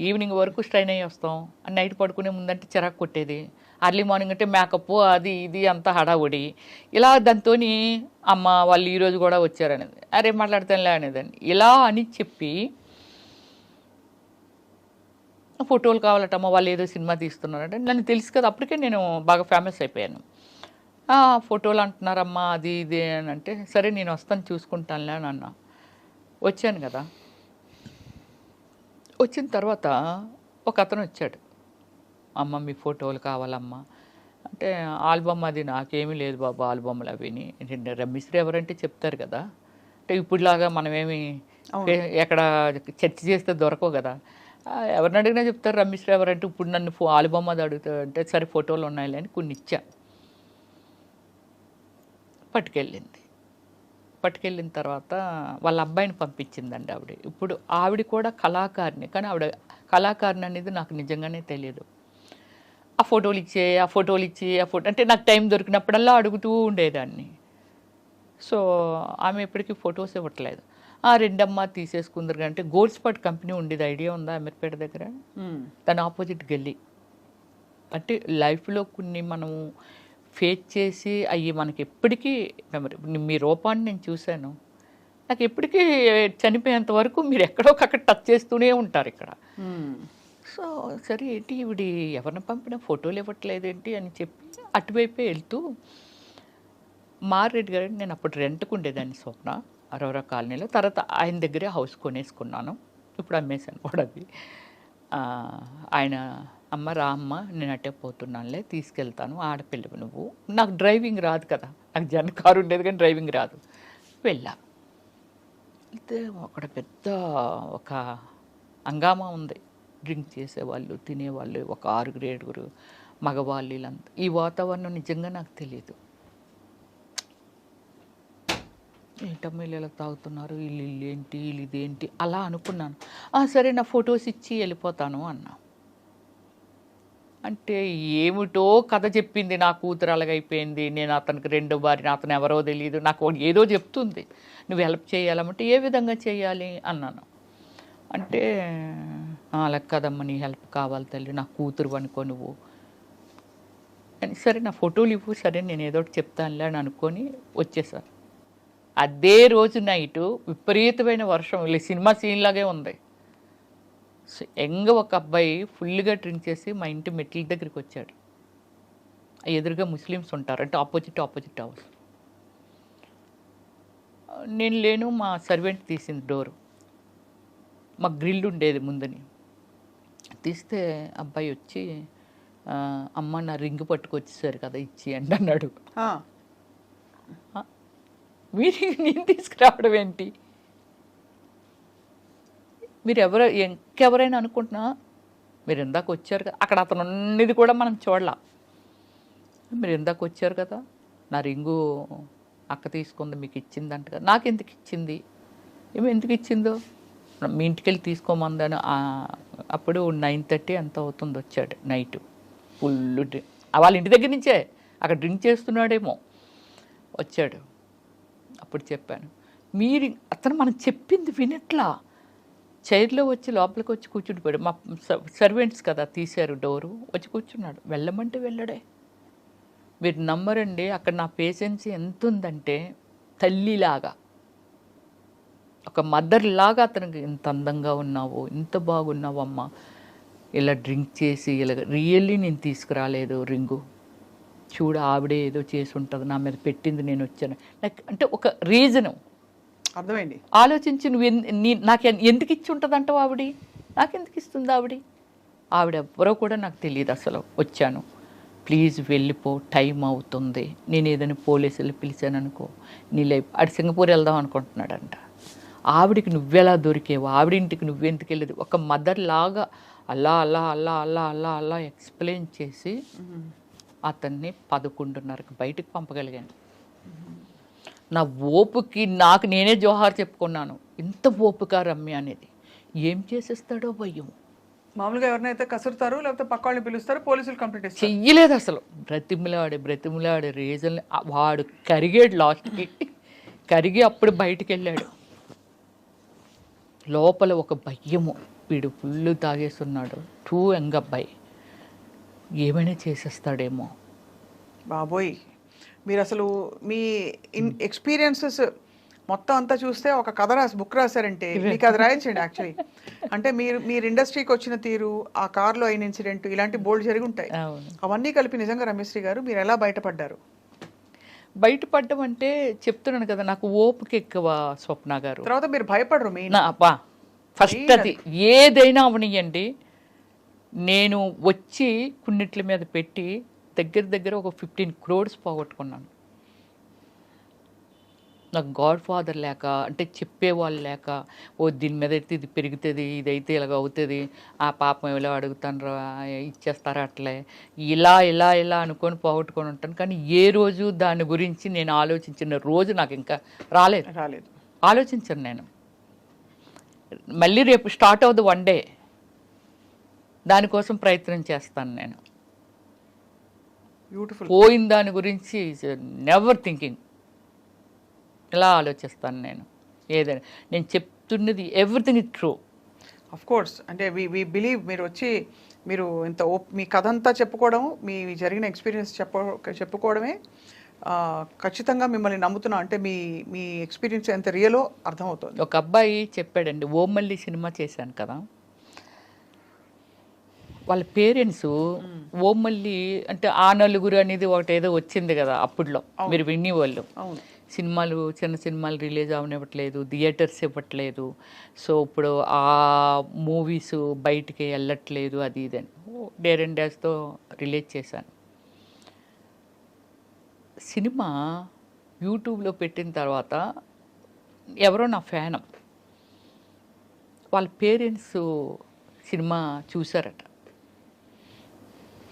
ఈవినింగ్ వరకు స్ట్రైన్ అయ్యి వస్తాం, నైట్ పడుకునే ముందంటే చిరాకు కొట్టేది, అర్లీ మార్నింగ్ అంటే మేకప్ అది ఇది అంతా హడావుడి. ఇలా దాంతో అమ్మ వాళ్ళు ఈరోజు కూడా వచ్చారనేది, అరే మాట్లాడతానులే అనేదాన్ని. ఇలా అని చెప్పి ఫోటోలు కావాలటమ్మ, వాళ్ళు ఏదో సినిమా తీస్తున్నారంటే, నన్ను తెలుసు కదా, అప్పటికే నేను బాగా ఫేమస్ అయిపోయాను. ఫోటోలు అంటున్నారమ్మా అది ఇది అని అంటే, సరే నేను వస్తాను చూసుకుంటానులే అని అన్నా. వచ్చాను కదా, వచ్చిన తర్వాత ఒక అతను వచ్చాడు, అమ్మ మీ ఫోటోలు కావాలమ్మా అంటే, ఆల్బమ్ అది నాకేమీ లేదు బాబు ఆల్బమ్లు అవిని. రమ్మిశ్రీ ఎవరంటే చెప్తారు కదా, అంటే ఇప్పుడులాగా మనమేమి ఎక్కడ చర్చ చేస్తే దొరకవు కదా, ఎవరిని అడిగినా చెప్తారు రమ్మిశ్రీ ఎవరంటే. ఇప్పుడు నన్ను ఆల్బమ్ అది అడుగుతా అంటే, సరే ఫోటోలు ఉన్నాయిలే అని కొన్ని ఇచ్చా. పట్టుకెళ్ళిన తర్వాత వాళ్ళ అబ్బాయిని పంపించిందండి ఆవిడ. ఇప్పుడు ఆవిడ కూడా కళాకారిణి, కానీ ఆవిడ కళాకారిణి అనేది నాకు నిజంగానే తెలియదు. ఆ ఫోటోలు ఇచ్చి అంటే నాకు టైం దొరికినప్పుడల్లా అడుగుతూ ఉండేదాన్ని. సో ఆమె ఎప్పటికీ ఫొటోస్ ఇవ్వట్లేదు. రెండమ్మ తీసేసుకుందరు అంటే, గోల్డ్ స్పాట్ కంపెనీ ఉండేది, ఐడియా ఉందా అమీర్పేట దగ్గర? దాని ఆపోజిట్ గల్లీ. అంటే లైఫ్లో కొన్ని మనము ఫేస్ చేసి అవి మనకి ఎప్పటికీ మెమరీ. మీ రూపాన్ని నేను చూశాను, నాకు ఎప్పటికీ చనిపోయేంత వరకు మీరు ఎక్కడో అక్కడ టచ్ చేస్తూనే ఉంటారు ఇక్కడ. సో సరే ఏంటి ఇవిడి ఎవరిని పంపినా ఫోటోలు ఇవ్వట్లేదేంటి అని చెప్పి అటువైపే వెళ్తూ, మారెడ్డి గారు, నేను అప్పుడు రెంట్కు ఉండేదాన్ని స్వప్న అరోరా కాలనీలో. తర్వాత ఆయన దగ్గరే హౌస్ కొనేసుకున్నాను, ఇప్పుడు అమ్మేశాను కూడా అది. ఆయన, అమ్మ రా అమ్మ నేను అట్టే పోతున్నానులే, తీసుకెళ్తాను, ఆడపిల్లవి నువ్వు, నాకు డ్రైవింగ్ రాదు కదా, నాకు జన్ కారు ఉండేది కానీ డ్రైవింగ్ రాదు. వెళ్ళా, అయితే అక్కడ పెద్ద ఒక హంగామా ఉంది, డ్రింక్ చేసేవాళ్ళు తినేవాళ్ళు ఒక 6-7 మగవాళ్ళు వీళ్ళంతా. ఈ వాతావరణం నిజంగా నాకు తెలియదు. ఏంటమ్మా వీళ్ళు ఎలా తాగుతున్నారు, వీళ్ళు ఏంటి వీళ్ళు ఇదేంటి అలా అనుకున్నాను. సరే నా ఫొటోస్ ఇచ్చి వెళ్ళిపోతాను అన్నా. అంటే ఏమిటో కథ చెప్పింది, నా కూతురు అలాగైపోయింది, నేను అతనికి 2వ భార్య, అతను ఎవరో తెలియదు, నాకు ఏదో చెప్తుంది, నువ్వు హెల్ప్ చేయాలంటే ఏ విధంగా చేయాలి అన్నాను. అంటే అలా కదమ్మా నీ హెల్ప్ కావాలి తల్లి, నా కూతురు అనుకో నువ్వు అని. సరే నా ఫోటోలు ఇవ్వు, సరే నేను ఏదో ఒకటి చెప్తానులే అని అనుకొని వచ్చేసాను. అదే రోజు నైటు విపరీతమైన వర్షం, సినిమా సీన్ లాగే ఉంది. ఒక అబ్బాయి ఫుల్గా డ్రింక్ చేసి మా ఇంటి మెట్ల దగ్గరికి వచ్చాడు. ఎదురుగా ముస్లిమ్స్ ఉంటారు, అంటే ఆపోజిట్ హౌస్. నేను లేను, మా సర్వెంట్ తీసింది డోరు, మాకు గ్రిల్ ఉండేది ముందని. తీస్తే అబ్బాయి వచ్చి, అమ్మ నా రింగ్ పట్టుకొచ్చేసారు కదా ఇచ్చి అండి అన్నాడు. మీరు నేను తీసుకురావడం ఏంటి, మీరు ఇంకెవరైనా అనుకుంటున్నా, మీరు ఇందాక వచ్చారు కదా, అక్కడ అతను ఉన్నది కూడా మనం చూడలా, మీరు ఇందాక వచ్చారు కదా, నా రింగు అక్క తీసుకుంది మీకు ఇచ్చిందంట కదా, నాకు ఎందుకు ఇచ్చింది, ఎందుకు ఇచ్చిందో, మీ ఇంటికి వెళ్ళి తీసుకోమందని. అప్పుడు 9:30 ఎంత అవుతుంది వచ్చాడు నైట్, ఫుల్ డ్రింక్, వాళ్ళ ఇంటి దగ్గర నుంచే అక్కడ డ్రింక్ చేస్తున్నాడేమో వచ్చాడు. అప్పుడు చెప్పాను, మీరు అతను మనం చెప్పింది వినట్లా, చైర్లో వచ్చి లోపలికి వచ్చి కూర్చుండిపోయాడు. మా సర్వెంట్స్ కదా తీశారు డోరు, వచ్చి కూర్చున్నాడు. వెళ్ళమంటే వెళ్ళడే. మీరు నమ్మరండి, అక్కడ నా పేషెన్స్ ఎంత ఉందంటే, తల్లిలాగా ఒక మదర్ లాగా అతనికి, ఇంత అందంగా ఉన్నావు, ఇంత బాగున్నావు అమ్మ, ఇలా డ్రింక్ చేసి ఇలా రియల్లీ నేను తీసుకురాలేదు రింగు, చూడ ఆవిడే ఏదో చేసి ఉంటుంది, నా మీద పెట్టింది, నేను వచ్చాను. నాకు అంటే ఒక రీజను అర్థమైంది. ఆలోచించి నాకు ఎందుకు ఇచ్చి ఉంటుంది అంటావు, నాకెందుకు ఇస్తుంది ఆవిడ ఎవరో కూడా నాకు తెలియదు అసలు. వచ్చాను, ప్లీజ్ వెళ్ళిపో, టైం అవుతుంది, నేను ఏదైనా పోలీసులు పిలిచాను అనుకో నీ లైఫ్. అటు సింగపూర్ వెళ్దాం అనుకుంటున్నాడంట. ఆవిడికి నువ్వెలా దొరికేవు, ఆవిడింటికి నువ్వెందుకు వెళ్ళేది, ఒక మదర్ లాగా అలా అలా అలా అలా అలా అలా ఎక్స్ప్లెయిన్ చేసి అతన్ని 11:30కి బయటకు పంపగలిగాను. నా ఓపుకి నాకు నేనే జోహార్ చెప్పుకున్నాను, ఇంత ఓపుక రమ్య అనేది. ఏం చేసేస్తాడో భయం. మామూలుగా ఎవరినైతే కసురుతారు, లేకపోతే పక్క వాళ్ళని పిలుస్తారు, పోలీసులు కంప్లీట్ చేస్తారు. చెయ్యలేదు అసలు, బ్రతిమిలాడే రీజన్ వాడు కరిగాడు. లాస్ట్కి కరిగి అప్పుడు బయటికి వెళ్ళాడు. లోపల ఒక భయము, వీడు ఫుల్ తాగేస్తున్నాడు, టూ యంగ్ అబ్బాయి, ఏమైనా చేసేస్తాడేమో. బాబోయ్, మీరు అసలు మీ ఎక్స్పీరియన్సెస్ మొత్తం అంతా చూస్తే ఒక కథ బుక్ రాశారంటే మీకు అది రాయించండి యాక్చువల్లీ. అంటే మీరు ఇండస్ట్రీకి వచ్చిన తీరు, ఆ కార్లో అయిన ఇన్సిడెంట్, ఇలాంటి బోల్డ్ జరిగి ఉంటాయి. అవన్నీ కలిపి నిజంగా రమ్యశ్రీ గారు మీరు ఎలా బయటపడ్డారు? బయటపడడం అంటే చెప్తున్నాను కదా, నాకు ఓపిక ఎక్కువ స్వప్న గారు. తర్వాత మీరు భయపడరు మెయిన్. ఫస్ట్ అది ఏదైనా అవనియండి, నేను వచ్చి కొన్నిట్ల మీద పెట్టి దగ్గర ఒక 15 crores పోగొట్టుకున్నాను. నాకు గాడ్ ఫాదర్ లేక, అంటే చెప్పేవాళ్ళు లేక, ఓ దీని మీద అయితే ఇది పెరుగుతుంది, ఇదైతే ఇలాగ అవుతుంది, ఆ పాపం ఇలా అడుగుతాను ఇచ్చేస్తారా అట్లే, ఇలా ఇలా ఇలా అనుకొని పోగొట్టుకొని ఉంటాను. కానీ ఏ రోజు దాని గురించి నేను ఆలోచించిన రోజు నాకు ఇంకా రాలేదు. ఆలోచించను నేను. మళ్ళీ రేపు స్టార్ట్ అవుతుంది వన్ డే, దానికోసం ప్రయత్నం చేస్తాను నేను. బ్యూటిఫుల్. పోయిన దాని గురించి నెవర్ థింకింగ్, ఇలా ఆలోచిస్తాను నేను. ఏదైనా నేను చెప్తున్నది everything is true. Of course. అంటే వి బిలీవ్ మీరు వచ్చి మీరు ఇంత మీ కథ అంతా చెప్పుకోవడం, మీ జరిగిన ఎక్స్పీరియన్స్ చెప్పుకోవడమే ఖచ్చితంగా మిమ్మల్ని నమ్ముతున్నా. అంటే మీ ఎక్స్పీరియన్స్ ఎంత రియలో అర్థమవుతుంది. ఒక అబ్బాయి చెప్పాడండి, ఓమల్లి సినిమా చేశాను కదా, వాళ్ళ పేరెంట్స్ ఓమల్లి అంటే ఆ నలుగురు అనేది ఒకటి ఏదో వచ్చింది కదా అప్పుడులో, మీరు వినేవాళ్ళు. సినిమాలు, చిన్న సినిమాలు రిలీజ్ అవనివ్వట్లేదు, థియేటర్స్ ఇవ్వట్లేదు, సో ఇప్పుడు ఆ మూవీస్ బయటికి వెళ్ళట్లేదు, అది ఇదని డేర్ అండ్ డాష్తో రిలీజ్ చేశాను. సినిమా యూట్యూబ్లో పెట్టిన తర్వాత ఎవరో నా ఫ్యాన్, వాళ్ళ పేరెంట్స్ సినిమా చూసారట.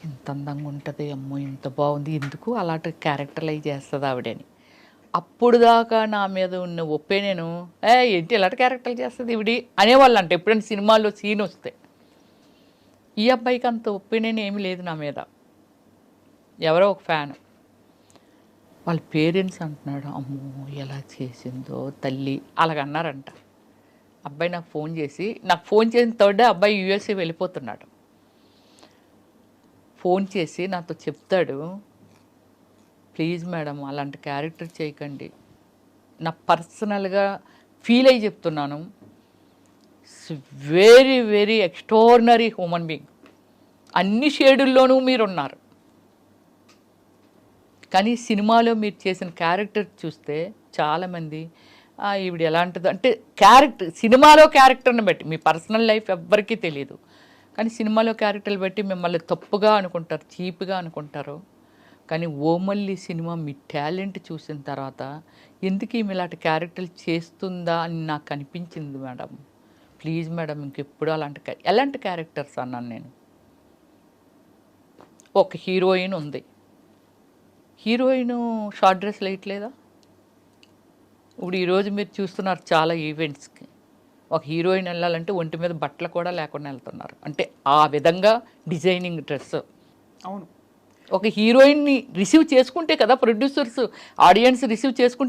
ఇంత అందంగా ఉంటుంది, అమ్మో ఇంత బాగుంది, ఎందుకు అలాంటి క్యారెక్టర్లైజ్ చేస్తుంది ఆవిడని. అప్పుడు దాకా నా మీద ఉన్న ఒపీనియను, ఏంటి ఇలాంటి క్యారెక్టర్లు చేస్తుంది ఇవిడి అనేవాళ్ళు. అంటే ఎప్పుడైనా సినిమాల్లో సీన్ వస్తే, ఈ అబ్బాయికి అంత ఒపీనియన్ ఏమీ లేదు నా మీద. ఎవరో ఒక ఫ్యాన్, వాళ్ళ పేరెంట్స్ అంటున్నాడు, అమ్మో ఎలా చేసిందో తల్లి అలాగన్నారంట. అబ్బాయి నాకు ఫోన్ చేసిన థర్డ్ డే అబ్బాయి యూఎస్ఏ వెళ్ళిపోతున్నాడు. ఫోన్ చేసి నాతో చెప్తాడు, ప్లీజ్ మేడం అలాంటి క్యారెక్టర్ చేయకండి, నా పర్సనల్గా ఫీల్ అయ్యి చెప్తున్నాను, very very extraordinary human being, అన్ని షేడుల్లోనూ మీరున్నారు, కానీ సినిమాలో మీరు చేసిన క్యారెక్టర్ చూస్తే చాలామంది ఈవిడ ఎలాంటిదో అంటే సినిమాలో క్యారెక్టర్ని బట్టి, మీ పర్సనల్ లైఫ్ ఎవ్వరికీ తెలియదు, కానీ సినిమాలో క్యారెక్టర్లు బట్టి మిమ్మల్ని తప్పుగా అనుకుంటారు, చీప్గా అనుకుంటారు. కానీ ఓమల్లి సినిమా మీ టాలెంట్ చూసిన తర్వాత ఎందుకు ఈమె ఇలాంటి క్యారెక్టర్లు చేస్తుందా అని నాకు అనిపించింది మేడం. ప్లీజ్ మేడం ఇంకెప్పుడు ఎలాంటి క్యారెక్టర్స్ అన్నాను నేను. ఒక హీరోయిన్ ఉంది, హీరోయిన్ షార్ట్ డ్రెస్ వేయట్లేదా? ఇప్పుడు ఈరోజు మీరు చూస్తున్నారు చాలా ఈవెంట్స్కి, ఒక హీరోయిన్ వెళ్ళాలంటే ఒంటి మీద బట్టలు కూడా లేకుండా వెళ్తున్నారు, అంటే ఆ విధంగా డిజైనింగ్ డ్రెస్. అవును. ఒక హీరోయిన్ని రిసీవ్ చేసుకుంటే కదా ప్రొడ్యూసర్స్, ఆడియన్స్ రిసీవ్ చేసుకుంటే